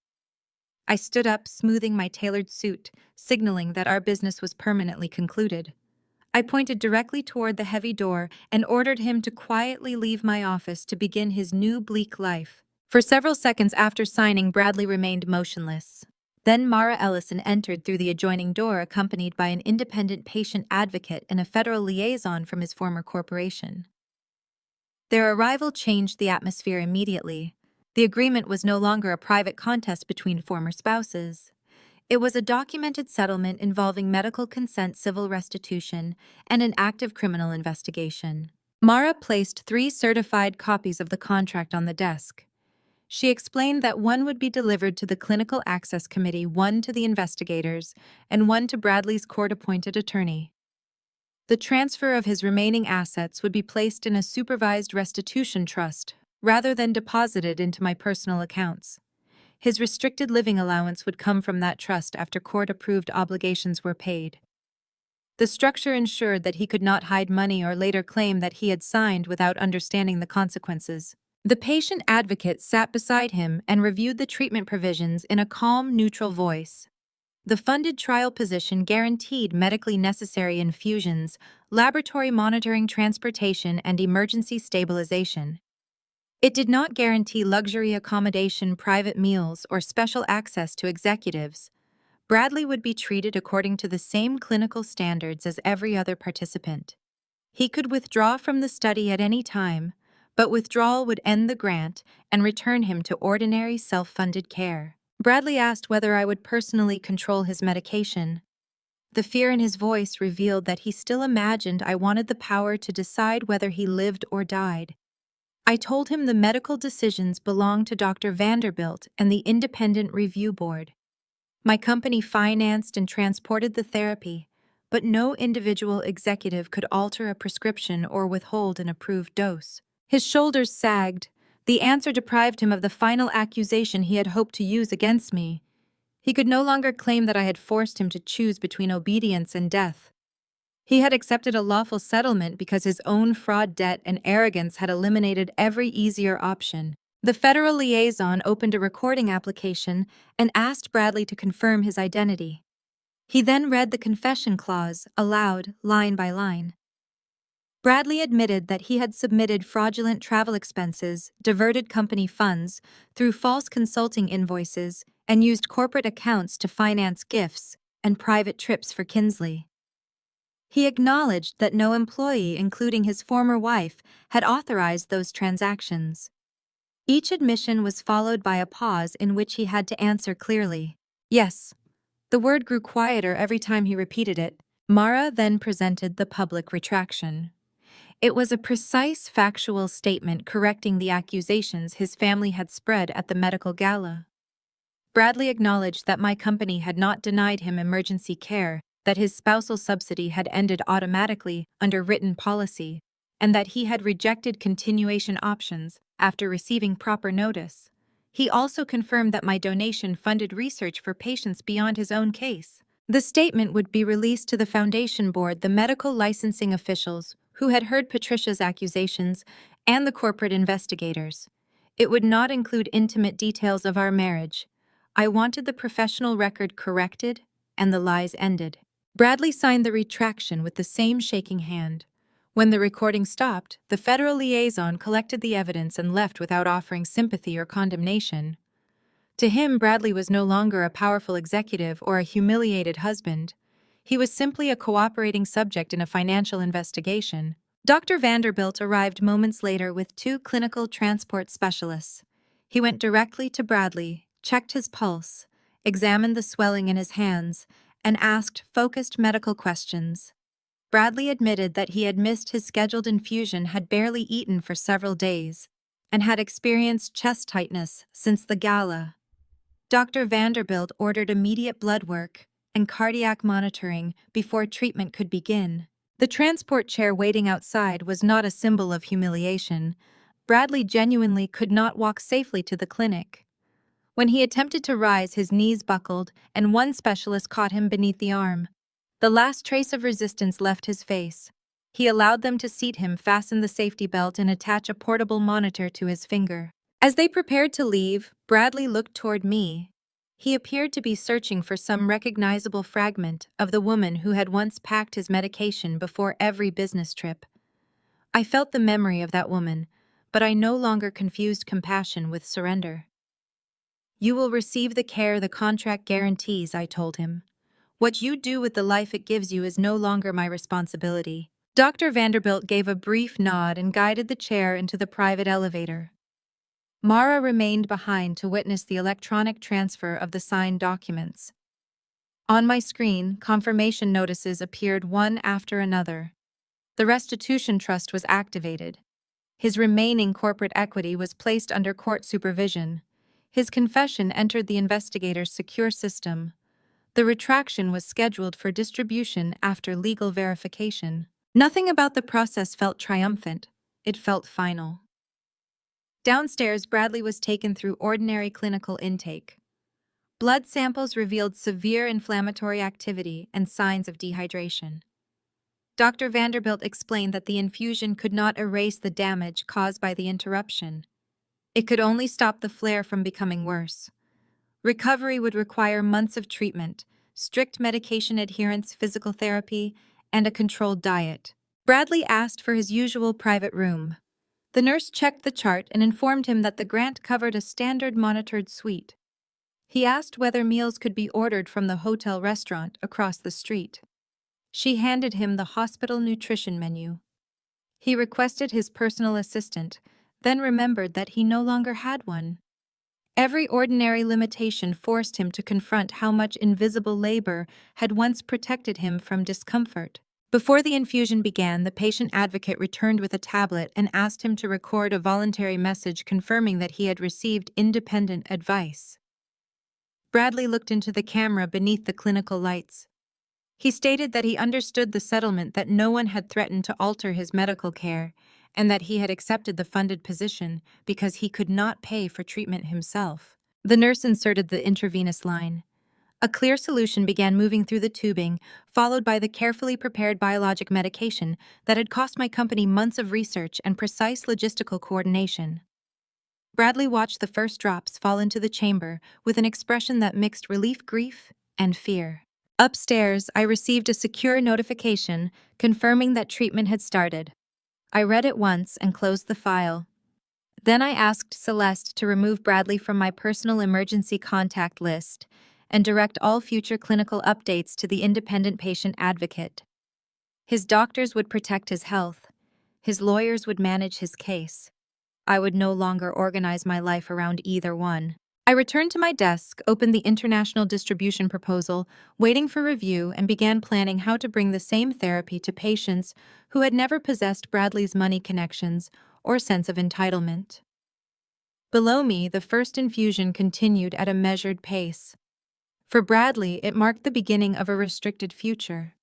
S1: I stood up, smoothing my tailored suit, signaling that our business was permanently concluded. I pointed directly toward the heavy door and ordered him to quietly leave my office to begin his new bleak life. For several seconds after signing, Bradley remained motionless. Then Mara Ellison entered through the adjoining door, accompanied by an independent patient advocate and a federal liaison from his former corporation. Their arrival changed the atmosphere immediately. The agreement was no longer a private contest between former spouses. It was a documented settlement involving medical consent, civil restitution, and an active criminal investigation. Mara placed 3 certified copies of the contract on the desk. She explained that one would be delivered to the Clinical Access Committee, one to the investigators, and one to Bradley's court-appointed attorney. The transfer of his remaining assets would be placed in a supervised restitution trust, rather than deposited into my personal accounts. His restricted living allowance would come from that trust after court-approved obligations were paid. The structure ensured that he could not hide money or later claim that he had signed without understanding the consequences. The patient advocate sat beside him and reviewed the treatment provisions in a calm, neutral voice. The funded trial position guaranteed medically necessary infusions, laboratory monitoring, transportation, and emergency stabilization. It did not guarantee luxury accommodation, private meals, or special access to executives. Bradley would be treated according to the same clinical standards as every other participant. He could withdraw from the study at any time, but withdrawal would end the grant and return him to ordinary self-funded care. Bradley asked whether I would personally control his medication. The fear in his voice revealed that he still imagined I wanted the power to decide whether he lived or died. I told him the medical decisions belonged to Dr. Vanderbilt and the Independent Review Board. My company financed and transported the therapy, but no individual executive could alter a prescription or withhold an approved dose. His shoulders sagged. The answer deprived him of the final accusation he had hoped to use against me. He could no longer claim that I had forced him to choose between obedience and death. He had accepted a lawful settlement because his own fraud, debt, and arrogance had eliminated every easier option. The federal liaison opened a recording application and asked Bradley to confirm his identity. He then read the confession clause aloud, line by line. Bradley admitted that he had submitted fraudulent travel expenses, diverted company funds through false consulting invoices, and used corporate accounts to finance gifts and private trips for Kinsley. He acknowledged that no employee, including his former wife, had authorized those transactions. Each admission was followed by a pause in which he had to answer clearly. Yes. The word grew quieter every time he repeated it. Mara then presented the public retraction. It was a precise, factual statement correcting the accusations his family had spread at the medical gala. Bradley acknowledged that my company had not denied him emergency care, that his spousal subsidy had ended automatically under written policy, and that he had rejected continuation options after receiving proper notice. He also confirmed that my donation funded research for patients beyond his own case. The statement would be released to the Foundation Board, the medical licensing officials who had heard Patricia's accusations, and the corporate investigators. It would not include intimate details of our marriage. I wanted the professional record corrected, and the lies ended. Bradley signed the retraction with the same shaking hand. When the recording stopped, the federal liaison collected the evidence and left without offering sympathy or condemnation. To him, Bradley was no longer a powerful executive or a humiliated husband. He was simply a cooperating subject in a financial investigation. Dr. Vanderbilt arrived moments later with 2 clinical transport specialists. He went directly to Bradley, checked his pulse, examined the swelling in his hands, and asked focused medical questions. Bradley admitted that he had missed his scheduled infusion, had barely eaten for several days, and had experienced chest tightness since the gala. Dr. Vanderbilt ordered immediate blood work and cardiac monitoring before treatment could begin. The transport chair waiting outside was not a symbol of humiliation. Bradley genuinely could not walk safely to the clinic. When he attempted to rise, his knees buckled, and one specialist caught him beneath the arm. The last trace of resistance left his face. He allowed them to seat him, fasten the safety belt, and attach a portable monitor to his finger. As they prepared to leave, Bradley looked toward me. He appeared to be searching for some recognizable fragment of the woman who had once packed his medication before every business trip. I felt the memory of that woman, but I no longer confused compassion with surrender. "You will receive the care the contract guarantees," I told him. "What you do with the life it gives you is no longer my responsibility." Dr. Vanderbilt gave a brief nod and guided the chair into the private elevator. Mara remained behind to witness the electronic transfer of the signed documents. On my screen, confirmation notices appeared one after another. The restitution trust was activated. His remaining corporate equity was placed under court supervision. His confession entered the investigator's secure system. The retraction was scheduled for distribution after legal verification. Nothing about the process felt triumphant. It felt final. Downstairs, Bradley was taken through ordinary clinical intake. Blood samples revealed severe inflammatory activity and signs of dehydration. Dr. Vanderbilt explained that the infusion could not erase the damage caused by the interruption. It could only stop the flare from becoming worse. Recovery would require months of treatment, strict medication adherence, physical therapy, and a controlled diet. Bradley asked for his usual private room. The nurse checked the chart and informed him that the grant covered a standard monitored suite. He asked whether meals could be ordered from the hotel restaurant across the street. She handed him the hospital nutrition menu. He requested his personal assistant, then remembered that he no longer had one. Every ordinary limitation forced him to confront how much invisible labor had once protected him from discomfort. Before the infusion began, the patient advocate returned with a tablet and asked him to record a voluntary message confirming that he had received independent advice. Bradley looked into the camera beneath the clinical lights. He stated that he understood the settlement, that no one had threatened to alter his medical care, and that he had accepted the funded position because he could not pay for treatment himself. The nurse inserted the intravenous line. A clear solution began moving through the tubing, followed by the carefully prepared biologic medication that had cost my company months of research and precise logistical coordination. Bradley watched the first drops fall into the chamber with an expression that mixed relief, grief, and fear. Upstairs, I received a secure notification confirming that treatment had started. I read it once and closed the file. Then I asked Celeste to remove Bradley from my personal emergency contact list and direct all future clinical updates to the independent patient advocate. His doctors would protect his health. His lawyers would manage his case. I would no longer organize my life around either one. I returned to my desk, opened the international distribution proposal, waiting for review, and began planning how to bring the same therapy to patients who had never possessed Bradley's money connections or sense of entitlement. Below me, the first infusion continued at a measured pace. For Bradley, it marked the beginning of a restricted future.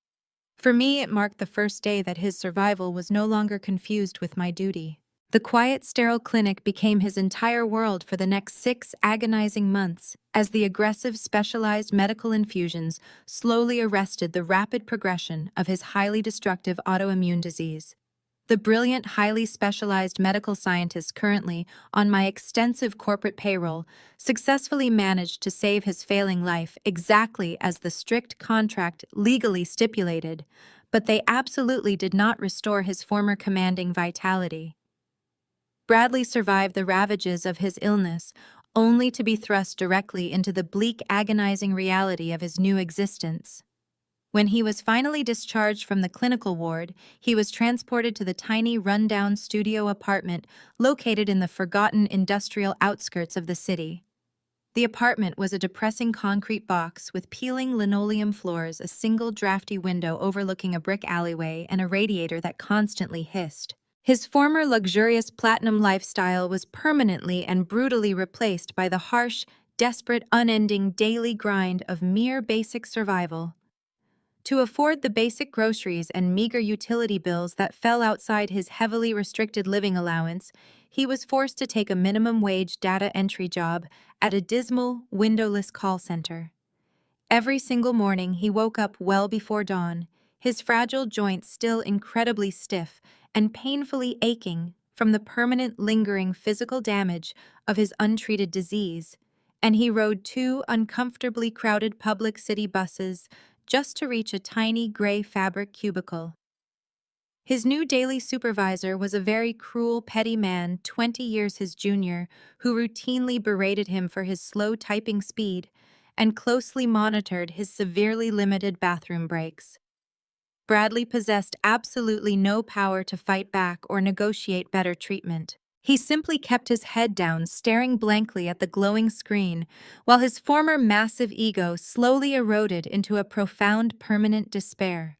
S1: For me, it marked the first day that his survival was no longer confused with my duty. The quiet, sterile clinic became his entire world for the next 6 agonizing months, as the aggressive, specialized medical infusions slowly arrested the rapid progression of his highly destructive autoimmune disease. The brilliant, highly specialized medical scientist currently on my extensive corporate payroll successfully managed to save his failing life exactly as the strict contract legally stipulated, but they absolutely did not restore his former commanding vitality. Bradley survived the ravages of his illness, only to be thrust directly into the bleak, agonizing reality of his new existence. When he was finally discharged from the clinical ward, he was transported to the tiny, run-down studio apartment located in the forgotten industrial outskirts of the city. The apartment was a depressing concrete box with peeling linoleum floors, a single drafty window overlooking a brick alleyway, and a radiator that constantly hissed. His former luxurious platinum lifestyle was permanently and brutally replaced by the harsh, desperate, unending daily grind of mere basic survival. To afford the basic groceries and meager utility bills that fell outside his heavily restricted living allowance, he was forced to take a minimum wage data entry job at a dismal, windowless call center. Every single morning he woke up well before dawn, his fragile joints still incredibly stiff and painfully aching from the permanent lingering physical damage of his untreated disease, and he rode 2 uncomfortably crowded public city buses just to reach a tiny gray fabric cubicle. His new daily supervisor was a very cruel, petty man 20 years his junior who routinely berated him for his slow typing speed and closely monitored his severely limited bathroom breaks. Bradley possessed absolutely no power to fight back or negotiate better treatment. He simply kept his head down, staring blankly at the glowing screen, while his former massive ego slowly eroded into a profound, permanent despair.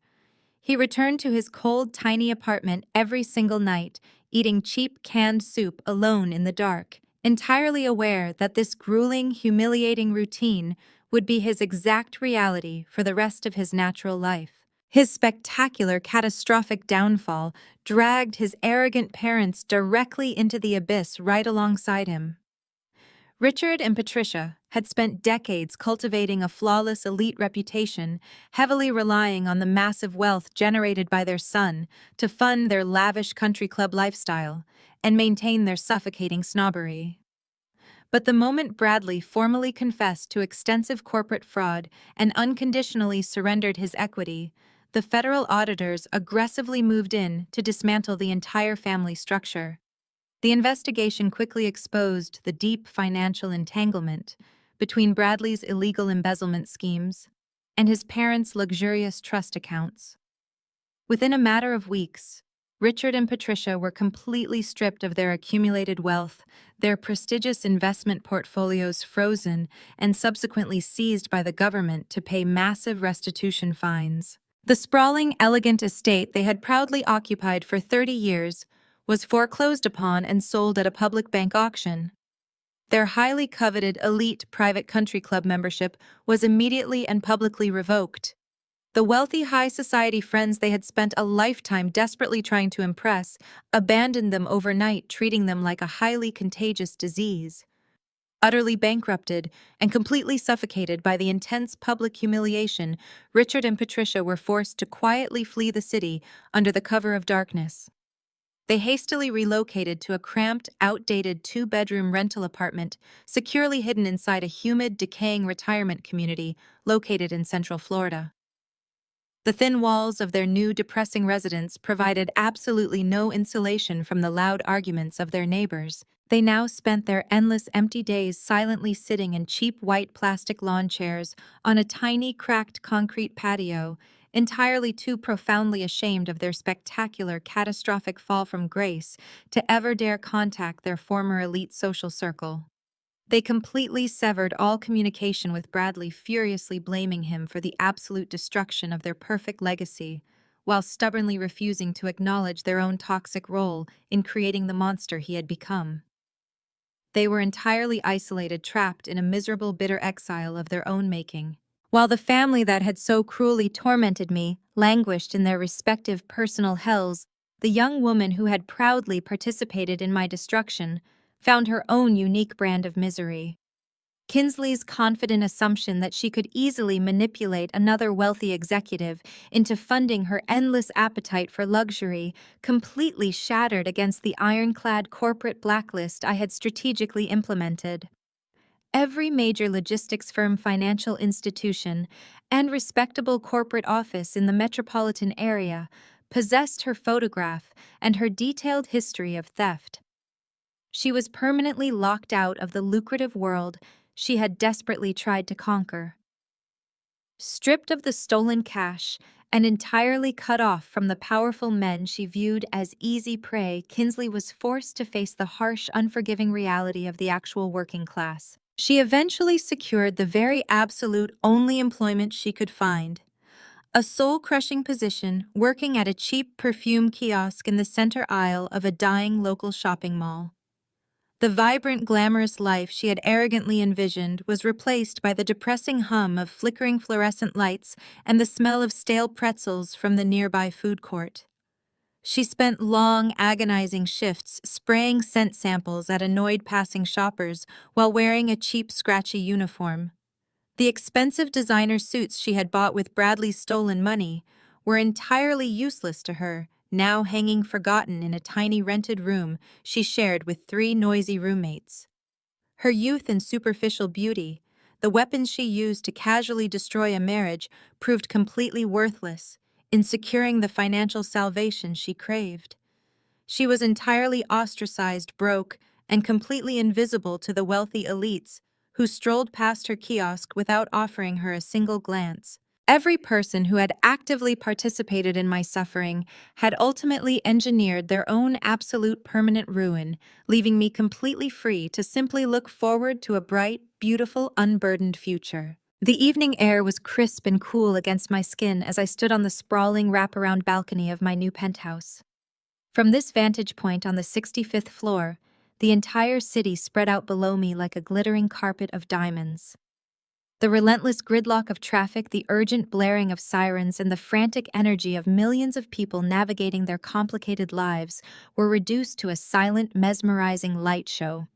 S1: He returned to his cold, tiny apartment every single night, eating cheap canned soup alone in the dark, entirely aware that this grueling, humiliating routine would be his exact reality for the rest of his natural life. His spectacular, catastrophic downfall dragged his arrogant parents directly into the abyss right alongside him. Richard and Patricia had spent decades cultivating a flawless elite reputation, heavily relying on the massive wealth generated by their son to fund their lavish country club lifestyle and maintain their suffocating snobbery. But the moment Bradley formally confessed to extensive corporate fraud and unconditionally surrendered his equity, the federal auditors aggressively moved in to dismantle the entire family structure. The investigation quickly exposed the deep financial entanglement between Bradley's illegal embezzlement schemes and his parents' luxurious trust accounts. Within a matter of weeks, Richard and Patricia were completely stripped of their accumulated wealth, their prestigious investment portfolios frozen and subsequently seized by the government to pay massive restitution fines. The sprawling, elegant estate they had proudly occupied for 30 years was foreclosed upon and sold at a public bank auction. Their highly coveted elite private country club membership was immediately and publicly revoked. The wealthy high society friends they had spent a lifetime desperately trying to impress abandoned them overnight, treating them like a highly contagious disease. Utterly bankrupted and completely suffocated by the intense public humiliation, Richard and Patricia were forced to quietly flee the city under the cover of darkness. They hastily relocated to a cramped, outdated 2-bedroom rental apartment securely hidden inside a humid, decaying retirement community located in Central Florida. The thin walls of their new, depressing residence provided absolutely no insulation from the loud arguments of their neighbors. They now spent their endless empty days silently sitting in cheap white plastic lawn chairs on a tiny, cracked concrete patio, entirely too profoundly ashamed of their spectacular, catastrophic fall from grace to ever dare contact their former elite social circle. They completely severed all communication with Bradley, furiously blaming him for the absolute destruction of their perfect legacy, while stubbornly refusing to acknowledge their own toxic role in creating the monster he had become. They were entirely isolated, trapped in a miserable, bitter exile of their own making. While the family that had so cruelly tormented me languished in their respective personal hells, the young woman who had proudly participated in my destruction found her own unique brand of misery. Kinsley's confident assumption that she could easily manipulate another wealthy executive into funding her endless appetite for luxury completely shattered against the ironclad corporate blacklist I had strategically implemented. Every major logistics firm, financial institution, and respectable corporate office in the metropolitan area possessed her photograph and her detailed history of theft. She was permanently locked out of the lucrative world she had desperately tried to conquer. Stripped of the stolen cash and entirely cut off from the powerful men she viewed as easy prey, Kinsley was forced to face the harsh, unforgiving reality of the actual working class. She eventually secured the very absolute only employment she could find: a soul-crushing position working at a cheap perfume kiosk in the center aisle of a dying local shopping mall. The vibrant, glamorous life she had arrogantly envisioned was replaced by the depressing hum of flickering fluorescent lights and the smell of stale pretzels from the nearby food court. She spent long, agonizing shifts spraying scent samples at annoyed passing shoppers while wearing a cheap, scratchy uniform. The expensive designer suits she had bought with Bradley's stolen money were entirely useless to her, now hanging forgotten in a tiny rented room she shared with 3 noisy roommates. Her youth and superficial beauty, the weapons she used to casually destroy a marriage, proved completely worthless in securing the financial salvation she craved. She was entirely ostracized, broke, and completely invisible to the wealthy elites who strolled past her kiosk without offering her a single glance. Every person who had actively participated in my suffering had ultimately engineered their own absolute permanent ruin, leaving me completely free to simply look forward to a bright, beautiful, unburdened future. The evening air was crisp and cool against my skin as I stood on the sprawling wraparound balcony of my new penthouse. From this vantage point on the 65th floor, the entire city spread out below me like a glittering carpet of diamonds. The relentless gridlock of traffic, the urgent blaring of sirens, and the frantic energy of millions of people navigating their complicated lives were reduced to a silent, mesmerizing light show.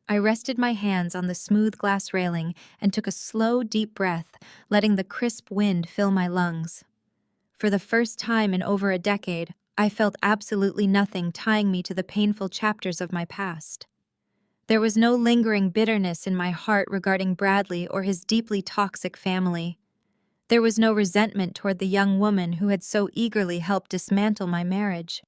S1: I rested my hands on the smooth glass railing and took a slow, deep breath, letting the crisp wind fill my lungs. For the first time in over a decade, I felt absolutely nothing tying me to the painful chapters of my past. There was no lingering bitterness in my heart regarding Bradley or his deeply toxic family. There was no resentment toward the young woman who had so eagerly helped dismantle my marriage.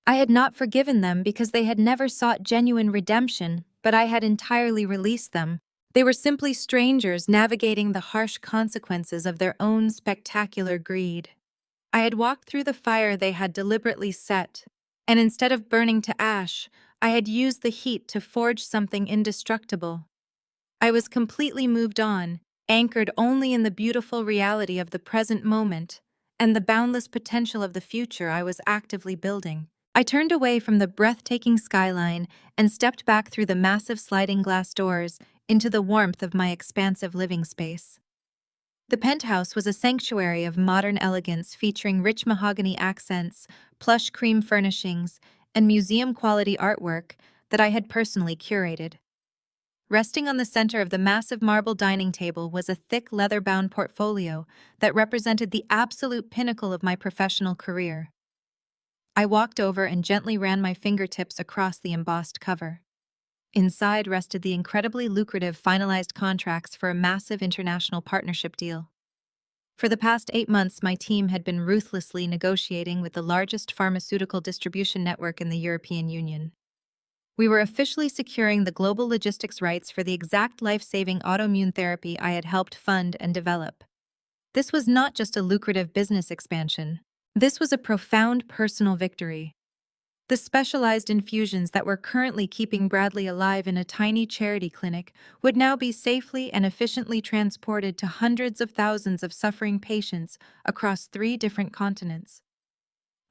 S1: I had not forgiven them because they had never sought genuine redemption, but I had entirely released them. They were simply strangers navigating the harsh consequences of their own spectacular greed. I had walked through the fire they had deliberately set, and instead of burning to ash, I had used the heat to forge something indestructible. I was completely moved on, anchored only in the beautiful reality of the present moment and the boundless potential of the future I was actively building. I turned away from the breathtaking skyline and stepped back through the massive sliding glass doors into the warmth of my expansive living space. The penthouse was a sanctuary of modern elegance featuring rich mahogany accents, plush cream furnishings, and museum-quality artwork that I had personally curated. Resting on the center of the massive marble dining table was a thick leather-bound portfolio that represented the absolute pinnacle of my professional career. I walked over and gently ran my fingertips across the embossed cover. Inside rested the incredibly lucrative finalized contracts for a massive international partnership deal. For the past 8 months, my team had been ruthlessly negotiating with the largest pharmaceutical distribution network in the European Union. We were officially securing the global logistics rights for the exact life-saving autoimmune therapy I had helped fund and develop. This was not just a lucrative business expansion. This was a profound personal victory. The specialized infusions that were currently keeping Bradley alive in a tiny charity clinic would now be safely and efficiently transported to hundreds of thousands of suffering patients across 3 different continents.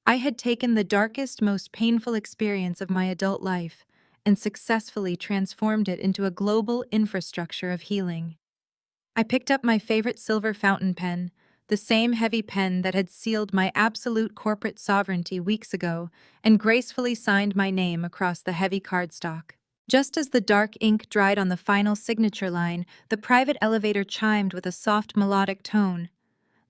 S1: I had taken the darkest, most painful experience of my adult life and successfully transformed it into a global infrastructure of healing. I picked up my favorite silver fountain pen, the same heavy pen that had sealed my absolute corporate sovereignty weeks ago, and gracefully signed my name across the heavy cardstock. Just as the dark ink dried on the final signature line, the private elevator chimed with a soft melodic tone.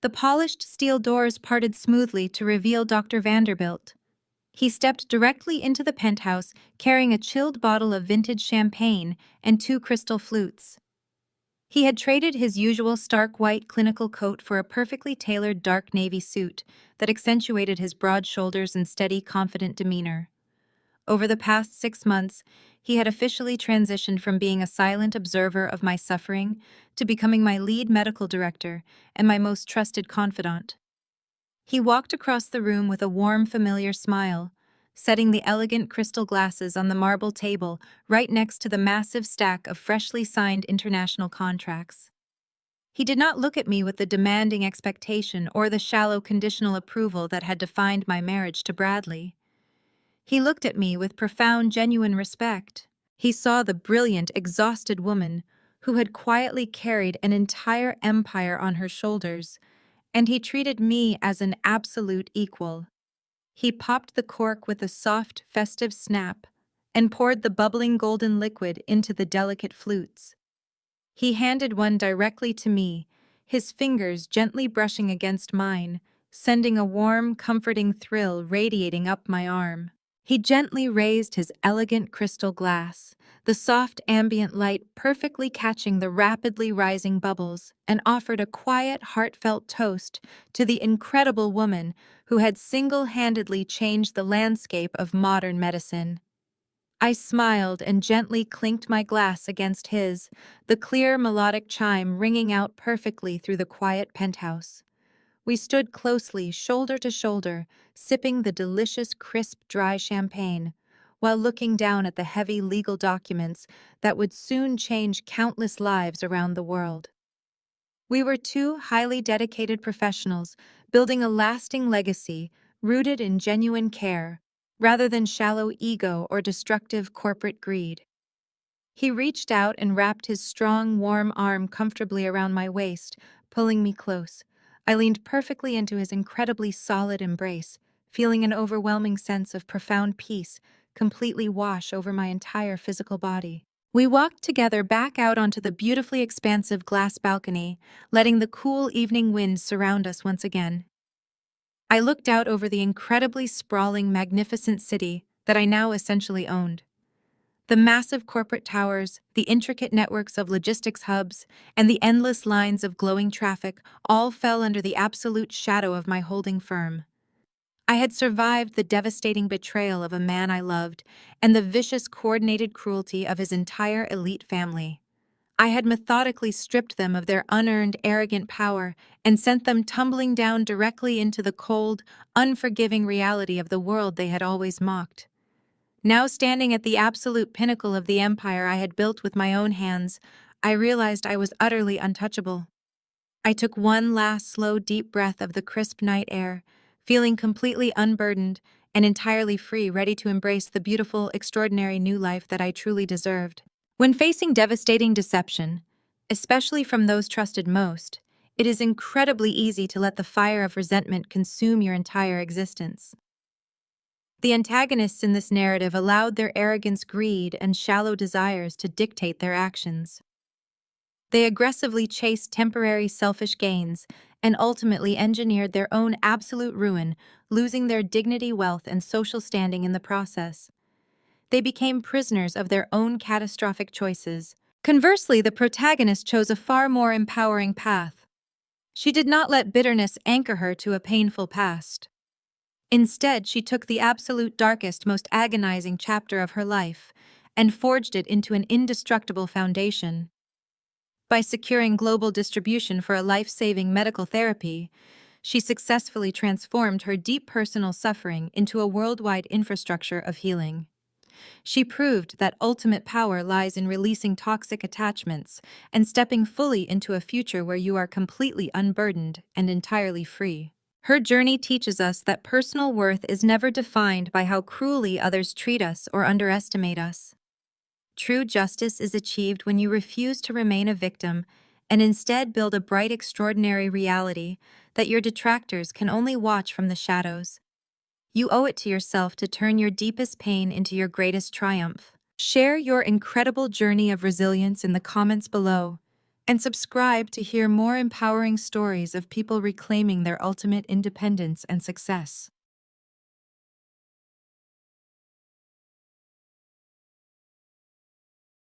S1: The polished steel doors parted smoothly to reveal Dr. Vanderbilt. He stepped directly into the penthouse, carrying a chilled bottle of vintage champagne and two crystal flutes. He had traded his usual stark white clinical coat for a perfectly tailored dark navy suit that accentuated his broad shoulders and steady, confident demeanor. Over the past 6 months, he had officially transitioned from being a silent observer of my suffering to becoming my lead medical director and my most trusted confidant. He walked across the room with a warm, familiar smile, setting the elegant crystal glasses on the marble table right next to the massive stack of freshly signed international contracts. He did not look at me with the demanding expectation or the shallow conditional approval that had defined my marriage to Bradley. He looked at me with profound, genuine respect. He saw the brilliant, exhausted woman who had quietly carried an entire empire on her shoulders, and he treated me as an absolute equal. He popped the cork with a soft, festive snap and poured the bubbling golden liquid into the delicate flutes. He handed one directly to me, his fingers gently brushing against mine, sending a warm, comforting thrill radiating up my arm. He gently raised his elegant crystal glass, the soft ambient light perfectly catching the rapidly rising bubbles, and offered a quiet, heartfelt toast to the incredible woman who had single-handedly changed the landscape of modern medicine. I smiled and gently clinked my glass against his, the clear melodic chime ringing out perfectly through the quiet penthouse. We stood closely, shoulder to shoulder, sipping the delicious, crisp, dry champagne, while looking down at the heavy legal documents that would soon change countless lives around the world. We were two highly dedicated professionals, building a lasting legacy rooted in genuine care, rather than shallow ego or destructive corporate greed. He reached out and wrapped his strong, warm arm comfortably around my waist, pulling me close. I leaned perfectly into his incredibly solid embrace, feeling an overwhelming sense of profound peace completely wash over my entire physical body. We walked together back out onto the beautifully expansive glass balcony, letting the cool evening wind surround us once again. I looked out over the incredibly sprawling, magnificent city that I now essentially owned. The massive corporate towers, the intricate networks of logistics hubs, and the endless lines of glowing traffic all fell under the absolute shadow of my holding firm. I had survived the devastating betrayal of a man I loved and the vicious, coordinated cruelty of his entire elite family. I had methodically stripped them of their unearned, arrogant power and sent them tumbling down directly into the cold, unforgiving reality of the world they had always mocked. Now standing at the absolute pinnacle of the empire I had built with my own hands, I realized I was utterly untouchable. I took one last slow, deep breath of the crisp night air, feeling completely unburdened and entirely free, ready to embrace the beautiful, extraordinary new life that I truly deserved. When facing devastating deception, especially from those trusted most, it is incredibly easy to let the fire of resentment consume your entire existence. The antagonists in this narrative allowed their arrogance, greed, and shallow desires to dictate their actions. They aggressively chased temporary selfish gains and ultimately engineered their own absolute ruin, losing their dignity, wealth, and social standing in the process. They became prisoners of their own catastrophic choices. Conversely, the protagonist chose a far more empowering path. She did not let bitterness anchor her to a painful past. Instead, she took the absolute darkest, most agonizing chapter of her life and forged it into an indestructible foundation. By securing global distribution for a life-saving medical therapy, she successfully transformed her deep personal suffering into a worldwide infrastructure of healing. She proved that ultimate power lies in releasing toxic attachments and stepping fully into a future where you are completely unburdened and entirely free. Her journey teaches us that personal worth is never defined by how cruelly others treat us or underestimate us. True justice is achieved when you refuse to remain a victim and instead build a bright, extraordinary reality that your detractors can only watch from the shadows. You owe it to yourself to turn your deepest pain into your greatest triumph. Share your incredible journey of resilience in the comments below, and subscribe to hear more empowering stories of people reclaiming their ultimate independence and success.